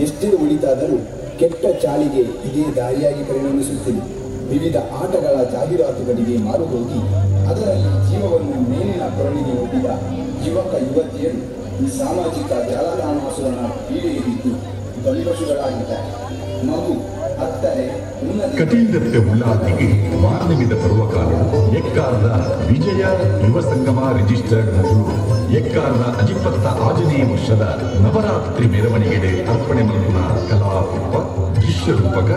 ಎಷ್ಟೇ ಉಳಿತಾದರೂ ಕೆಟ್ಟ ಚಾಳಿಗೆ ಇದೇ ದಾರಿಯಾಗಿ ಪರಿಣಮಿಸುತ್ತಿದೆ. ವಿವಿಧ ಆಟಗಳ ಜಾಹೀರಾತುಗಳಿಗೆ ಮಾರು ಹೋಗಿ ಅದರಲ್ಲಿ ಜೀವವನ್ನು ಮೇಲಿನ ಕೊರಳಿಗೆ ಒಡ್ಡಿದ ಯುವಕ ಯುವತಿಯರು ಈ ಸಾಮಾಜಿಕ ಜಾಲತಾಣಾಸುರನ ಪೀಡೆಯಲ್ಲಿದ್ದು ಬಲಿಪಶುಗಳಾಗಿದ್ದಾರೆ. ಮಗು ಹತ್ತರೆ ಕಟೀಲ್ದತ್ತೆ ಉಲ್ಲಾದಿಗೆ ಮಾನವಿದ ಪರ್ವಕಾಲರು ಎಕ್ಕಾರದ ವಿಜಯ ಯುವ ಸಂಗಮ ರಿಜಿಸ್ಟರ್ಡ್ ಮಂಗಳೂರು ಎಕ್ಕಾರದ ಅಜಿಪತ್ತ 6ನೇ ವರ್ಷದ ನವರಾತ್ರಿ ಮೆರವಣಿಗೆಡೆ ಅರ್ಪಣೆ ಮಲ್ಪುನ ಕಲಾರೂಪ ದೃಶ್ಯ ರೂಪಕ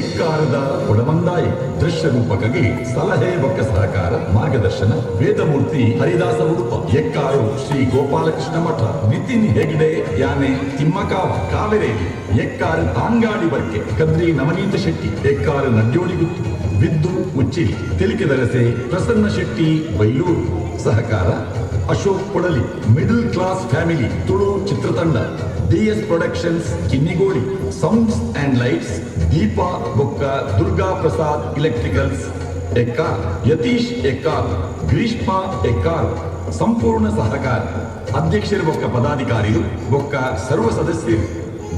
ಎಕ್ಕಾರದ ಕೊಡಮಂದಾಯಿ ದೃಶ್ಯ ರೂಪಕಗೆ ಸಲಹೆ ಬೊಕ್ಕ ಸಹಕಾರ ಮಾರ್ಗದರ್ಶನ ವೇದಮೂರ್ತಿ ಹರಿದಾಸ ಉಡುಪ ಎಕ್ಕಾರು ಶ್ರೀ ಗೋಪಾಲಕೃಷ್ಣ ಮಠ ನಿತಿನ್ ಹೆಗ್ಡೆ ಯಾನೆ ತಿಮ್ಮಕಾವ ಕಾವೇರಿ ಎಕ್ಕಾರು ತಾಂಗಾಡಿ ಬರ್ಕೆ ಕದ್ರಿ ನವನೀತ ಶೆಟ್ಟಿ ಎಕ್ಕಾರು ನಡ್ಯೋಡಿ ಗುತ್ತು ವಿದ್ದು ಉಚ್ಚಿಲಿ ತೆಲಿಕೆದರಸೆ ಪ್ರಸನ್ನ ಶೆಟ್ಟಿ ಬೈಲೂರು ಸಹಕಾರ ಅಶೋಕ್ ಕೊಡಲಿ ಮಿಡಲ್ ಕ್ಲಾಸ್ ಫ್ಯಾಮಿಲಿ ತುಳು ಚಿತ್ರತಂಡ DS productions Kinnigoli sounds and lights Deepa ಬೊಕ್ಕ ದುರ್ಗಾ ಪ್ರಸಾದ್ ಇಲೆಕ್ಟ್ರಿಕಲ್ಸ್ ಎಕ್ಕಾರ್ ಯತೀಶ್ ಎಕ್ಕಾರ್ ಗ್ರೀಷ್ಮ ಎಕ್ಕಾರ್ ಸಂಪೂರ್ಣ ಸಹಕಾರ ಅಧ್ಯಕ್ಷರು ಬೊಕ್ಕ ಪದಾಧಿಕಾರಿಗಳು ಬೊಕ್ಕ ಸರ್ವ ಸದಸ್ಯರು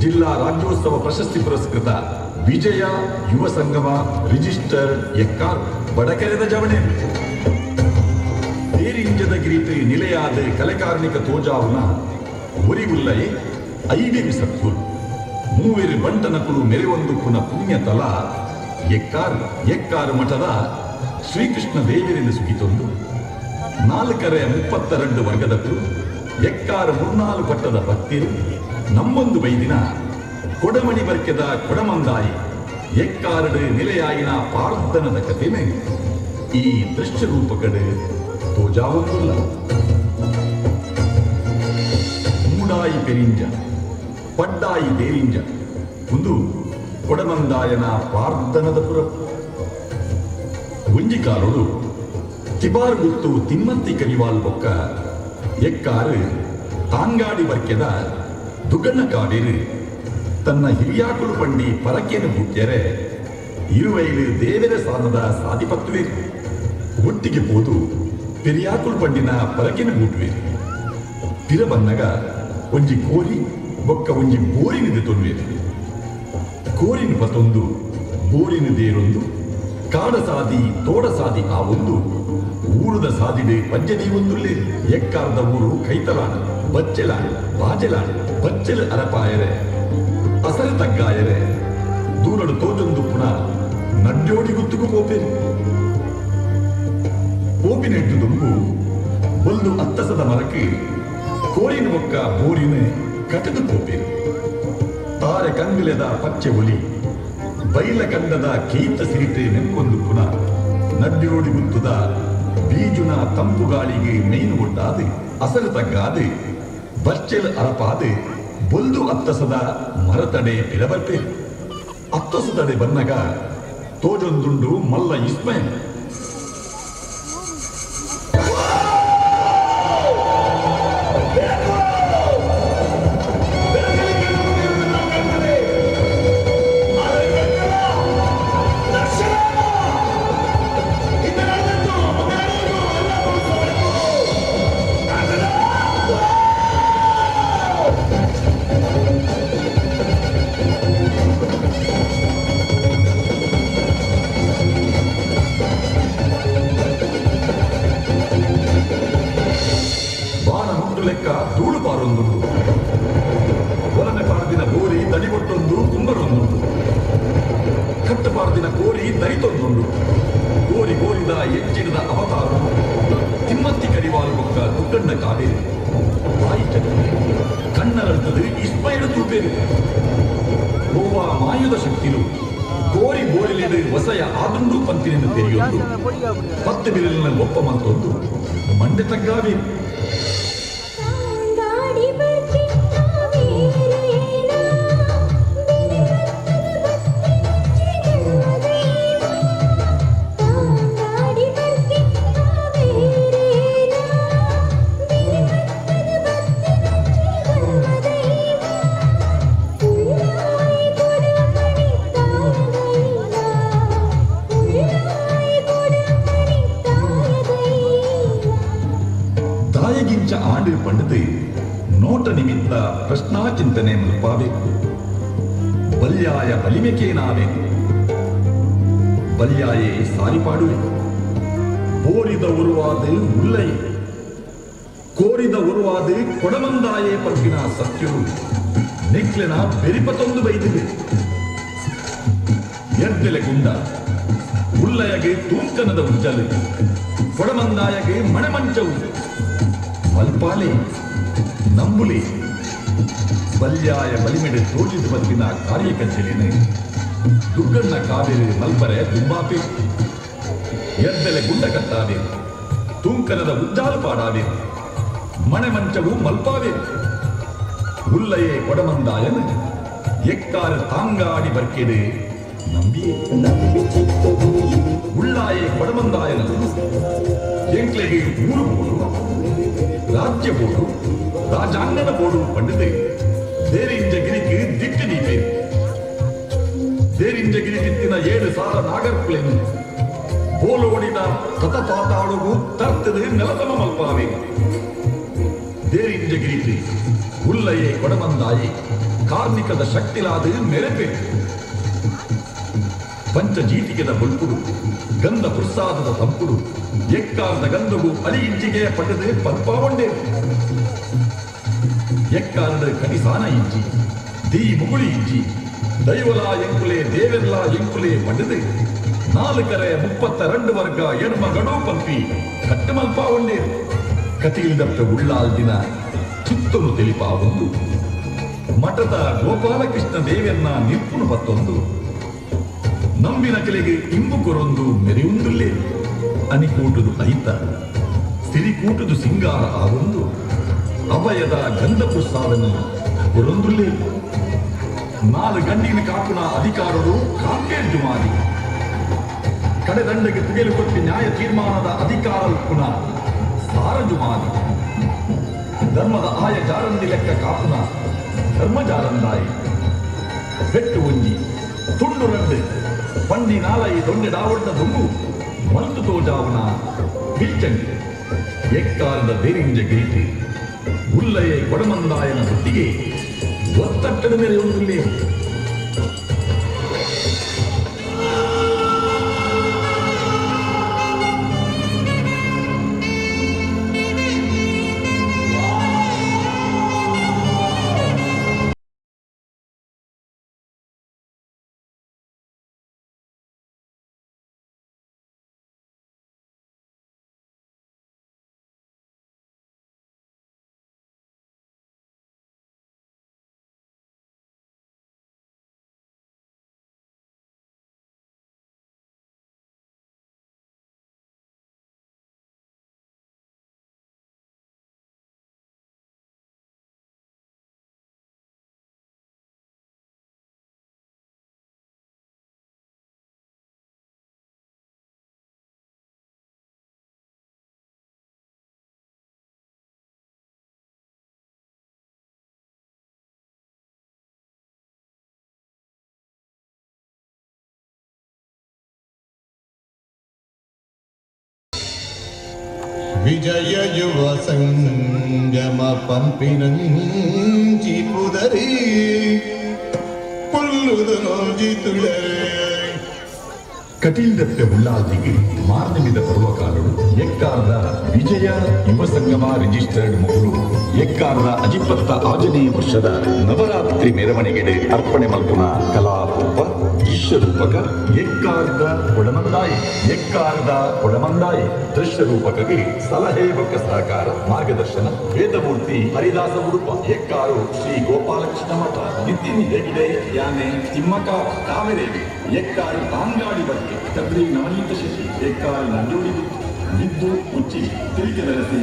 ಜಿಲ್ಲಾ ರಾಜ್ಯೋತ್ಸವ ಪ್ರಶಸ್ತಿ ಪುರಸ್ಕೃತ ವಿಜಯ ಯುವ ಸಂಗಮ ರಿಜಿಸ್ಟರ್ಡ್ ಎಕ್ಕಾರ್ ಬಡಕೆರೆದ ಜವಣೆ ಬೇರಿಂಜದ ಗಿರಿತೆ ನಿಲೆಯಾದ ಕಲೆಕಾರ್ಮಿಕ ತೋಜಾವುನ ಒರಿಗುಲ್ಲಯೇ ಐವೇರಿ ಸತ್ಪುರ್ ಮೂವೇರಿ ಬಂಟನಕುಲು ಮೆರೆವೊಂದು ಪುನ ಪುಣ್ಯ ತಲ ಎಕ್ಕಾರು ಮಠದ ಶ್ರೀಕೃಷ್ಣ ದೇವರಿಂದ ಸುಗಿತೊಂದು 432 ವರ್ಗದಕ್ಕೂ ಎಕ್ಕಾರು 34 ಪಟ್ಟದ ಭಕ್ತಿರು ನಮ್ಮೊಂದು ಬೈದಿನ ಕೊಡಮಣಿ ಬರ್ಕೆದ ಕೊಡಮಂದಾಯಿ ಎಕ್ಕಾರಡು ನಿಲೆಯಾಯಿನ ಪಾರ್ಧನದ ಕಥೆನೆ ಈ ದೃಶ್ಯ ರೂಪಕಡೆ ತೋಜಾವೊಂದುಲ್ಲ ಮೂಡಾಯಿ ಪೆರಿಂಜ ಪಡ್ಡಾಯಿ ಬೇರಿಂಜ ಒಂದು ಕೊಡಮಂದಾಯನ ಪಾರ್ಧನದ ಪುರ ಒಂಜಿಕಾಲುಡು ತಿಬಾರ್ ಗುತ್ತು ತಿಮ್ಮತ್ತಿ ಕರಿವಾಲ್ ಬೊಕ್ಕ ಎಕ್ಕಾರು ತಾಂಗಾಡಿ ಬರ್ಕೆದ ದುಗಣ್ಣ ಕಾವೇರಿ ತನ್ನ ಹಿರಿಯಾಕುಳು ಪಂಡಿ ಪರಕೆಯನ್ನು ಬುಟ್ಟ್ಯರೆ ಇರುವೈಲು ದೇವರ ಸಾಧದ ಸಾಧಿಪತ್ವೇರು ಒಟ್ಟಿಗೆ ಹೋದು ಪೆರಿಯಾಕುಳು ಪಂಡಿನ ಪರಕೆನ ಬೂಟ್ವೇರು ಪಿರ ಬನ್ನಗ ಒಂಜಿ ಕೋರಿ ಬೊಕ್ಕ ಒಂಜಿ ಬೋರಿನಿದೆ ತೊನ್ವೇರು ಕೋರಿನ ಪತೊಂದು ಬೋರಿನ ದೇರೊಂದು ಕಾಡ ಸಾದಿ ತೋಡ ಸಾದಿ ಆ ಒಂದು ಊರುದ ಸಾದಿಡೆ ಪಂಜದಿ ಒಂದುಲ್ಲೇ ಎಕ್ಕಾರ್ದ ಊರು ಕೈತಲಾಣ ಬಚ್ಚೆಲಾಣ ಬಾಜೆಲಾಣ ಬಚ್ಚೆಲ್ ಅರಪಾಯರೆ ಅಸರು ತಗ್ಗಾಯರೆ ದೂರಡು ತೋಜೊಂದು ಪುನಃ ನಡ್ಯೋಡಿ ಗುತ್ತುಕು ಪೋಪೇರಿ ಪೋಪಿನೆಟ್ಟು ದುಂಬು ಒಂದು ಅತ್ತಸದ ಮರಕ್ಕೆ ಕೋರಿನ ಒಕ್ಕ ಬೋರಿನ ಕಟದು ಪೋಪೇರಿ ತಾರೆ ಕಂಗಿಲೆದ ಪಚ್ಚೆ ಒಲಿ ಬೈಲ ಕಂಡದ ಕೀತ ಸಿರಿತೆ ನೆಂಕೊಂದು ಪುನಃ ನಡ್ಯೋಡಿ ಗುತ್ತುದ ಬೀಜುನ ತಂಪು ಗಾಳಿಗೆ ಮೇನು ಒಡ್ಡಾದೆ ಅಸರು ತಗ್ಗಾದೆ ಬಚ್ಚೆಲ್ ಅರಪಾದೆ ಬೊಲ್ದು ಅತ್ತಸದ ಮರತಡೆ ಪಿರಬರ್ಪೇರಿ ಅತ್ತಸದಡೆ ಬನ್ನಗ ತೋಜೊಂದುಂಡು ಮಲ್ಲ ಇಸ್ಮೆ ದರಿತೊಂದುಂಡು ಗೋರಿ ಗೋರಿದ ಎಚ್ಚಿಡದ ಅವತಾರ ತಿಮ್ಮತ್ತಿ ಕರಿವಾಲು ಬೊಕ್ಕ ದುಡ್ಡಣ್ಣ ಕಾವೇರಿ ಬಾಯಿ ಕಣ್ಣರಳ್ತದು ಇಸ್ಪೈಡು ತೂಪೇರು ಗೋವಾ ಮಾಯುಧ ಶಕ್ತಿಲು ಕೋರಿ ಬೋರಿಲಿಡು ಹೊಸಯ ಆದುಂಡು ಪಂತಿನಿಂದ ತೆರೆಯೊಂದು 10 ಬಿರಲಿನ ಒಪ್ಪ ಮಂತೊಂದು ಮಂಡೆ ತಗ್ಗಾವೇರು ತಾಯಗಿಂಚ ಆಂಡು ಪಂಡದು ನೋಟ ನಿಮಿತ್ತ ಪ್ರಶ್ನಾ ಚಿಂತನೆ ಮಲ್ಪಾಬೇಕು ಬಲ್ಯಾಯ ಬಲಿಮೆಕೇನಾವೇನು ಬಲ್ಯಾಯೇ ಸಾರಿಪಾಡುವೆ ಕೋರಿದ ಉರುವಾದ ಉಲ್ಲೈ ಕೋರಿದ ಉರುವಾದ ಕೊಡಮಂದಾಯೇ ಪಂಪಿನ ಸತ್ಯರು ನೆಕ್ಲೆನ ಬೆರಿಪತೊಂದು ಬೈದಿದೆ ಎರ್ದೆಲೆ ಗುಂಡ ಉಲ್ಲಯಗೆ ತೂಂಕನದ ಉಜ್ಜಲು ಕೊಡಮಂದಾಯಗೆ ಮಣಮಂಚವು ಮಲ್ಪಾಲೆ ನಂಬುಲೆ ಬಲ್ಯಾಯ ಬಲಿಮೆಡೆ ತೋಜಿದ ಬದುಕಿನ ಕಾರ್ಯಕಂಚಲಿನ ದುಗ್ಗಣ್ಣ ಕಾವೇರಿ ಮಲ್ಪರೆ ತುಂಬಾಪೆ ಎರ್ದೆಲೆ ಗುಂಡ ಕಟ್ಟಾವೆ ತೂಂಕನದ ಉಜ್ಜಾಲು ಪಾಡಾವೆ ಮಣೆಮಂಚವು ಮಲ್ಪಾವೆ ಉಲ್ಲಯೇ ಕೊಡಮಂದಾಯನ ಎಕ್ಕಾರ ತಾಂಗಾಡಿ ಬರ್ಕೆಡೆ ನಂಬಿಯೇ ಉಳ್ಳಾಯೇ ಕೊಡಮಂದಾಯನ ಎಂಕ್ಲೆಗೆ ಊರು ಬೋಡು ರಾಜ್ಯ ಬೋಡು ರಾಜಾಂಗಣ ಬೋಡು ಪಂಡಿದೆ ದೇರಿಂಜಗಿರಿಗೆ ದಿಟ್ಟು ನೀಪೆ ದೇರಿಂಜಗಿರಿ ದಿತ್ತಿನ 7 ಸಾಲ ನಾಗರ್ಪುಳೆನು ಬೋಲೋಡಿದ ಕಥಪಾತಾಳುವು ತರ್ತದೆ ನೆಲತಮ ಮಲ್ಪಾವೆ ದೇರಿಂಜಗಿರಿ ಉಲ್ಲಯೇ ಕೊಡಮಂದಾಯಿ ಕಾರ್ಮಿಕದ ಶಕ್ತಿಲಾದ ಮೆರೆಪೆ ಪಂಚಜೀಟಿಗೆದ ಬುಲ್ಪುಡು ಗಂಧ ಪ್ರಸಾದದ ತಂಪುಡು ಎಕ್ಕಾರದ ಗಂಧವು ಅಳಿಯಿಂಚಿಗೆಯ ಪಟ್ಟದೆ ಪಲ್ಪಾವಂಡೆ ಎಕ್ಕಾರದ ಕನಿಸಾನ ಇಂಚಿ ದೀ ಮುಗುಳಿ ಇಂಚಿ ದೈವಲ ಎಂಕುಲೆ ದೇವೆಲ್ಲ ಎಂಕುಲೆ ಪಟ್ಟದೆ 432 ವರ್ಗ ಎಣ್ಮಗಡೂ ಪಂಪಿ ಕಟ್ಟಮಲ್ಪಾವಂಡೆ ಕಟೀಲ್ದಪ್ಪ ಉಳ್ಳಾಲ್ ದಿನ ಚಿತ್ತನು ತಿಳಿಪಾ ಒಂದು ಮಠದ ಗೋಪಾಲಕೃಷ್ಣ ದೇವೆನ್ನ ನಿಪ್ಪುನು ಪತ್ತೊಂದು ನಂಬಿನ ಕೆಲೆಗೆ ಇಂಬು ಕೊರೊಂದು ಮೆರೆಯುಂದುಲ್ಲೇ ಅನಿಕೂಟದು ಐತ ಸಿರಿಕೂಟದು ಸಿಂಗಾರ ಆವೊಂದು ಅಭಯದ ಗಂಧ ಪ್ರಸಾದನ ಕೊರೊಂದುಲ್ಲೇ 4 ಗಂಡಿನ ಕಾಪುನ ಅಧಿಕಾರರು ಕಾಂಕೇಜು ಮಾಡಿ ಕಡೆದಂಡೆಗೆ ತುಗೆಲು ಕೊಟ್ಟು ನ್ಯಾಯ ತೀರ್ಮಾನದ ಅಧಿಕಾರ ಪುನಃ ಸಾರಜು ಮಾಡಿ ಧರ್ಮದ ಆಯ ಜಾರಂದಿ ಲೆಕ್ಕ ಕಾಪುನ ಧರ್ಮಜಾರಂದಾಯಿ ಬೆಟ್ಟು ಒಂಜಿ ತುಂಡು ರಂಡು ಪಂಡಿ ನಾಲೈ ದೊಂಡೆ ಡಾವಡ್ಡ ದುಂಗು ಮಲ್ತು ತೋಜಾವನ ಬಿಲ್ಚಂಡಿ ಎಕ್ಕಾರದ ದೇರಿಂಜ ಗಿರಿಟಿ ಉಲ್ಲಯೇ ಕೊಡಮಂದಾಯನ ಹುಟ್ಟಿಗೆ ಒತ್ತಟ್ಟದ ಮೇಲೆ ಒಂದಿಲ್ಲೇ ವಿಜಯ ಯುವ ಸಂಗಮ ಪಂಪಿನಂಚಿ ಪುದರಿ ಪುಲ್ಲುದು ನೋಜಿ ತುಳರೆ ಕಟೀಲ್ದತ್ತೆ ಉಳ್ಳಾಲ್ದಿಗೆ ಮಾರ್ನಮಿದ ಪರ್ವಕಾಲರು ಎಕ್ಕಾರ್ದ ವಿಜಯ ಯುವ ಸಂಗಮ ರಿಜಿಸ್ಟರ್ಡ್ ಮಗಳು ಎಕ್ಕಾರ್ದ ಅಜಿಪತ್ತ ಆಜನೇ ವರ್ಷದ ನವರಾತ್ರಿ ಮೆರವಣಿಗೆಡೆ ಅರ್ಪಣೆ ಮಲ್ಪುನ ಕಲಾರೂಪ ದೃಶ್ಯರೂಪಕ ಎಕ್ಕಾರ್ದ ಕೊಡಮಂದಾಯಿ ದೃಶ್ಯರೂಪಕಗೆ ಸಲಹೆ ಬೊಕ್ಕ ಸಹಕಾರ ಮಾರ್ಗದರ್ಶನ ವೇದಮೂರ್ತಿ ಹರಿದಾಸ ಉಡುಪ ಎಕ್ಕಾರು ಶ್ರೀ ಗೋಪಾಲಕೃಷ್ಣ ಮಠ ನಿತಿನ್ ಹೆಗ್ಡೆ ಯಾನೆ ತಿಮ್ಮಕ್ಕ ಕಾಮರೇವಿ ಎಕ್ಕಾರಿ ಬಾಂಗಾಡಿ ಬಗ್ಗೆ ಕದ್ರಿ ನವನೀತ ಶೆಟ್ಟಿ ಎಕ್ಕಾರಿ ನಂಜೋಡಿ ಬಿದ್ದು ಉಚ್ಚಿ ತಿರುಗಿ ನಡೆಸಿ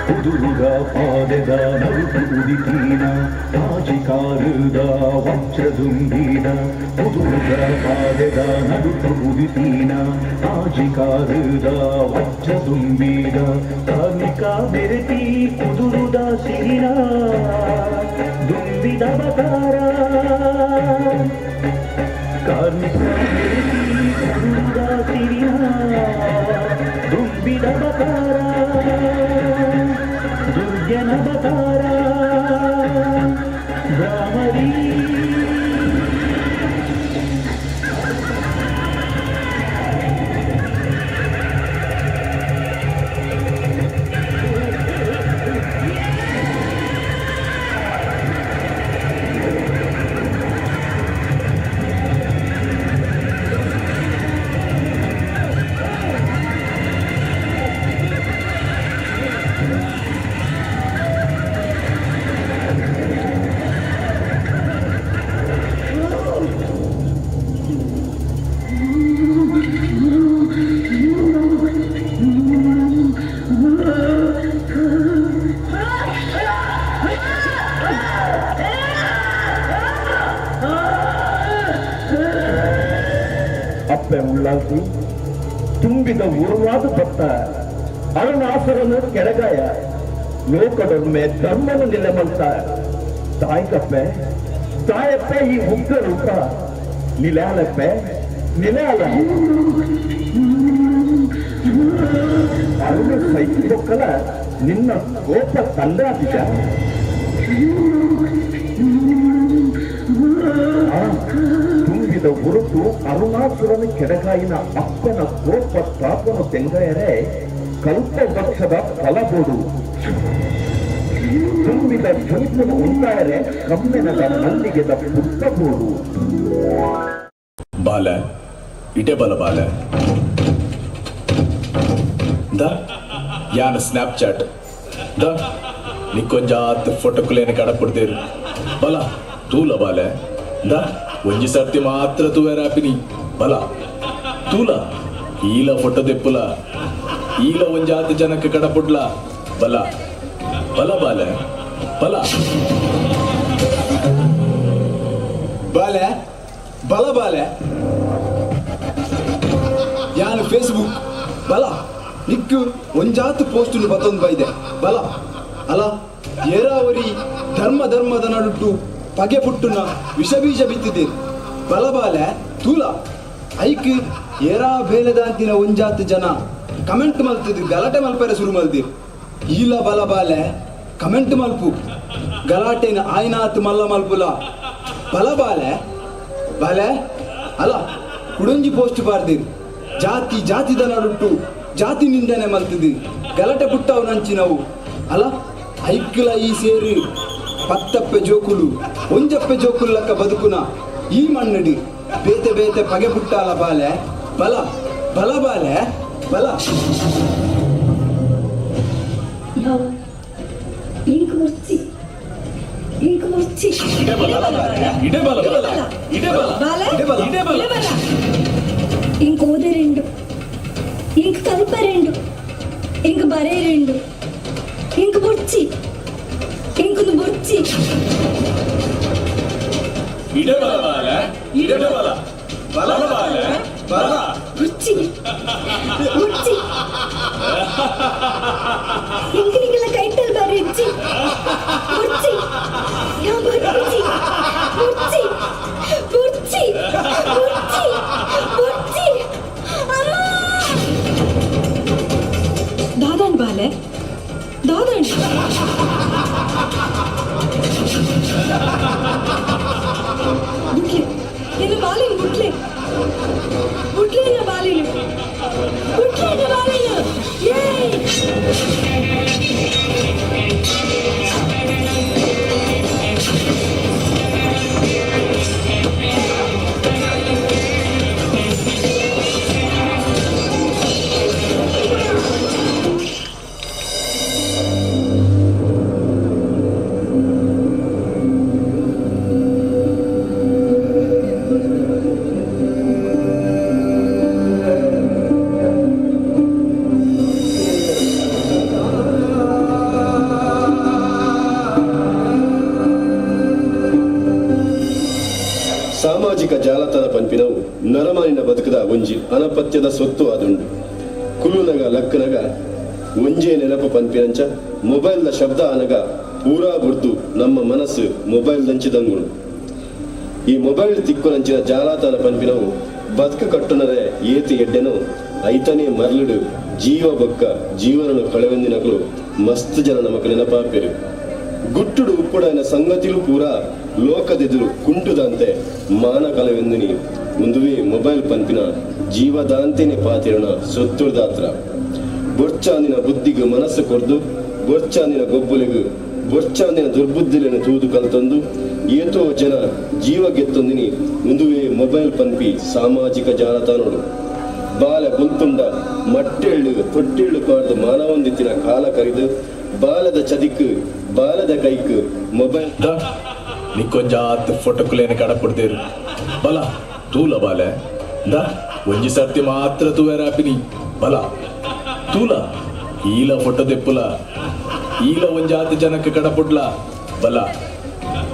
ಕುದುರುಗ ಪಾದದ ನಡುಕು ಉದಿತೀನ ರಾಜಿಕಾರದ ವಜ್ರದುಂಬಿನ ಕುದುರುಗ ಪಾದದ ನಡುಕು ಉದಿತೀನ ರಾಜಿಕಾರದ ವಜ್ರದುಂಬಿನ ಕಾರ್ಮಿಕ ಬೆರೆತಿ ಕುದುರುದ ಸಿರಿನ ದುಂಬಿದ ಬಕಾರ ಕಾರ್ಮಿಕ ಬೆರೆತಿ ಕುದುರುದ ಸಿರಿನ ದುಂಬಿದ ಬಕಾರ ದುರ್ಜನ ಬಕಾರ ಭ್ರಮರಿ ಅಪ್ಪೆ ಉಲ್ಲಾಸಿ ತುಂಬಿದ ಉರುವಾದ ಭತ್ತ ಅರುಣಾಸುರನು ಕೆಳಗಾಯ ಲೋಕದೊಮ್ಮೆ ಧರ್ಮನ ನಿಲೆಮಂತ ತಾಯ್ಕಪ್ಪೆ ತಾಯಪ್ಪೆ ಈ ಉಗ್ರ ರೂಪ ನಿಲಾಲಪ್ಪೆ ನಿಲಾಲ ಅರುಣ ಸೈತಿಗೊಕ್ಕಲ ನಿನ್ನ ಕೋಪ ತಂದಾದಿದ ತುಂಬಿದ ಉರುಟು ಅರುಣಾಸುರನ ಕೆಳಗಾಯಿನ ಅಪ್ಪನ ಕೋಪ ತಾಪನ ತೆಂಗಯರೆ ಕಲ್ಪವೃಕ್ಷದ ಫಲಬೋಡು ತುಂಬಿದ ಜಂಪನ ಉಂಟಾಯರೆ ಕಮ್ಮೆನದ ಮಲ್ಲಿಗೆದ ಪುಟ್ಟಬೋಡು ಬಾಲ ಇಟೆ ಬಲ ಬಾಲ ದ ಯಾನ ಸ್ನ್ಯಾಪ್ಚಾಟ್ ದ ನಿಕ್ಕೊಂಜಾತ್ ಫೋಟೋಕುಲೇನ ಕಡಪಡ್ತೇರು ಬಲ ತೂಲ ಬಾಲ ದ ಒಂಜಿ ಸರ್ತಿ ಮಾತ್ರ ತೂವೆರಾಪಿನಿ ಬಲ ತೂಲ ಈಲ ಫೋಟೋ ದೆಪ್ಪುಲ ಈಲ ಒಂಜಾತ್ ಜನಕ್ಕೆ ಕಡಪುಡ್ಲ ಬಲ ಬಲ ಬಾಲ ಬಲ ಬಾಲೆ ಬಲ ಬಾಲೆ ಯಾನು ಫೇಸ್ಬುಕ್ ಬಲ ನಿಕ್ಕು ಒಂಜಾತು ಪೋಸ್ಟ್ ಬತ್ತೊಂದು ಬೈದೆ ಬಲ ಅಲ ಏರಾವರಿ ಧರ್ಮದ ನಡುಟ್ಟು ಪಗೆ ಪುಟ್ಟುನ ವಿಷಬೀಜ ಬಿತ್ತಿದೆ ಬಲ ಬಾಲೆ ತೂಲ ಐಕ್ ಏರಾ ಬೇಲೆದ ಅಂತಿನ ಒಂಜಾತು ಜನ ಕಮೆಂಟ್ ಮಲ್ತಿದ್ರು ಗಲಾಟೆ ಮಲ್ಪರೆ ಶುರು ಮಲ್ದಿರು ಈಲ ಬಲ ಬಾಲೆ ಕಮೆಂಟ್ ಮಲ್ಪು ಗಲಾಟೆನ ಆಯ್ನಾತ್ ಮಲ್ಲ ಮಲ್ಪುಲ ಬಲ ಬಾಲೆ ಬಾಲೆ ಅಲ ಕುಡಂಜಿ ಪೋಸ್ಟ್ ಬಾರ್ದಿರು ಜಾತಿದ ನಡುಟ್ಟು ಜಾತಿ ನಿಂದನೆ ಮಲ್ತಿದ್ರಿ ಗಲಾಟೆ ಪುಟ್ಟವು ನಂಚಿನವು ಅಲ ಐಕ್ಲ ಈ ಸೇರಿ ಪತ್ತಪ್ಪೆ ಜೋಕುಲು ಒಂಜಪ್ಪೆ ಜೋಕುಲು ಲಕ್ಕ ಬದುಕುನ ಈ ಮಣ್ಣಡಿ ಬೇತೆ ಬೇತೆ ಪಗೆ ಪುಟ್ಟಾಲ ಬಾಲೆ ಬಲ ಬಲ ಬಾಲೆ ಬಲ ఇంక ఓదే రెండు ఇంక కల్ప రెండు ఇంక బరే రెండు ఇంక బొచ్చి ఇంకొంದು బొచ్చి బొచ్చి బొచ్చి ఇంక నీకెಲ್ಲ ಕೈಟಲ್ ಬರೆ ಇಚ್ಚಿ ಬೊಚ್ಚಿ ಯಾ ಬೊಚ್ಚಿ ಬೊಚ್ಚಿ ಬೊಚ್ಚಿ ಬೊಚ್ಚಿ ಬೊಚ್ಚಿ ಅಮ್ಮ ದಾದನ್ ಬಾಲೆ ದಾದನ್ ಬುಟ್ಲೆ ನಿನ್ನ ಬಾಲಿನ ಬುಟ್ಲೆ ಬುಟ್ಲೆ ನಿನ್ನ ಬಾಲಿನ ಬುಟ್ಲೆ ನಿನ್ನ ಬಾಲಿನ ಸಾಮಾಜಿಕ ಜಾಲತಾಣ ಪಂಪಿನವು ನರಮಾನಿನ ಬದುಕದ ಒಂಜಿ ಅನಪತ್ಯದ ಸೊತ್ತು ಆದುಂಡು. ಕುಲ್ಲುನಗ ಲಕ್ಕನಗ ಒಂಜೇ ನೆನಪು ಪಂಪಿನಂಚ ಮೊಬೈಲ್ದ ಶಬ್ದ ಅನಗ ಪೂರಾ ಬುರ್ದು ನಮ್ಮ ಮನಸ್ಸು ಮೊಬೈಲ್ ದಂಚಿದಂಗುಳು. ಈ ಮೊಬೈಲ್ ತಿಕ್ಕುನಂಚಿನ ಜಾಲತಾಣ ಪಂಪಿನವು ಬದುಕು ಕಟ್ಟುನರೆ ಏತಿ ಎಡ್ಡೆನು ಐತನೇ ಮರ್ಲಿಡು ಜೀವ ಬೊಕ್ಕ ಜೀವನನು ಕಳೆವೆಂದಿನಗಳು ಮಸ್ತ್ ಜನ ನಮಕ್ ನೆನಪಾಪೆರು. ಗುಟ್ಟುಡು ಉಪ್ಪುಡನ ಸಂಗತಿಲು ಪೂರ ಲೋಕದೆದುರು ಕುಂಟುದಂತೆ ಮಾನ ಕಳೆವೆಂದಿನಿ ಮುಂದುವೆ ಮೊಬೈಲ್ ಪಂಪಿನ ಜೀವದಾಂತಿನೇ ಪಾತಿರಣ ಸೊತ್ತುದಾತ್ರ. ಬೊರ್ಚಾಂದಿನ ಬುದ್ಧಿಗೆ ಮನಸ್ಸು ಕೊರ್ದು ಬೊರ್ಚಾಂದಿನ ಗೊಬ್ಬುಲಿಗೂ ಬೊರ್ಚಾಂದಿನ ದುರ್ಬುದ್ಧಿలను ತೂದು ಕಲ್ತೊಂದು ಏತೋ ಜನ ಜೀವ ಗೆತ್ತೊಂದಿನಿ ಮುಂದುವೆ ಮೊಬೈಲ್ ಪಂಪಿ ಸಾಮಾಜಿಕ ಜಾಲತಾಣೋಡು. ಬಾಲ ಗುಂತುಂಡ ಮಟ್ಟೆಳ್ಳು ತೊಟ್ಟೆಳ್ಳು ಪಾಡ್ದು ಮಾನವಂದಿತ್ತಿನ ಕಾಲ ಕರಿದು ಬಾಲದ ಚದಿಕ್ಕು ಬಾಲದ ಕೈಕ್ ಮೊಬೈಲ್ ನಿಕ್ಕೊಂಜಾತ್ ಫೋಟೋಕುಲೇನೆ ಕಡಪಡ್ತೇರು ಬಲ ತೂಲ ಬಾಲೆ ದ ಒಂಜಿ ಸರ್ತಿ ಮಾತ್ರ ತೂವೆರಾಪಿನಿ ಬಲ ತೂಲ ಈಲ ಫೋಟೋ ತೆಪ್ಪುಲ ಈಲ ಒಂಜಾತ್ ಜನಕ್ಕೆ ಕಡಪುಡ್ಲ ಬಲ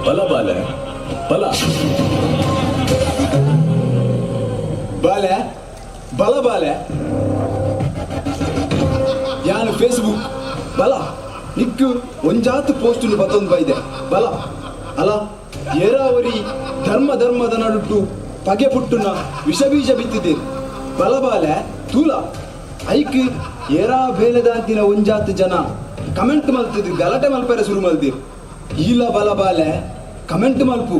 ಬಲ ಬಾಲೆ ಬಲ ಬಾಲೆ ಬಲ ಬಾಲೆ ಯಾನು ಫೇಸ್ಬುಕ್ ಬಲ ನಿಕ್ಕು ಒಂಜಾತು ಪೋಸ್ಟ್ ಬತ್ತೊಂದು ಬೈದೆ ಬಲ ಅಲ ಏರಾವರಿ ಧರ್ಮದ ನಡುಟ್ಟು ಪಗೆ ಪುಟ್ಟುನ ವಿಷಬೀಜ ಬಿತ್ತಿದ್ದೀರಿ ಬಲ ಬಾಲೆ ತೂಲ ಐಕ್ ಏರಾ ಬೇಲೆದ ಅಂತಿನ ಒಂಜಾತು ಜನ ಕಮೆಂಟ್ ಮಲ್ತಿದ್ರಿ ಗಲಾಟೆ ಮಲ್ಪರೆ ಶುರು ಮಲ್ದಿರಿ ಈಲ ಬಲ ಬಾಲೆ ಕಮೆಂಟ್ ಮಲ್ಪು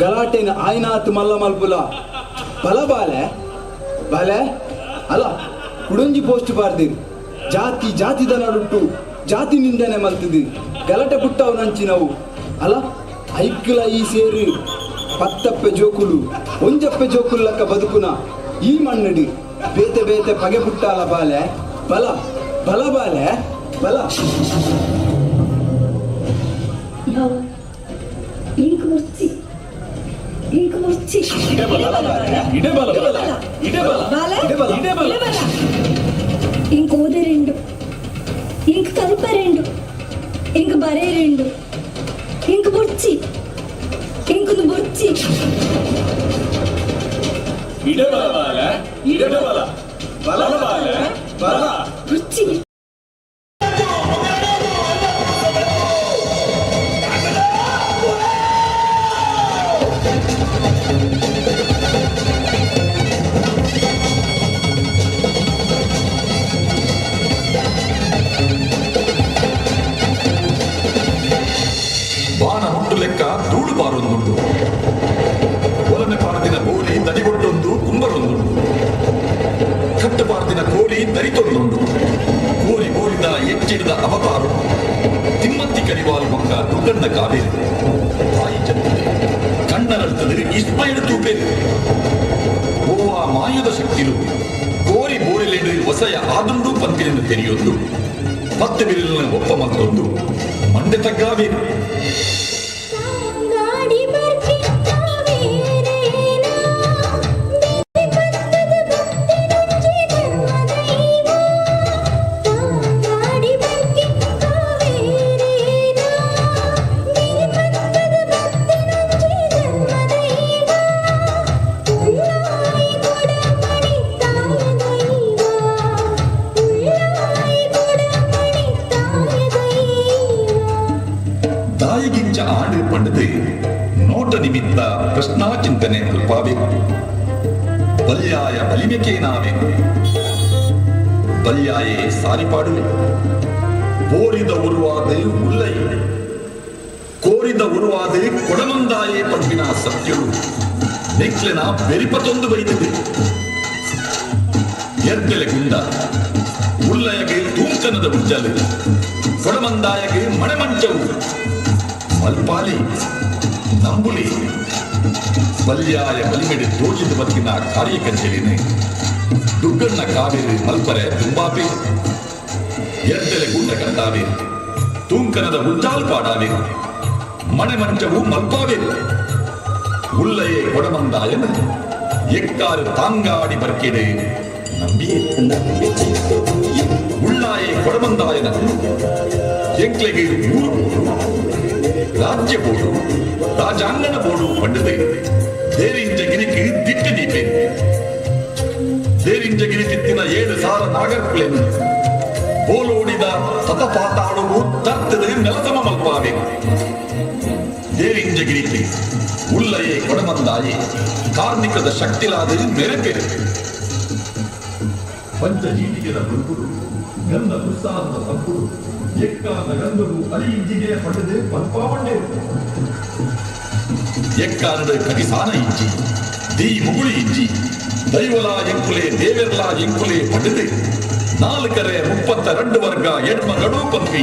ಗಲಾಟೆನ ಆಯ್ನಾತ್ ಮಲ್ಲ ಮಲ್ಪುಲ ಬಲ ಬಾಲೆ ಬಾಲೆ ಅಲ ಕುಡಂಜಿ ಪೋಸ್ಟ್ ಬಾರ್ದಿರಿ ಜಾತಿದ ನಡುಟ್ಟು ಜಾತಿ ನಿಂದನೆ ಮಲ್ತಿದ್ರಿ ಗಲಾಟೆ ಪುಟ್ಟವು ನಂಚಿನವು ಅಲ ಐಕ್ಲ ಈ ಸೇರಿ ಪತ್ತಪ್ಪೆ ಜೋಕುಲು ಒಂಜಪ್ಪೆ ಜೋಕುಲು ಲಕ್ಕ ಬದುಕುನ ಈ ಮಣ್ಣಡಿ ಬೇತೆ ಪಗೆ ಪುಟ್ಟಾಲ ಬಾಲೆ ಬಲ ಬಲ ಬಾಲೆ ಬಲ ఇంక ఓదే రెండు ఇంక కలుప రెండు ఇంక బరే రెండు ఇంక బొచ్చి ఇంకొంದು బొచ్చి బొచ్చి ಬಾಣ ಹುಟ್ಟು ಲೆಕ್ಕ ಧೂಳು ಬಾರೊಂದುಂಟು ಒಲನೆ ಪಾರ್ದಿನ ಗೋಲಿ ದಡಿಗೊಟ್ಟೊಂದು ಕುಂಬರೊಂದುಂಟು ಕಟ್ಟು ಪಾರ್ದಿನ ಕೋಳಿ ದರಿತೊಂದುಂಟು ಕೋರಿ ಗೋರಿದ ಎಚ್ಚಿಡಿದ ಅವತಾರು ತಿಮ್ಮತ್ತಿ ಕರಿವಾಲ್ ಮಕ್ಕ ದುಡ್ಡನ್ನ ಕಾವೇರಿ ತಾಯಿ ಜಂತದೆ ಕಣ್ಣರಳ್ತದೆ ಇಸ್ಮೈಲ್ ತೂಪೇರಿ ಓವ ಮಾಯುಧ ಶಕ್ತಿಲು ಕೋರಿ ಬೋರಿಲೆಂದು ಹೊಸಯ ಆದುಂಡು ಪಂಪಿನಿಂದ ತೆರೆಯೊಂದು ಪತ್ತು ಬಿರಿಲಿನ ಒಪ್ಪ ಮತ್ತೊಂದು ಮಂಡೆ ತಗ್ಗಾವೇರಿ ತಾಯಿಗಿಂಚ ಆಡು ಪಂಡದೆ ನೋಟ ನಿಮಿತ್ತ ಪ್ರಶ್ನಾ ಚಿಂತನೆ ಅಲ್ಪಾವೆ ಬಲ್ಯಾಯ ಬಲಿಮೆಕೇನಾವೆ ಬಲ್ಯಾಯೇ ಸಾರಿಪಾಡುವೆ ಕೋರಿದ ಉರುವಾದೆ ಉಲ್ಲೈ ಕೋರಿದ ಉರುವಾದೆ ಕೊಡಮಂದಾಯೇ ಪಂಪಿನ ಸತ್ಯರು ನೆಕ್ಲೆನ ಬೆರಿಪತೊಂದು ಬೈದಿದೆ ಎರ್ದೆಲೆ ಗುಂಡ ಉಲ್ಲಯಗೆ ತೂಂಕನದ ಉಜ್ಜಲು ಕೊಡಮಂದಾಯಗೆ ಮಣೆಮಂಚವು ಮಲ್ಪಾಲಿ ನಂಬುಲಿ ಬಲ್ಯಾಯ ಬಲಿಮೆಡೆ ತೋಜಿದ ಬದುಕಿನ ಕಾರ್ಯಕಂಚಲಿನೇ ದುಗ್ಗಣ್ಣ ಕಾವೇರಿ ಮಲ್ಪರೆ ತುಂಬಾಪೆ ಎರ್ದೆಲೆ ಗುಂಡ ಕಂಡಾವೆ ತೂಂಕನದ ಉಜ್ಜಾಲ್ ಪಾಡಾವೆ ಮಣೆಮಂಚವು ಮಲ್ಪಾವೆ ಉಲ್ಲಯೇ ಕೊಡಮಂದಾಯನ ಎಕ್ಕಾರು ತಾಂಗಾಡಿ ಬರ್ಕಿಡೆ ನಂಬಿಯೇ ಉಳ್ಳಾಯೇ ಕೊಡಮಂದಾಯನ ಎಂಕ್ಲೆಗೆ ಊರು ರಾಜ್ಯ ಬೋಡು ರಾಜಾಂಗಣ ಬೋಡು ಪಂಡದೆ ದೇರಿಂಜಗಿನಿക്ക് ದಿಟ್ಟು ದೀಪೆ ದೇರಿಂಜಗಿನಿ ತಿತ್ತಿನ 7,000 ನಾಗರ್ಗಳೇನು ಬೋಲೋಡಿದ ತತಪಾತಾಡುವು ತರ್ತದೆ ನೆಲಸಮ ಮಲ್ಪಾವೆ ದೇರಿಂಜಗಿರಿಕೆ ಉಲ್ಲಯೇ ಕೊಡಮಂದಾಯೆ ಕಾರ್ಮಿಕದ ಶಕ್ತಿಲಾದ ಮೆರೆಪೆರೆ ಪಂಚಜೀವಿಗೆದ ಬುರುಕುಡು ಗಂಧ ಉತ್ಸಾಹದ ತಪ್ಪುಡು ಎಕ್ಕಾದ ಗಂಧವು ಅರಿಯಿಂಜಿಗೆ ಪಡೆದೆ ಪಲ್ಪಾವಂಡೆ ಎಕ್ಕಾರದ ಕಟಿಸಾನ ಇಂಜಿ ದೀ ಮುಗುಳಿ ಇಂಜಿ ದೈವಲ ಎಂಕುಲೆ ದೇವೆರ್ಲ ಎಂಕುಲೆ ಪಡೆದೆ 432 ವರ್ಗ ಎಡ್ಮಗಡು ಪಂಪಿ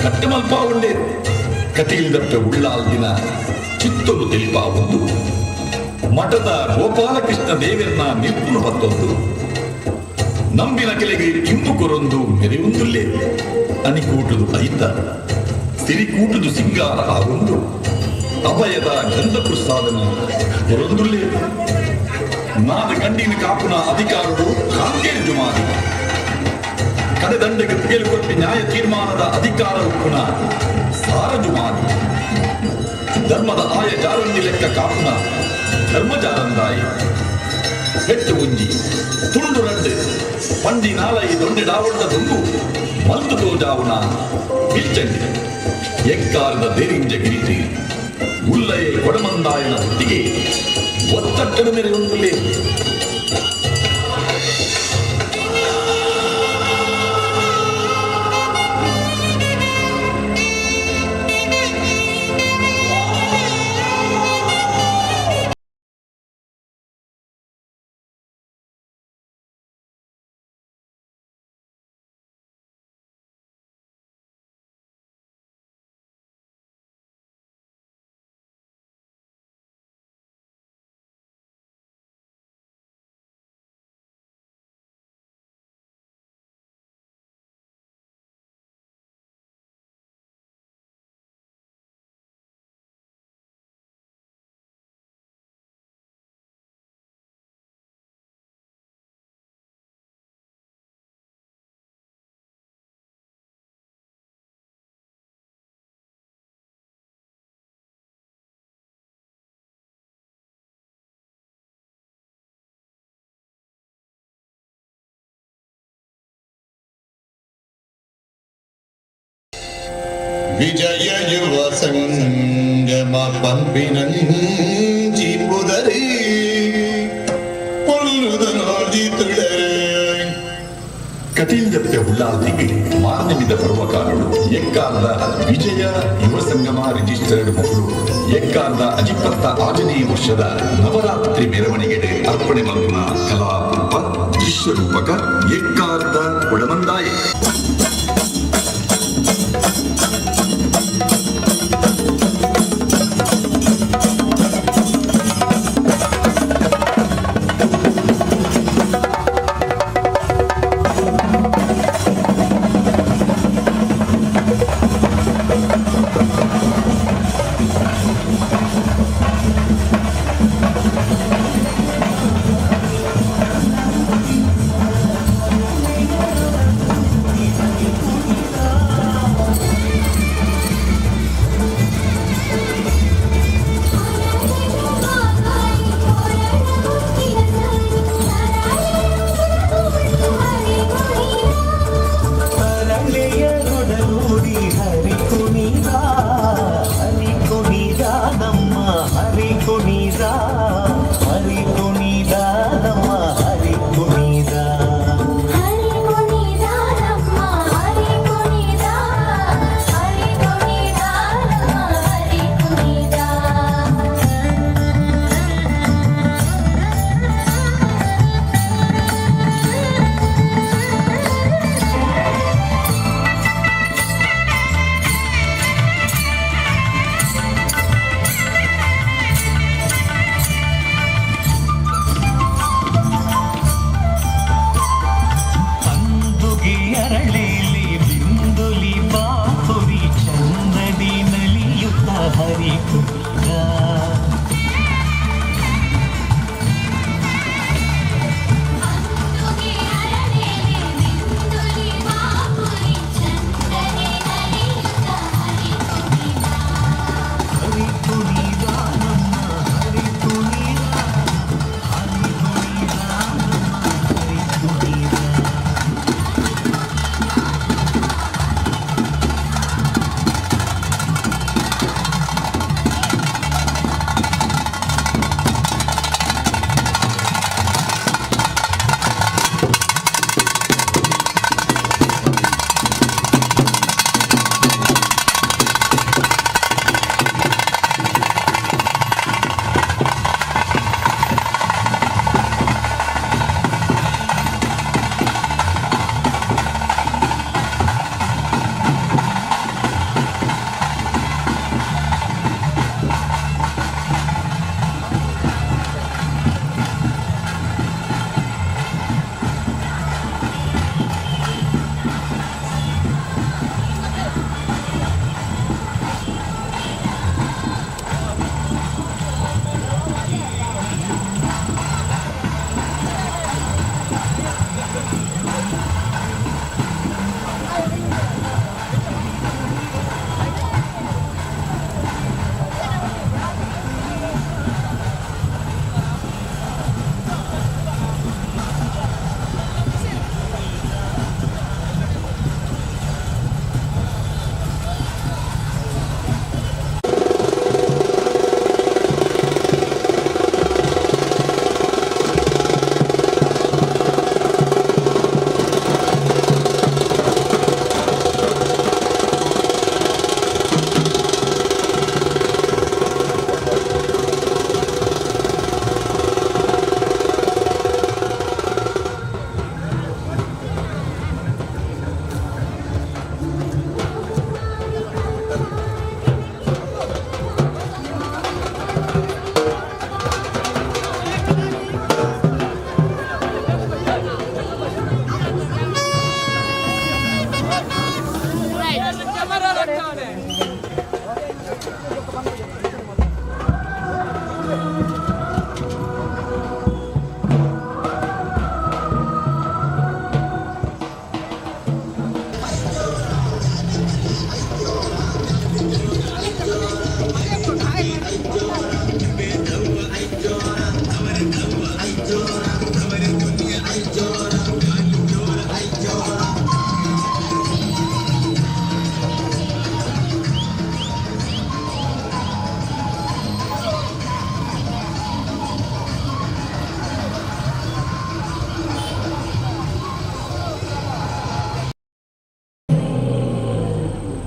ಕಟ್ಟಮಲ್ಪಾವುಂಡೆ ಕಟೀಲ್ದಪ್ಪ ಉಳ್ಳಾಲ್ ದಿನ ಚಿತ್ತೊಂದು ತಿಳಿಪಾವುಂದು ಮಠದ ಗೋಪಾಲಕೃಷ್ಣ ದೇವೆರ್ನ ನಿರ್ಪುಣ ಬತ್ತೊಂದು ನಂಬಿನ ಕೆಲೆಗೆ ಇಂಪು ಕೊರೊಂದು ಮೆರೆಯುಂದುಲ್ಲೇ ಅನಿಕೂಟದು ಐತ ಸಿರಿಕೂಟದು ಸಿಂಗಾರ ಆಗೊಂದು ಅಭಯದ ಗಂಧ ಪ್ರಸಾದನ ಕೊರೊಂದುಲ್ಲೇ ನಾದ ಗಂಡಿನ ಕಾಪುನ ಅಧಿಕಾರಗಳು ಕಾಂಗೇರು ಜುಮಾದಿ ಕಡೆದಂಡೆಗೆ ಕೇಳಿಕೊಟ್ಟಿ ನ್ಯಾಯ ತೀರ್ಮಾನದ ಅಧಿಕಾರ ಉಕ್ಕುನ ಸಾರಜುಮಾದಿ ಧರ್ಮದ ಆಯ ಜಾರಂದಿ ಲೆಕ್ಕ ಕಾಪುನ ಧರ್ಮಜಾರಂದಾಯ ಹೆಟ್ಟು ಉಂಜಿ ತುಳುದು ರಂಡು ಪಂಡಿ ನಾಲೈ ದೊಂಡೆ ಡಾವೊಂಡದೊಂದು ಮಲ್ತು ತೋಜಾವುನ ಬಿಲ್ಚಂಡಿ ಎಕ್ಕಾರದ ದೇರಿಂಜ ಗಿರಿಟಿ ಉಲ್ಲಯೇ ಕೊಡಮಂದಾಯನ ಹೊತ್ತಿಗೆ ಒತ್ತಟ್ಟದ ಮೆರೆಯುಂದುಲ್ಲೇ ವಿಜಯ ಯುವ ಸಂಗಮ ಪಂಪಿನಂಜಿ ಪುದರಿ ಪೊಳ್ಳುದ ನೋಡಿ ತುಳರೆ ಕಟೀಲ್ದಪ್ಪೆ ಉಳ್ಳಾಲ್ದಿಗೆ ಮಾರ್ನಮಿದ ಪರ್ವಕಾರರು ಎಕ್ಕಾರದ ವಿಜಯ ಯುವ ಸಂಗಮ ರಿಜಿಸ್ಟರ್ಡ್ ಮಕ್ಕಳು ಎಕ್ಕಾರದ ಅಜಿಪತ್ತ 6ನೇ ವರ್ಷದ ನವರಾತ್ರಿ ಮೆರವಣಿಗೆಗೆ ಅರ್ಪಣೆ ಮಲ್ಪನ ಕಲಾರೂಪ ದೃಶ್ಯ ರೂಪಕ ಎಕ್ಕಾರದ ಕೊಡಮಂದಾಯ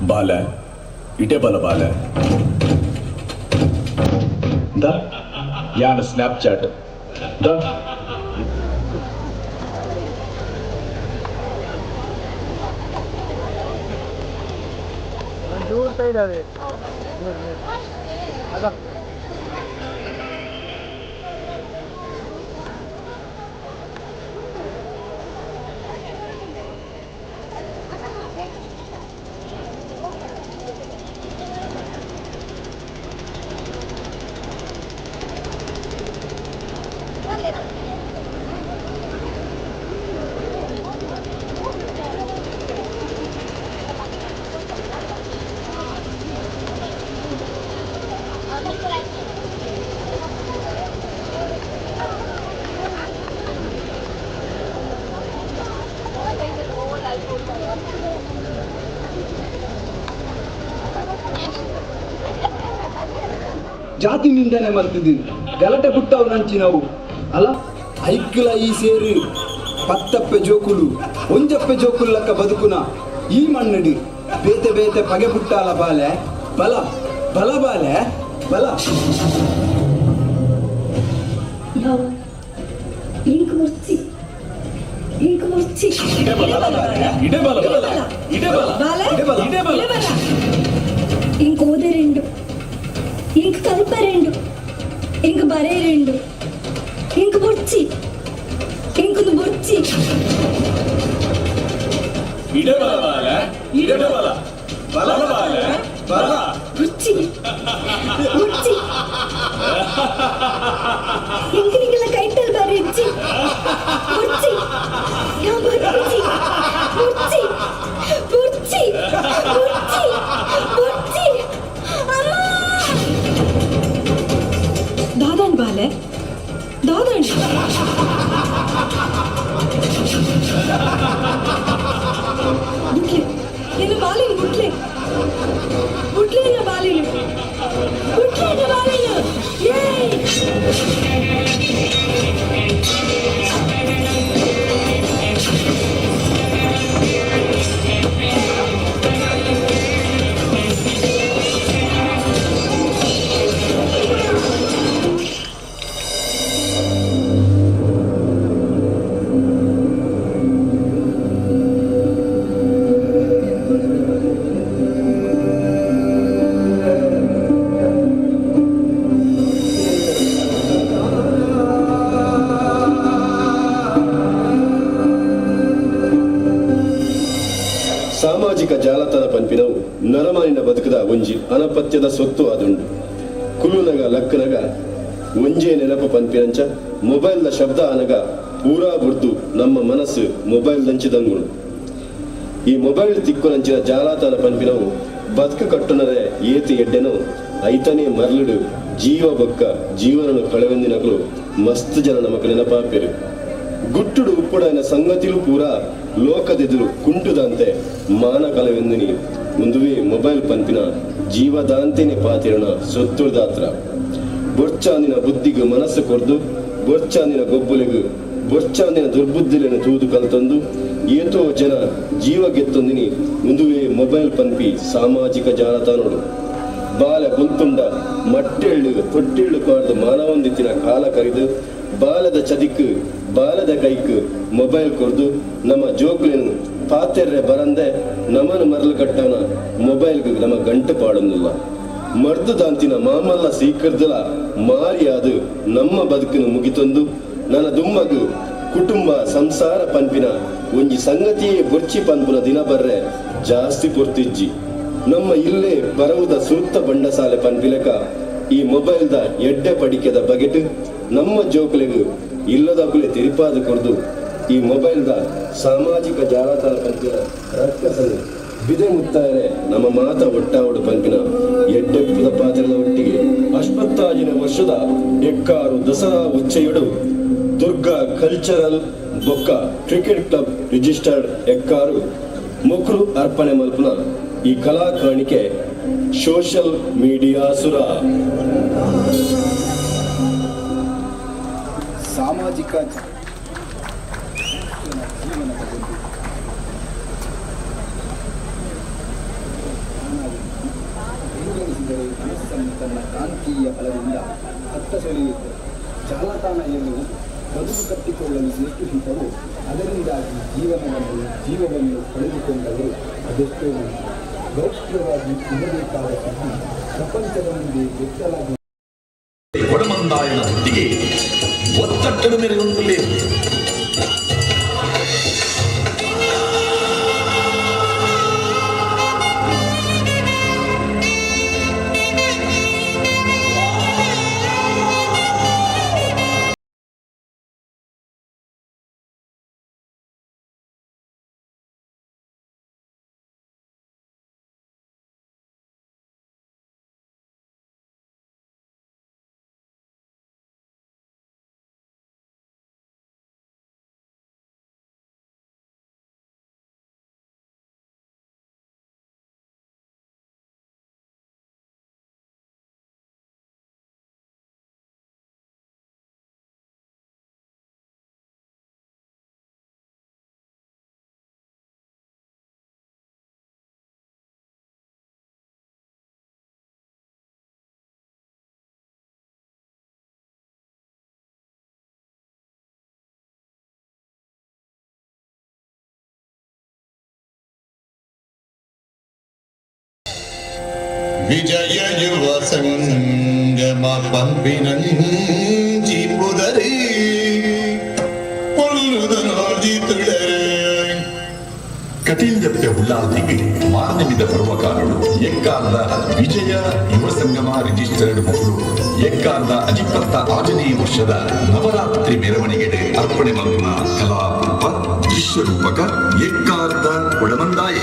ಬಾಲೆ ಇಟೇ ಬಲ ಬಾಲೆ ದ ಯಾನ ಸ್ನ್ಯಾಪ್ಚಾಟ್ ದ दूर साइड है ಜಾತಿ ನಿಂದನೆ ಮಾಡ್ತಿದ್ದೀವಿ ಗಲಾಟೆ ಬಿಟ್ಟವು ನಂಚಿ ನಾವು ಅಲ್ಲ ಐಕ್ಲ ಈ ಸೇರಿ ಪತ್ತಪ್ಪೆ ಜೋಕುಲು ಒಂಜಪ್ಪೆ ಜೋಕುಲು ಲಕ್ಕ ಬದುಕುನ ಈ ಮಣ್ಣಡಿ ಬೇತೆ ಬೇತೆ ಪಗೆ ಬಿಟ್ಟಾಲ ಬಾಲೆ ಬಲ ಬಲ ಬಾಲೆ ಬಲ ఇంక ఓదే రెండు ఇంక కలుప రెండు ఇంక బరే రెండు ఇంక బొచ్చి ఇంకును బొచ్చి ಇಡೆ ಬಲ ಬಾಲೆ ಇಡೆ ಬಲ ಬಲ ಬಾಲೆ ಬಲ బొచ్చి బొచ్చి ఇంక నీకు కైటల్ బరే ఇచ్చి బొచ్చి యా బొచ్చి బొచ్చి బొచ్చి బొచ్చి బొచ్చి అమ్మా దాదాన్ బాలే దాదాన్ బుట్లే నేను బాలిని బుట్లే బుట్లే నా బాలిని బుట్లే నా బాలిని ఏయ్ ಸಾಮಾಜಿಕ ಜಾಲತಾಣ ಪಂಪಿನವು ನರಮಾನಿನ ಬದುಕದ ಒಂಜಿ ಅನಪತ್ಯದ ಸೊತ್ತು ಆದುಂಡು ಕುಲ್ಲುನಗ ಲಕ್ಕನಗ ಒಂಜೇ ನೆನಪು ಪಂಪಿನಂಚ ಮೊಬೈಲ್ದ ಶಬ್ದ ಅನಗ ಪೂರಾ ಬುರ್ದು ನಮ್ಮ ಮನಸ್ಸು ಮೊಬೈಲ್ ದಂಚಿದಂಗುಳು ಈ ಮೊಬೈಲ್ ತಿಕ್ಕುನಂಚಿನ ಜಾಲತಾಣ ಪಂಪಿನವು ಬದುಕು ಕಟ್ಟುನರೆ ಏತಿ ಎಡ್ಡೆನು ಐತನೇ ಮರ್ಲಿಡು ಜೀವ ಬೊಕ್ಕ ಜೀವನನು ಕಳೆವೆಂದಿನಗಳು ಮಸ್ತ್ ಜನ ನಮకు ನೆನಪಾಪೆರು ಗುಟ್ಟುಡು ಉಪ್ಪುಡನ ಸಂಗತಿಲು ಪೂರ ಲೋಕದೆದುರು ಕುಂಟುದಂತೆ ಮಾನ ಕಲವೆಂದಿನಿ ಮುಂದುವೆ ಮೊಬೈಲ್ ಪಂಪಿನ ಜೀವದಾಂತೆನೆ ಪಾತಿರನ ಸೊತ್ತುದಾತ್ರ ಬೊರ್ಚಾಂದಿನ ಬುದ್ಧಿಗೆ ಮನಸ್ಸು ಕೊರ್ದು ಬೊರ್ಚಾಂದಿನ ಗೊಬ್ಬುಲೆಗು ಬೊರ್ಚಾಂದಿನ ದುರ್ಬುದ್ಧಿಲೆನ ತೂದು ಕಲ್ತೊಂದು ಏತೋ ಜನ ಜೀವ ಗೆತ್ತೊಂದಿನಿ ಮುಂದುವೆ ಮೊಬೈಲ್ ಪಂಪಿ ಸಾಮಾಜಿಕ ಜಾಲತಾಣೋಡು ಬಾಲ ಕುಂತುಂಡ ಮಟ್ಟೆಳ್ಳು ತೊಟ್ಟೆಳ್ಳು ಕಾಡ್ದು ಮಾನವಂದಿತ್ತಿನ ಕಾಲ ಕರಿದು ಬಾಲದ ಚದಿಕ್ಕು ಬಾಲದ ಕೈಕ್ ಮೊಬೈಲ್ ಕೊರ್ದು ನಮ್ಮ ಜೋಕುಲೇನು ಪಾತೆರ್ರೆ ಬರಂದೆ ನಮನು ಮರಲು ಕಟ್ಟವನ ಮೊಬೈಲ್ಗೆ ನಮ್ಮ ಗಂಟು ಪಾಡೊಂದಿಲ್ಲ ಮರ್ದು ದಾಂತಿನ ಮಾಮಲ್ಲ ಸೀಕರ್ದಲ ಮಾರಿಯಾದು ನಮ್ಮ ಬದುಕನ್ನು ಮುಗಿತೊಂದು ನನ್ನ ದುಮ್ಮಗು ಕುಟುಂಬ ಸಂಸಾರ ಪಂಪಿನ ಒಂಜಿ ಸಂಗತಿಯೇ ಬೊರ್ಚಿ ಪಂಪುನ ದಿನ ಬರ್ರೆ ಜಾಸ್ತಿ ಪೊರ್ತಿಜ್ಜಿ ನಮ್ಮ ಇಲ್ಲೇ ಬರವುದ ಸೂಕ್ತ ಬಂಡಸಾಲೆ ಪಂಪಿಲಕ ಈ ಮೊಬೈಲ್ದ ಎಡ್ಡೆ ಪಡಿಕೆದ ಬಗೆಟ್ ನಮ್ಮ ಜೋಕುಲೆಗು ಇಲ್ಲದಕ್ಕಲೆ ತಿರುಪಾದ ಕೊರ್ದು ಈ ಮೊಬೈಲ್ದ ಸಾಮಾಜಿಕ ಜಾಲತಾಣ ಪಂಪಿನ ರಕ್ಕಸನು ಬಿದೆ ಮುತ್ತಾರೆ ನಮ್ಮ ಮಾತ ಒಟ್ಟಾವಡು ಪಂಪಿನ ಎಡ್ಡೆಪ್ಪದ ಪಾತ್ರದ ಒಟ್ಟಿಗೆ ಅಶ್ವತ್ಥಾಜಿನ ವರ್ಷದ ಎಕ್ಕಾರು ದಸರಾ ಉಚ್ಚೆಯುಡು ದುರ್ಗಾ ಕಲ್ಚರಲ್ ಬೊಕ್ಕ ಕ್ರಿಕೆಟ್ ಕ್ಲಬ್ ರಿಜಿಸ್ಟರ್ಡ್ ಎಕ್ಕಾರು ಮೊಕ್ರು ಅರ್ಪಣೆ ಮಲ್ಪುನ ಈ ಕಲಾ ಕಾಣಿಕೆ ಸೋಷಿಯಲ್ ಮೀಡಿಯಾ ಸುರ ಸಾಮಾಜಿಕ ಬೆಳಕನ್ನು ತನ್ನ ಕಾಂತೀಯ ಬಲದಿಂದ ಹತ್ತ ಸೆಳೆಯುತ್ತದೆ. ಜಾಲತಾಣ ಎನ್ನುವುದು ಬದುಕು ಕಟ್ಟಿಕೊಳ್ಳಲು ಎಷ್ಟು ಹಿತವೋ ಅದರಿಂದಾಗಿ ಜೀವವನ್ನು ಕಳೆದುಕೊಂಡವರು ಅದೆಷ್ಟೋ ಮಂದಿ. ಗೌಪ್ಯವಾಗಿ ಇರಬೇಕಾದ ಸುದ್ದಿ ಪ್ರಪಂಚದ ಮುಂದೆ ಗೊತ್ತಲಾಗುವ ಒಡಮಂದಾಯನ ಹೊತ್ತಿಗೆ ಒತ್ತಟ್ಟಲು ಮೆರೆಯುತ್ತಲೇ ವಿಜಯ ಯುವ ಸಂಗಮ ಪಂಪಿನಂಜಿ ಪುದರಿ ಪೊಲ್ಲುದನಾದಿ ತುಳರೆ ಕಟೀಲ್ ಜಪ್ತೆ ಉಲ್ಲಾದಿಗೆ ಮಾರ್ನಿಮಿದ ಪರ್ವಕಾಲಗಳು ಎಕ್ಕಾಲದ ವಿಜಯ ಯುವ ಸಂಗಮ ರಿಜಿಸ್ಟರ್ಡ್ ಮಕ್ಕಳು ಎಕ್ಕಾಲದ ಅಜಿಪತ್ತ 6ನೇ ವರ್ಷದ ನವರಾತ್ರಿ ಮೆರವಣಿಗೆಗೆ ಅರ್ಪಣೆ ಮಲ್ಪನ ಕಲಾರೂಪ ದೃಶ್ಯ ರೂಪಕ ಎಕ್ಕಾಲದ ಒಡಮಂದಾಯ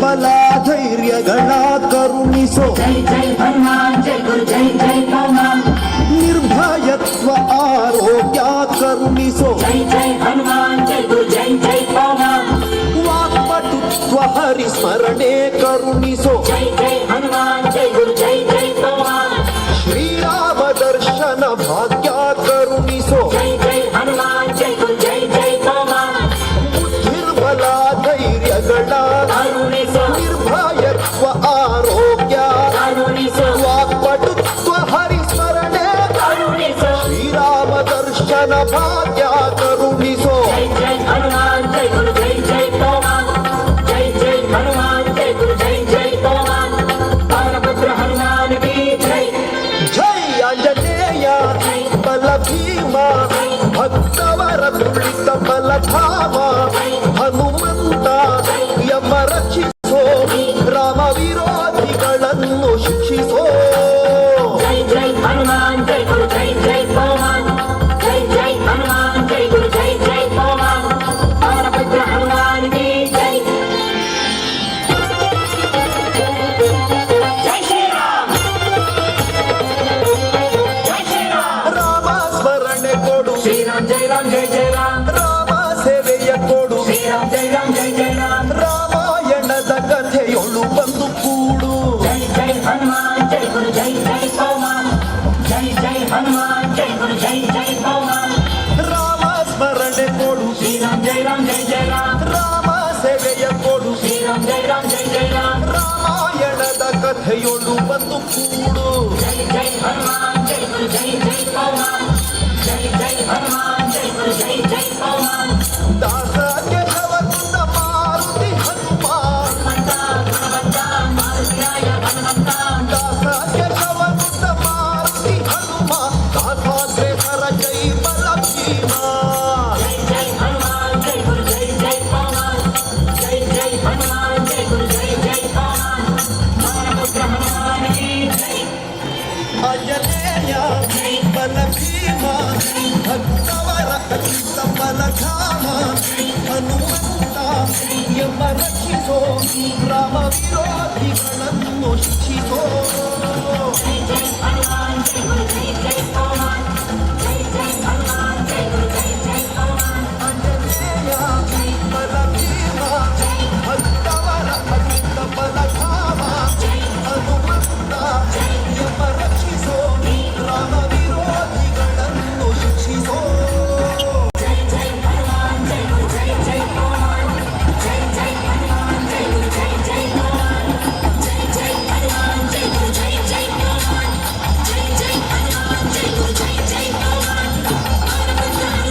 ಬಲ ಧೈರ್ಯಗಳ ಕರುಣಿಸೋ ಜೈ ಜೈ ಹನುಮಾನ್ ಜೈ ಗುರು ಜೈ ಜೈ ಹನುಮಾನ್ ನಿರ್ಭಯತ್ವ ಆರೋಗ್ಯ ಕರುಣಿಸೋ ಜೈ ಜೈ ಹನುಮಾನ್ ಜೈ ಗುರು ಜೈ ಜೈ ಹನುಮಾನ್ ವಾಕ್ಪಟುತ್ವ ಹರಿಸ್ಮರಣೆ ಕರುಣಿಸೋ ಜೈ ಜೈ ಹನುಮಾನ್ ಜೈ ಗುರು ಜೈ ಜೈ ಹನುಮಾನ್ ಶ್ರೀರಾಮ ದರ್ಶನ ಭಾಗ್ಯ ಕರುಣಿಸೋ ಜೈ ಜೈ ಹನುಮಾನ್ ಜೈ ಗುರು ಜೈ ಜೈ ಹನುಮಾನ್ ನಿರ್ಬಲ ಧೈರ್ಯಗಳ ಕರುಣಿಸೋ ನಿರ್ಭಯತ್ವ ಆರೋಗ್ಯ ಕರುಣಿಸೋ ವಾಕ್ಪಟುತ್ವ ಹರಿಸ್ಮರಣೆ ಕರುಣಿಸೋ ಶ್ರೀರಾಮ ದರ್ಶನ ಭಾಗ್ಯ ಕರುಣಿಸೋ ಜೈ ಜೈ ಹನುಮಾನ್ ಜೈ ಗುರು ಜೈ ಜೈ ಹನುಮಾನ್ ಜೈ ಜೈ ಹನುಮಾನ್ ಜೈ ಗುರು ಜೈ ಜೈ ಹನುಮಾನ್ ಪವನಪುತ್ರ ಹನುಮಾನ್ ರಾಮ್ ಜೈ ರಾಮ್ ಜೈ ಜೈ ರಾಮ್ ರಾಮಾಯಣದ ಕಥೆಯೊಳು ಬಂದು ಕೂಡು ಜೈ ಜೈ ಹನುಮಾನ್ ಜೈ ಗುರು ಜೈ ಜೈ ಪವಮಾನ್ ಜೈ ಜೈ ಹನುಮಾನ್ ಜೈ ಗುರು ಜೈ ಜೈ ಪವಮಾನ್ ದಾಸಕ್ಕೆ ಸವಗುಂದ ಮಾರುತಿ ಹನುಮ ಹನುಮಂತ ಮಾರುತಿರಾಯ ಹನುಮಂತ ದಾಸಕ್ಕೆ ಸವಗುಂದ ಮಾರುತಿ ಹನುಮ ದಾಸಾಗ್ರೇಸರ ಜೈ ಬಲ ಭೀಮ ಜೈ ಜೈ ಹನುಮಾನ್ ಜೈ ಗುರು ಜೈ ಜೈ ಪವಮಾನ್ ಜೈ ಜೈ ಹನುಮಾನ್ ಜೈ ಗುರು ಜೈ ಜೈ ಪವಮಾನ್ ಪವನಪುತ್ರ ಹನುಮಾನ್ ಕಿ ಜೈ ಆಂಜನೇಯ ಬಲ ಭೀಮ ಭಕ್ತವರ ಅಚ್ಯುತ ಬಲಧಾಮ ಹನುಮಂತ ಎಂಬ ರಕ್ಷಿಸೋ ರಾಮ ವಿರೋಧಿಗಳನ್ನು ಶಿಕ್ಷಿಸೋ ಜೈ ಜೈ ಹನುಮಾನ್ ಜೈ ಗುರು ಜೈ ಜೈ ಪವಮಾನ್ ಜೈ ಜೈ ಹನುಮಾನ್ ಜೈ ಗುರು ಜೈ ಜೈ ಪವಮಾನ್ ಆಂಜನೇಯ ಬಲ ಭೀಮ ಭಕ್ತವರ ಅಚ್ಯುತ ಬಲಧಾಮ ಹನುಮಂತ ಎಂಬ ರಕ್ಷಿಸೋ ರಾಮ ವಿರೋಧಿಗಳನ್ನು ಶಿಕ್ಷಿಸೋ ಜೈ ಜೈ ಹನುಮಾನ್ ಜೈ ಗುರು ಜೈ ಜೈ ಪವಮಾನ್ ಜೈ ಜೈ ಹನುಮಾನ್ ಜೈ ಗುರು ಜೈ ಜೈ ಪವಮಾನ್ ಜೈ ಜೈ ಹನುಮಾನ್ ಜೈ ಗುರು ಜೈ ಜೈ ಪವಮಾನ್ ಜೈ ಜೈ ಹನುಮಾನ್ ಜೈ ಗುರು ಜೈ ಜೈ ಪವಮಾನ್ ಪವನಪುತ್ರ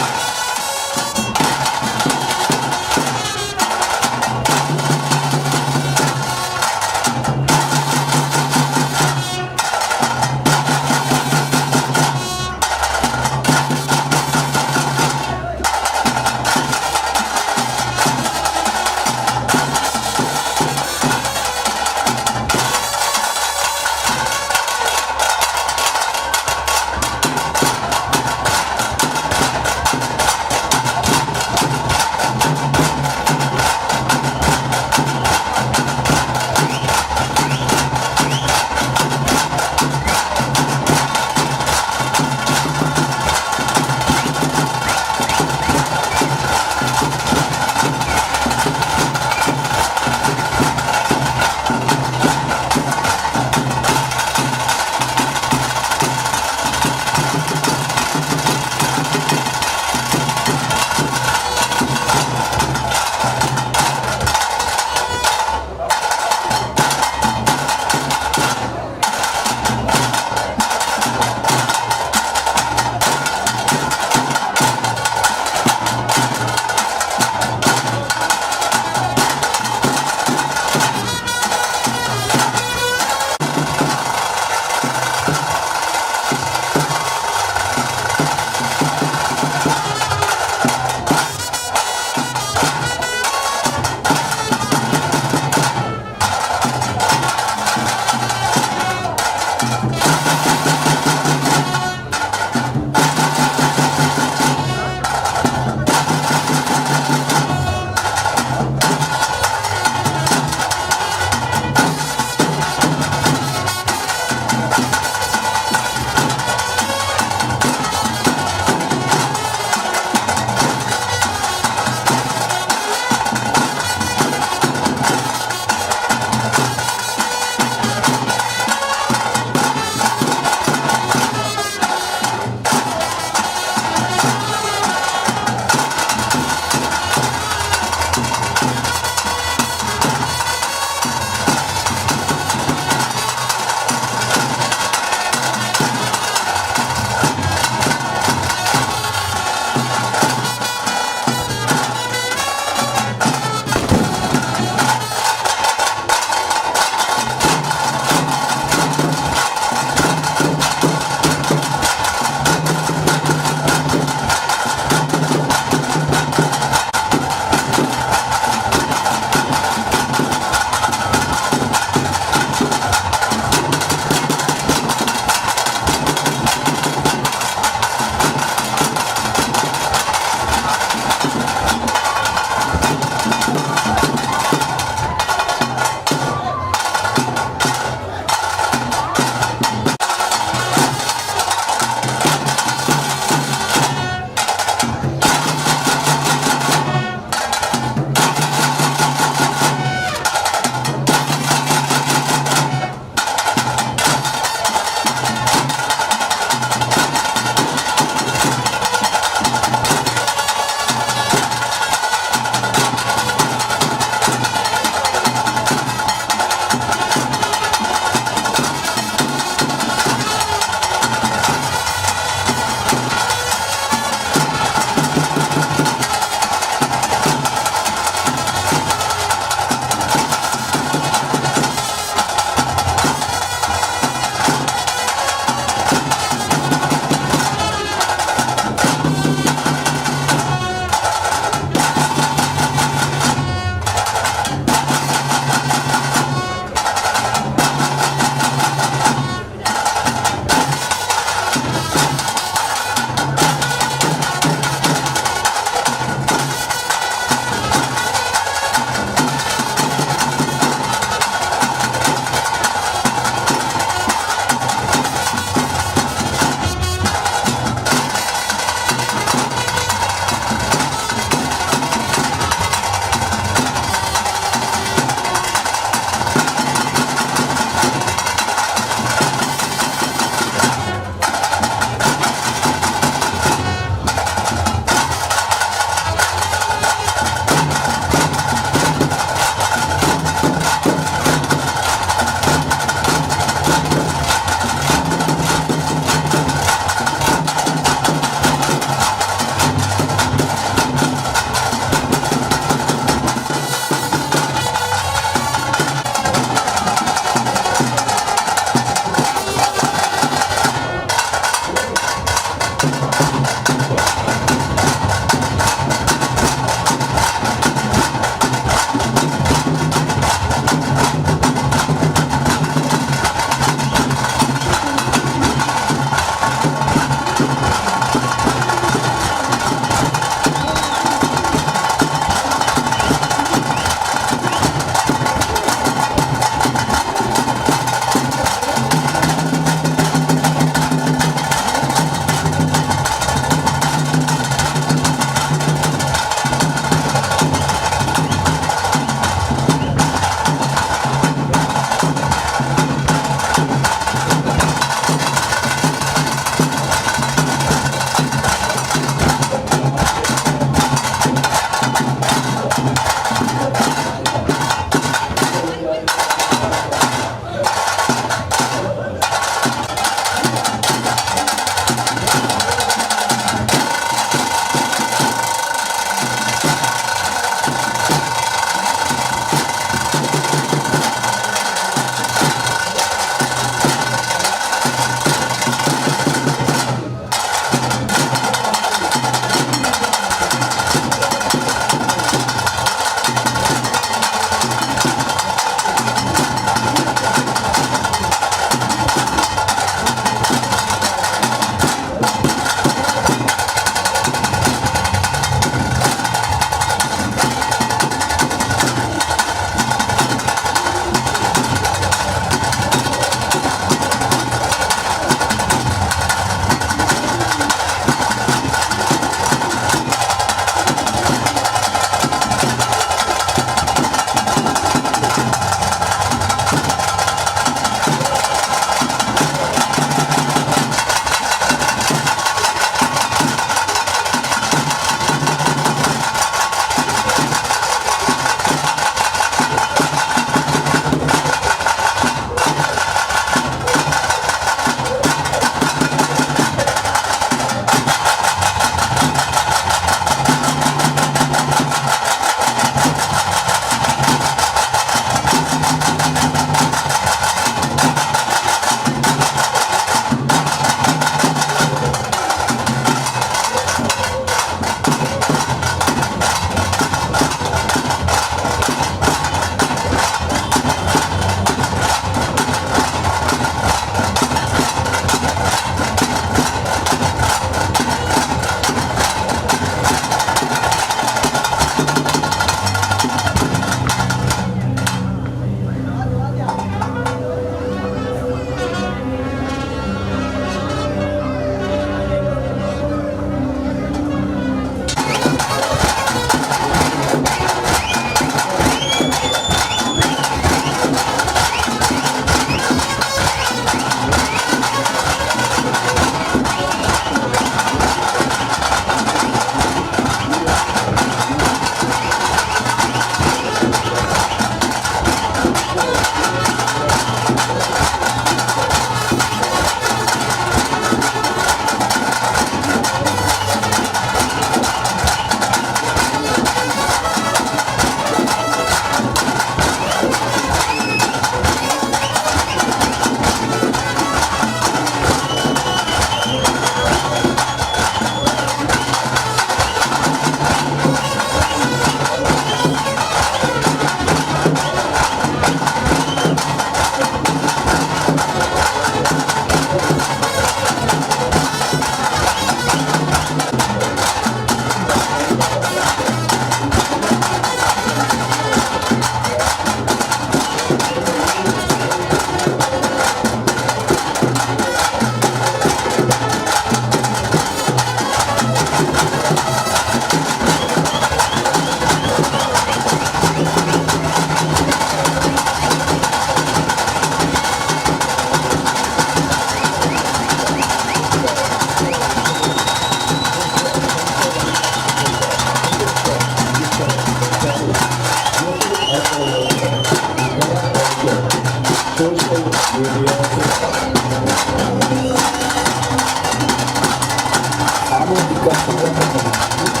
ಸಾಮಾಜಿಕ ಸಂಘಟನೆ